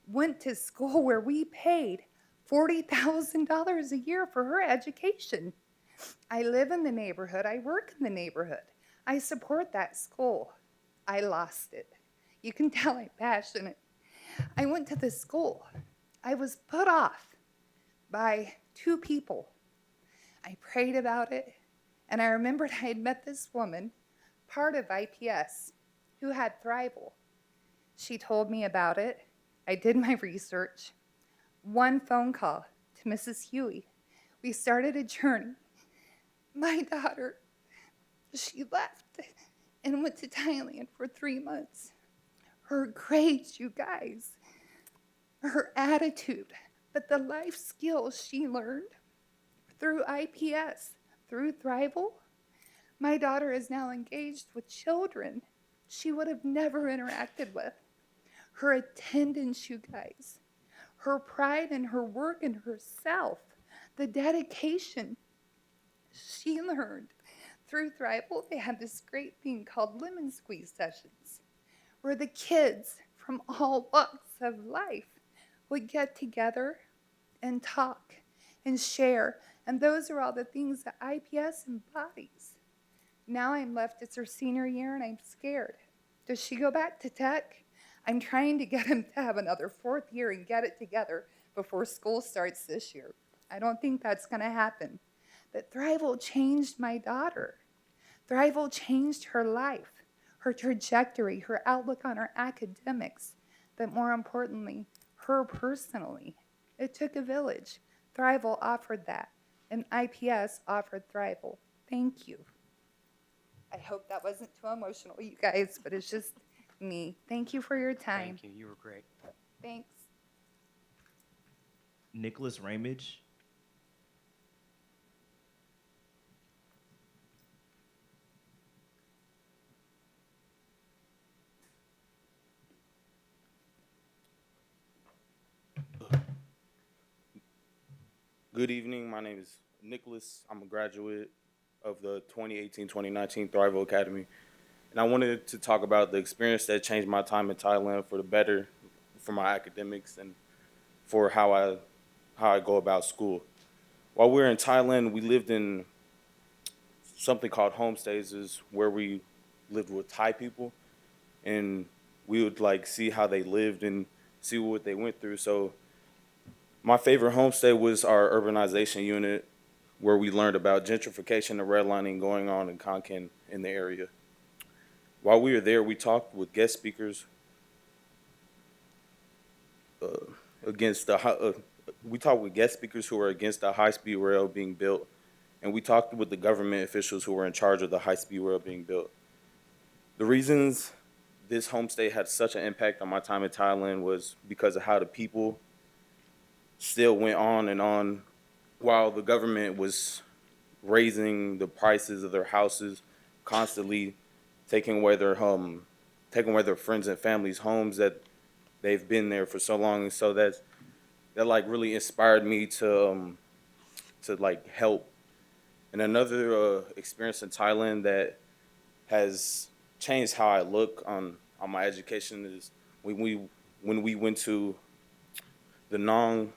went to school where we paid $40,000 a year for her education. I live in the neighborhood. I work in the neighborhood. I support that school. I lost it. You can tell I'm passionate. I went to the school. I was put off by 2 people. I prayed about it, and I remembered I had met this woman, part of IPS, who had Thrival. She told me about it. I did my research. One phone call to Mrs. Huey. We started a journey. My daughter, she left and went to Thailand for 3 months. Her grades, you guys, her attitude, but the life skills she learned through IPS, through Thrival. My daughter is now engaged with children she would have never interacted with. Her attendance, you guys, her pride in her work and herself, the dedication she learned through Thrival. They had this great thing called lemon squeeze sessions, where the kids from all walks of life would get together and talk and share And those are all the things that IPS embodies. Now I'm left, it's her senior year, and I'm scared. Does she go back to tech? I'm trying to get him to have another fourth year and get it together before school starts this year. I don't think that's going to happen. But Thrival changed my daughter. Thrival changed her life, her trajectory, her outlook on her academics, but more importantly, her personally. It took a village. Thrival offered that, and IPS offered Thrival. Thank you. I hope that wasn't too emotional, you guys, but it's just me. Thank you for your time. Thank you. You were great. Thanks. Nicholas Ramage. Good evening. My name is Nicholas. I'm a graduate of the 2018-2019 Thrival Academy. And I wanted to talk about the experience that changed my time in Thailand for the better, for my academics, and for how I go about school. While we were in Thailand, we lived in something called homestays, is where we lived with Thai people, and we would like see how they lived and see what they went through. So my favorite homestay was our urbanization unit, where we learned about gentrification and redlining going on in Khon Kaen in the area. While we were there, we talked with guest speakers we talked with guest speakers who were against the high-speed rail being built, and we talked with the government officials who were in charge of the high-speed rail being built. The reasons this homestay had such an impact on my time in Thailand was because of how the people still went on and on while the government was raising the prices of their houses, constantly taking away their friends and families' homes that they've been there for so long. And so that like really inspired me to like help. And another experience in Thailand that has changed how I look on my education is when we went to the Nong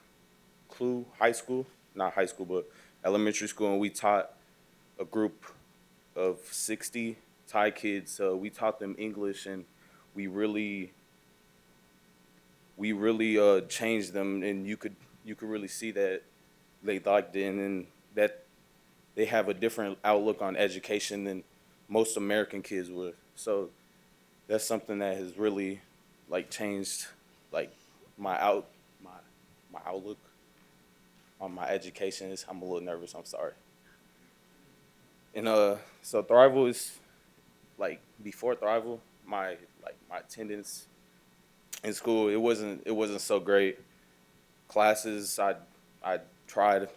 Clue High School, not high school, but elementary school, and we taught a group of 60 Thai kids. We taught them English, and we really changed them, and you could really see that they liked it, and that they have a different outlook on education than most American kids would. So that's something that has really like changed like my outlook on my education. I'm a little nervous, I'm sorry. And so Thrival is like, before Thrival, my attendance in school, it wasn't so great. Classes, I tried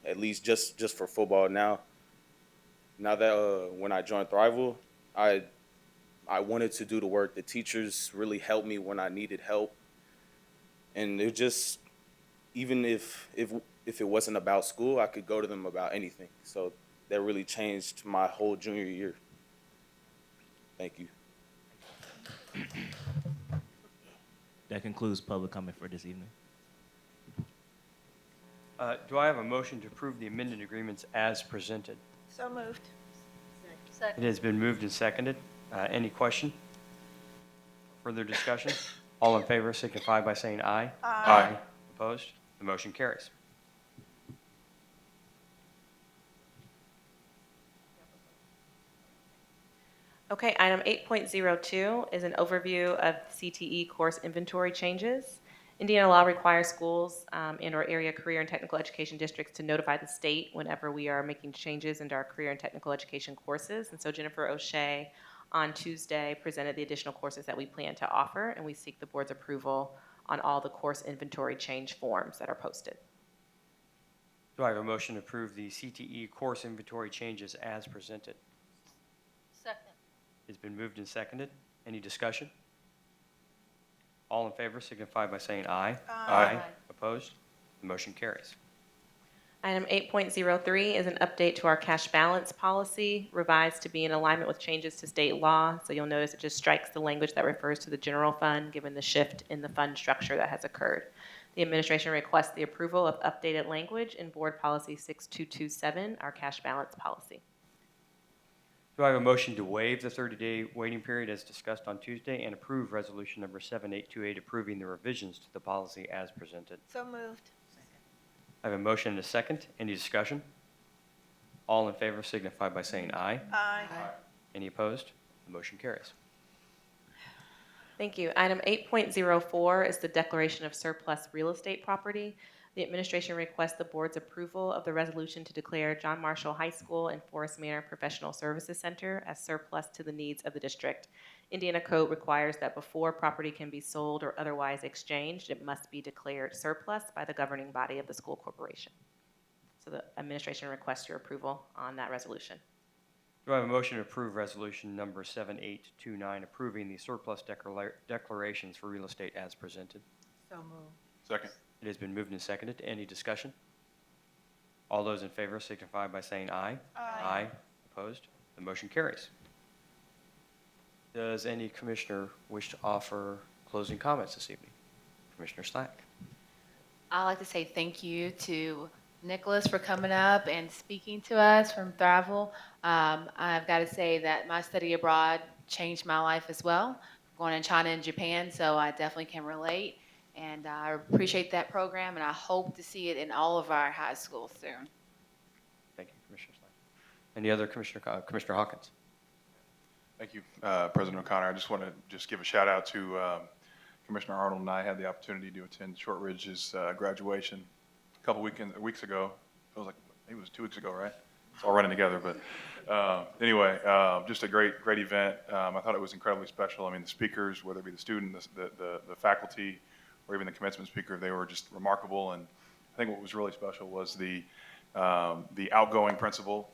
at least just for football. Now that when I joined Thrival, I wanted to do the work. The teachers really helped me when I needed help, and it just, even if it wasn't about school, I could go to them about anything. So that really changed my whole junior year. Thank you. That concludes public comment for this evening. Do I have a motion to approve the amended agreements as presented? So moved. It Second. has been moved and seconded. Any question? Further discussion? All in favor signify by saying aye. Aye. Opposed? The motion carries. Okay, item 8.02 is an overview of CTE course inventory changes. Indiana law requires schools and/or area career and technical education districts to notify the state whenever we are making changes into our career and technical education courses. And so Jennifer O'Shea on Tuesday presented the additional courses that we plan to offer, and we seek the board's approval on all the course inventory change forms that are posted. Do I have a motion to approve the CTE course inventory changes as presented? Second. It's been moved and seconded. Any discussion? All in favor signify by saying aye. Aye. Opposed? The motion carries. Item 8.03 is an update to our cash balance policy, revised to be in alignment with changes to state law. So you'll notice it just strikes the language that refers to the general fund, given the shift in the fund structure that has occurred. The administration requests the approval of updated language in Board Policy 6227, our cash balance policy. Do I have a motion to waive the 30-day waiting period as discussed on Tuesday and approve resolution number 7828 approving the revisions to the policy as presented? So moved. I have a motion and a second. Any discussion? All in favor signify by saying aye. Aye. Any opposed? The motion carries. Thank you. Item 8.04 is the declaration of surplus real estate property. The administration requests the board's approval of the resolution to declare John Marshall High School and Forest Manor Professional Services Center as surplus to the needs of the district. Indiana code requires that before property can be sold or otherwise exchanged, it must be declared surplus by the governing body of the school corporation. So the administration requests your approval on that resolution. Do I have a motion to approve resolution number 7829 approving the surplus declarations for real estate as presented? So moved. Second. It has been moved and seconded. Any discussion? All those in favor signify by saying aye. Aye. Opposed? The motion carries. Does any commissioner wish to offer closing comments this evening? Commissioner Slack. I'd like to say thank you to Nicholas for coming up and speaking to us from Thrival. I've got to say that my study abroad changed my life as well, going in China and Japan, so I definitely can relate. And I appreciate that program, and I hope to see it in all of our high schools soon. Thank you, Commissioner Slack. Any other Commissioner Hawkins? Thank you, President O'Connor. I just want to give a shout out to Commissioner Arnold and I had the opportunity to attend Shortridge's graduation a couple weeks ago. It was like, maybe it was 2 weeks ago, right? It's all running together, but anyway, just a great event. I thought it was incredibly special. I mean, the speakers, whether it be the student, the faculty, or even the commencement speaker, they were just remarkable. And I think what was really special was the outgoing principal,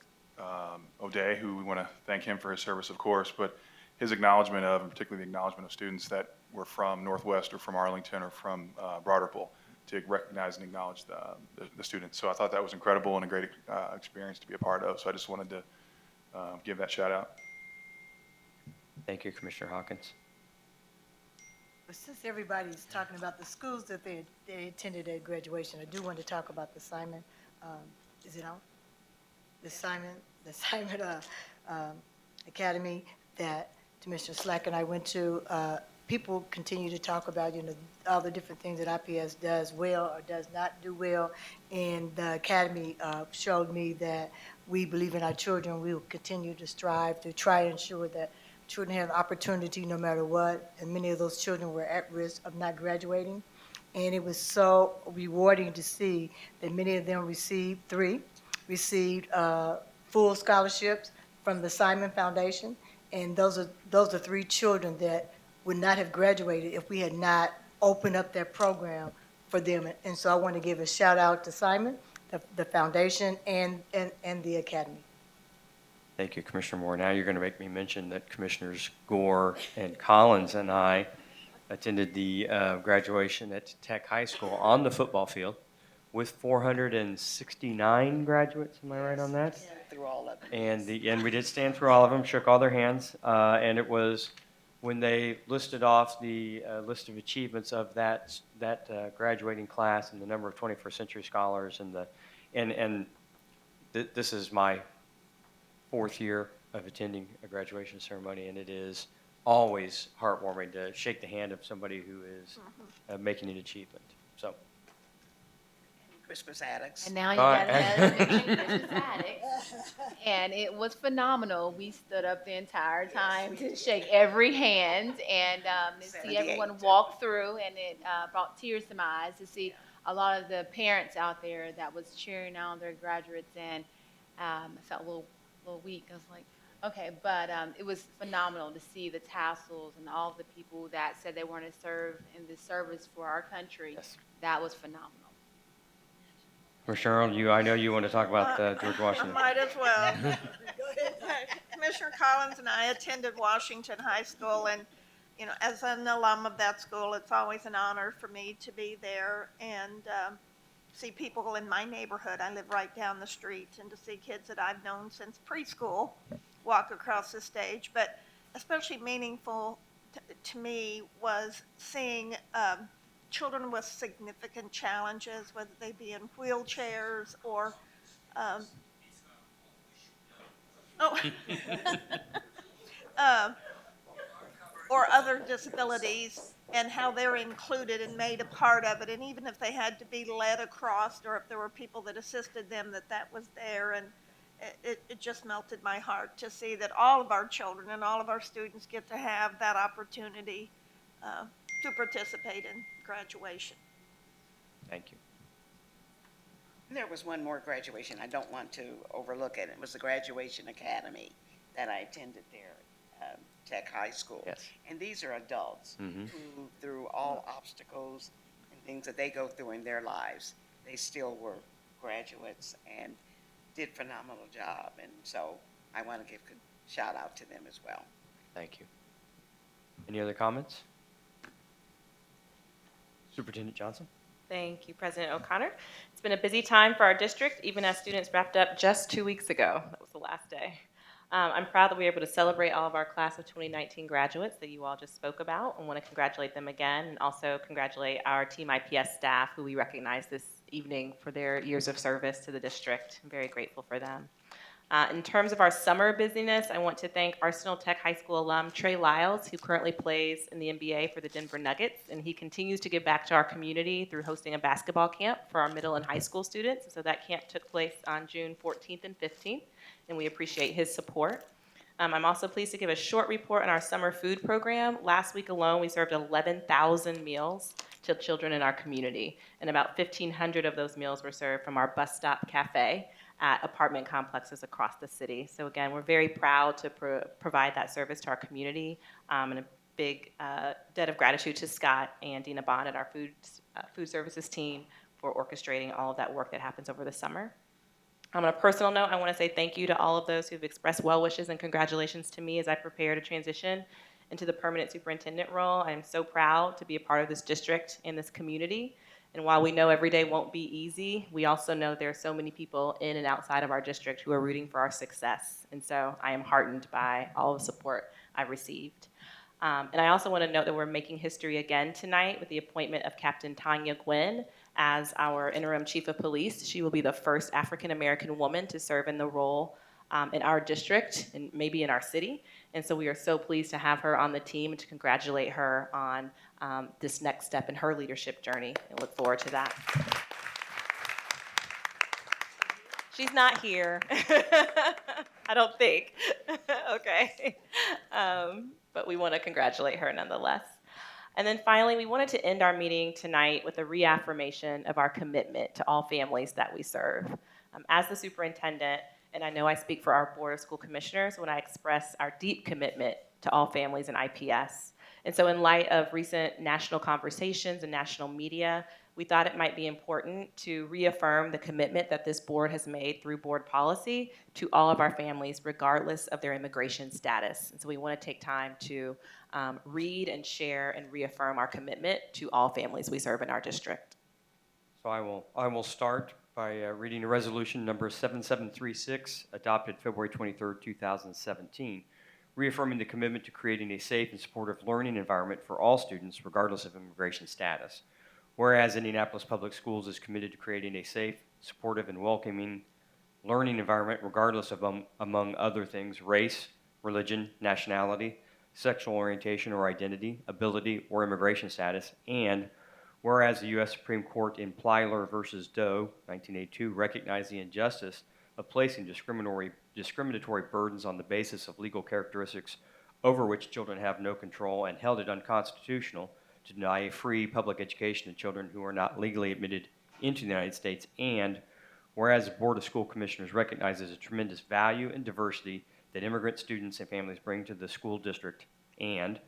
O'Day, who we want to thank him for his service, of course, but his acknowledgement of, and particularly the acknowledgement of students that were from Northwest or from Arlington or from Broad Ripple, to recognize and acknowledge the students. So I thought that was incredible and a great experience to be a part of. So I just wanted to give that shout out. Thank you, Commissioner Hawkins. But since everybody's talking about the schools that they attended at graduation, I do want to talk about the Simon, is it on? The Simon Academy that Commissioner Slack and I went to. People continue to talk about, all the different things that IPS does well or does not do well. And the Academy showed me that we believe in our children. We will continue to strive to try and ensure that children have opportunity no matter what. And many of those children were at risk of not graduating. And it was so rewarding to see that many of them received full scholarships from the Simon Foundation. And those are 3 children that would not have graduated if we had not opened up that program for them. And so I want to give a shout out to Simon, the foundation, and the Academy. Thank you, Commissioner Moore. Now you're going to make me mention that Commissioners Gore and Collins and I attended the graduation at Tech High School on the football field with 469 graduates. Am I right on that? Through all of them. And we did stand through all of them, shook all their hands, and it was when they listed off the list of achievements of that graduating class and the number of 21st century scholars this is my 4th year of attending a graduation ceremony, and it is always heartwarming to shake the hand of somebody who is making an achievement. So. Christmas addicts. And now you got to Christmas addicts. And it was phenomenal. We stood up the entire time to shake every hand and to see everyone walk through, and it brought tears to my eyes to see a lot of the parents out there that was cheering on their graduates, and I felt a little weak. I was like, okay, but it was phenomenal to see the tassels and all the people that said they want to serve in the service for our country. Yes. That was phenomenal. Commissioner Arnold, I know you want to talk about George Washington. I might as well. Commissioner Collins and I attended Washington High School, and as an alum of that school, it's always an honor for me to be there. And see people in my neighborhood, I live right down the street, and to see kids that I've known since preschool walk across the stage. But especially meaningful to me was seeing children with significant challenges, whether they be in wheelchairs or um, oh, uh, or other disabilities, and how they're included and made a part of it. And even if they had to be led across, or if there were people that assisted them, that was there. And it just melted my heart to see that all of our children and all of our students get to have that opportunity to participate in graduation. Thank you. There was one more graduation. I don't want to overlook it. It was the Graduation Academy that I attended there at Tech High School. Yes. And these are adults Mhm. who, through all obstacles and things that they go through in their lives, they still were graduates and did a phenomenal job. And so I want to give a shout out to them as well. Thank you. Any other comments? Superintendent Johnson? Thank you, President O'Connor. It's been a busy time for our district, even as students wrapped up just 2 weeks ago. That was the last day. I'm proud that we were able to celebrate all of our class of 2019 graduates that you all just spoke about, and want to congratulate them again, and also congratulate our Team IPS staff who we recognize this evening for their years of service to the district. I'm very grateful for them. In terms of our summer busyness, I want to thank Arsenal Tech High School alum Trey Lyles, who currently plays in the NBA for the Denver Nuggets, and he continues to give back to our community through hosting a basketball camp for our middle and high school students. So that camp took place on June 14th and 15th, and we appreciate his support. I'm also pleased to give a short report on our summer food program. Last week alone, we served 11,000 meals to children in our community, and about 1,500 of those meals were served from our bus stop cafe at apartment complexes across the city. So again, we're very proud to provide that service to our community, and a big debt of gratitude to Scott and Dina Bond and our food services team for orchestrating all of that work that happens over the summer. On a personal note, I want to say thank you to all of those who've expressed well wishes and congratulations to me as I prepare to transition into the permanent superintendent role. I am so proud to be a part of this district and this community. And while we know every day won't be easy, we also know there are so many people in and outside of our district who are rooting for our success. And so I am heartened by all the support I've received. And I also want to note that we're making history again tonight with the appointment of Captain Tanya Gwynn as our interim chief of police. She will be the first African-American woman to serve in the role in our district and maybe in our city. And so we are so pleased to have her on the team and to congratulate her on this next step in her leadership journey, and look forward to that. She's not here. I don't think. Okay. But we want to congratulate her nonetheless. And then finally, we wanted to end our meeting tonight with a reaffirmation of our commitment to all families that we serve. As the superintendent, and I know I speak for our Board of School Commissioners when I express our deep commitment to all families in IPS. And so in light of recent national conversations and national media, we thought it might be important to reaffirm the commitment that this board has made through board policy to all of our families, regardless of their immigration status. And so we want to take time to read and share and reaffirm our commitment to all families we serve in our district. So I will start by reading a resolution number 7736, adopted February 23rd, 2017, reaffirming the commitment to creating a safe and supportive learning environment for all students, regardless of immigration status. Whereas Indianapolis Public Schools is committed to creating a safe, supportive, and welcoming learning environment, regardless of, among other things, race, religion, nationality, sexual orientation or identity, ability, or immigration status, and whereas the U.S. Supreme Court in Plyler v. Doe, 1982, recognized the injustice of placing discriminatory burdens on the basis of legal characteristics over which children have no control, and held it unconstitutional to deny a free public education to children who are not legally admitted into the United States, and whereas the Board of School Commissioners recognizes the tremendous value and diversity that immigrant students and families bring to the school district, and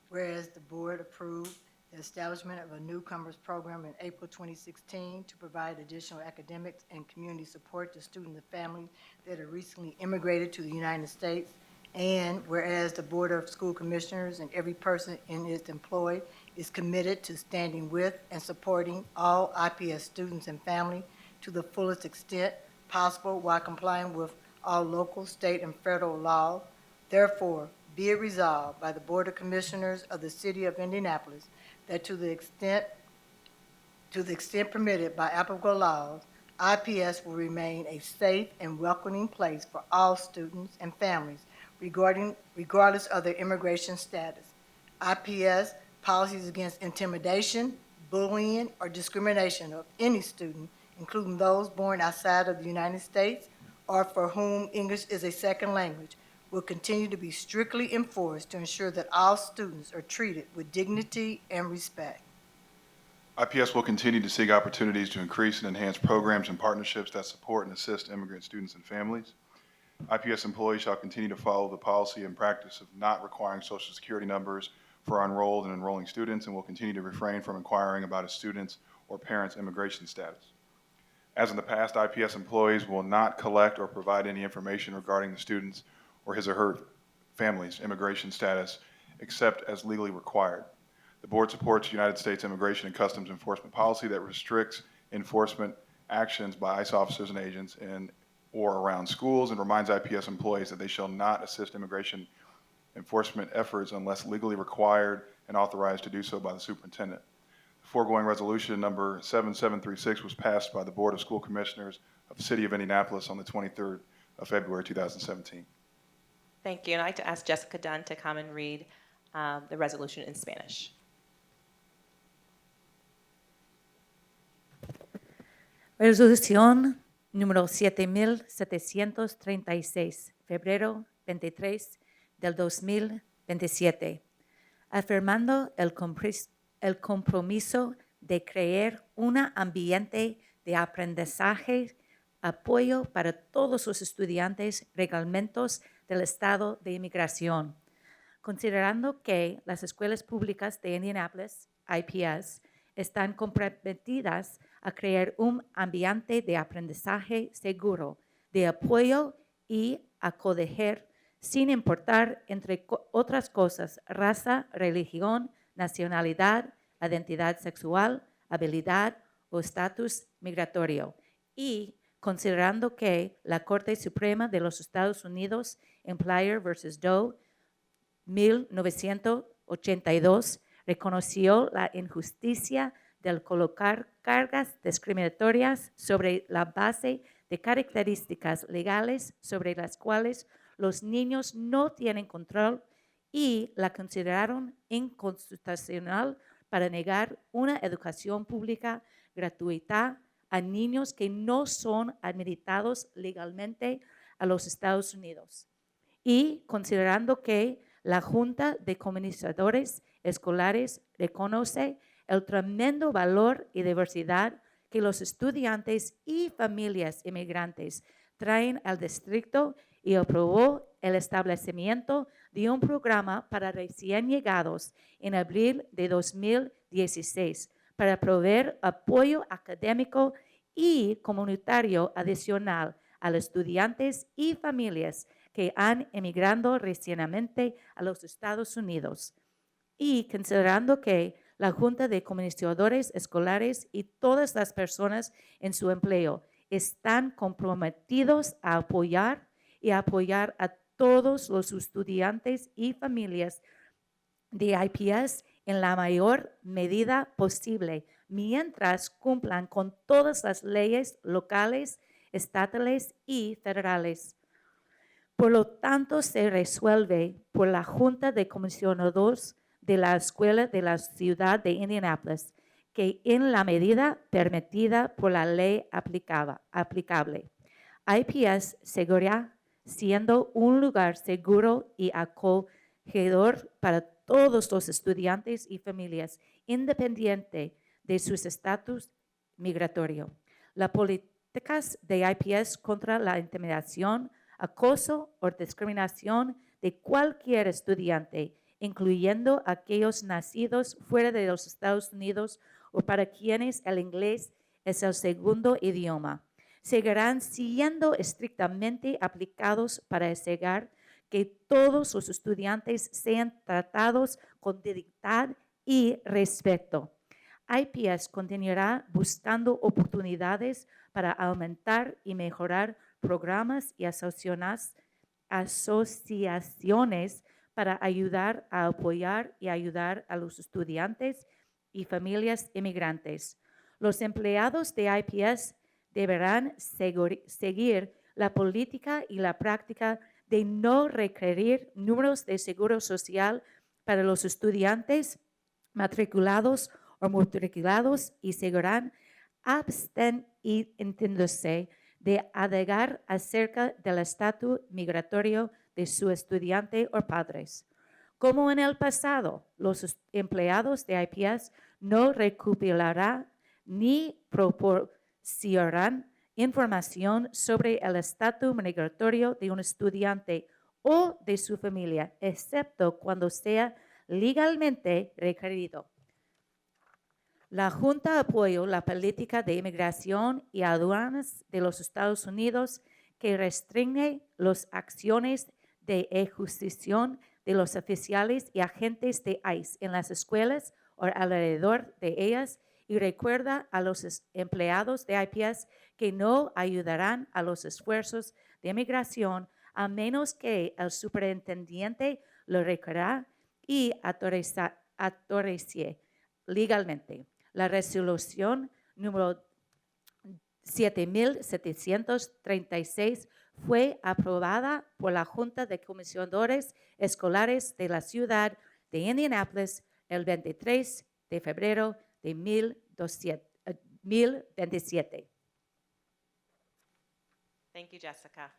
whereas the board approved the establishment of a newcomers program in April 2016 to provide additional academics and community support to students and families that have recently immigrated to the United States, and whereas the Board of School Commissioners and every person in its employ is committed to standing with and supporting all IPS students and families to the fullest extent possible while complying with all local, state, and federal laws. Therefore, be it resolved by the Board of Commissioners of the City of Indianapolis that to the extent permitted by applicable laws, IPS will remain a safe and welcoming place for all students and families regardless of their immigration status. IPS policies against intimidation, bullying, or discrimination of any student, including those born outside of the United States or for whom English is a second language, will continue to be strictly enforced to ensure that all students are treated with dignity and respect. IPS will continue to seek opportunities to increase and enhance programs and partnerships that support and assist immigrant students and families. IPS employees shall continue to follow the policy and practice of not requiring Social Security numbers for enrolled and enrolling students, and will continue to refrain from inquiring about a student's or parent's immigration status. As in the past, IPS employees will not collect or provide any information regarding the student's or his or her family's immigration status except as legally required. The board supports United States Immigration and Customs Enforcement policy that restricts enforcement actions by ICE officers and agents in or around schools, and reminds IPS employees that they shall not assist immigration enforcement efforts unless legally required and authorized to do so by the superintendent. The foregoing resolution number 7736 was passed by the Board of School Commissioners of the City of Indianapolis on the 23rd of February 2017. Thank you. And I'd like to ask Jessica Dunn to come and read the resolution in Spanish. Resolución número 7736, febrero 23 del 2027, afirmando el compromiso de crear un ambiente de aprendizaje, apoyo para todos los estudiantes, reglamentos del Estado de Inmigración. Considerando que las escuelas públicas de Indianapolis, IPS, están comprometidas a crear un ambiente de aprendizaje seguro, de apoyo y acoger, sin importar, entre otras cosas, raza, religión, nacionalidad, identidad sexual, habilidad o estatus migratorio. Y considerando que la Corte Suprema de los Estados Unidos, Employer vs. Doe, 1982, reconoció la injusticia del colocar cargas discriminatorias sobre la base de características legales sobre las cuales los niños no tienen control, y la consideraron inconstitucional para negar una educación pública gratuita a niños que no son admitidos legalmente a los Estados Unidos. Y considerando que la Junta de Comunicadores Escolares reconoce el tremendo valor y diversidad que los estudiantes y familias inmigrantes traen al distrito, y aprobó el establecimiento de un programa para recién llegados en abril de 2016 para proveer apoyo académico y comunitario adicional a los estudiantes y familias que han emigrado recientemente a los Estados Unidos. Y considerando que la Junta de Comunicadores Escolares y todas las personas en su empleo están comprometidos a apoyar a todos los estudiantes y familias de IPS en la mayor medida posible, mientras cumplan con todas las leyes locales, estatales y federales. Por lo tanto, se resuelve por la Junta de Comisionados de la Escuela de la Ciudad de Indianapolis que en la medida permitida por la ley aplicable, IPS seguirá siendo un lugar seguro y acogedor para todos los estudiantes y familias, independiente de su estatus migratorio. Las políticas de IPS contra la intimidación, acoso o discriminación de cualquier estudiante, incluyendo aquellos nacidos fuera de los Estados Unidos o para quienes el inglés es el segundo idioma, seguirán siendo estrictamente aplicados para asegurar que todos los estudiantes sean tratados con dignidad y respeto. IPS continuará buscando oportunidades para aumentar y mejorar programas y asociaciones para ayudar a apoyar y ayudar a los estudiantes y familias inmigrantes. Los empleados de IPS deberán seguir la política y la práctica de no requerir números de seguro social para los estudiantes matriculados o matriculados y seguirán absteniéndose de alegar acerca del estatus migratorio de su estudiante o padres. Como en el pasado, los empleados de IPS no recopilarán ni proporcionarán información sobre el estatus migratorio de un estudiante o de su familia, excepto cuando sea legalmente requerido. La Junta apoyó la política de inmigración y aduanas de los Estados Unidos que restringe las acciones de ejecución de los oficiales y agentes de ICE en las escuelas o alrededor de ellas y recuerda a los empleados de IPS que no ayudarán a los esfuerzos de inmigración a menos que el superintendente lo requiera y autorice legalmente. La resolución número 7736 fue aprobada por la Junta de Comisionadores Escolares de la ciudad de Indianápolis el 23 de febrero de 2027. Thank you, Jessica.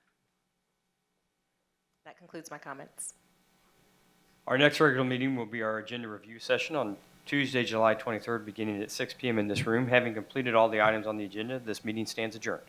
That concludes my comments. Our next regular meeting will be our agenda review session on Tuesday, July 23rd, beginning at 6 p.m. in this room. Having completed all the items on the agenda, this meeting stands adjourned.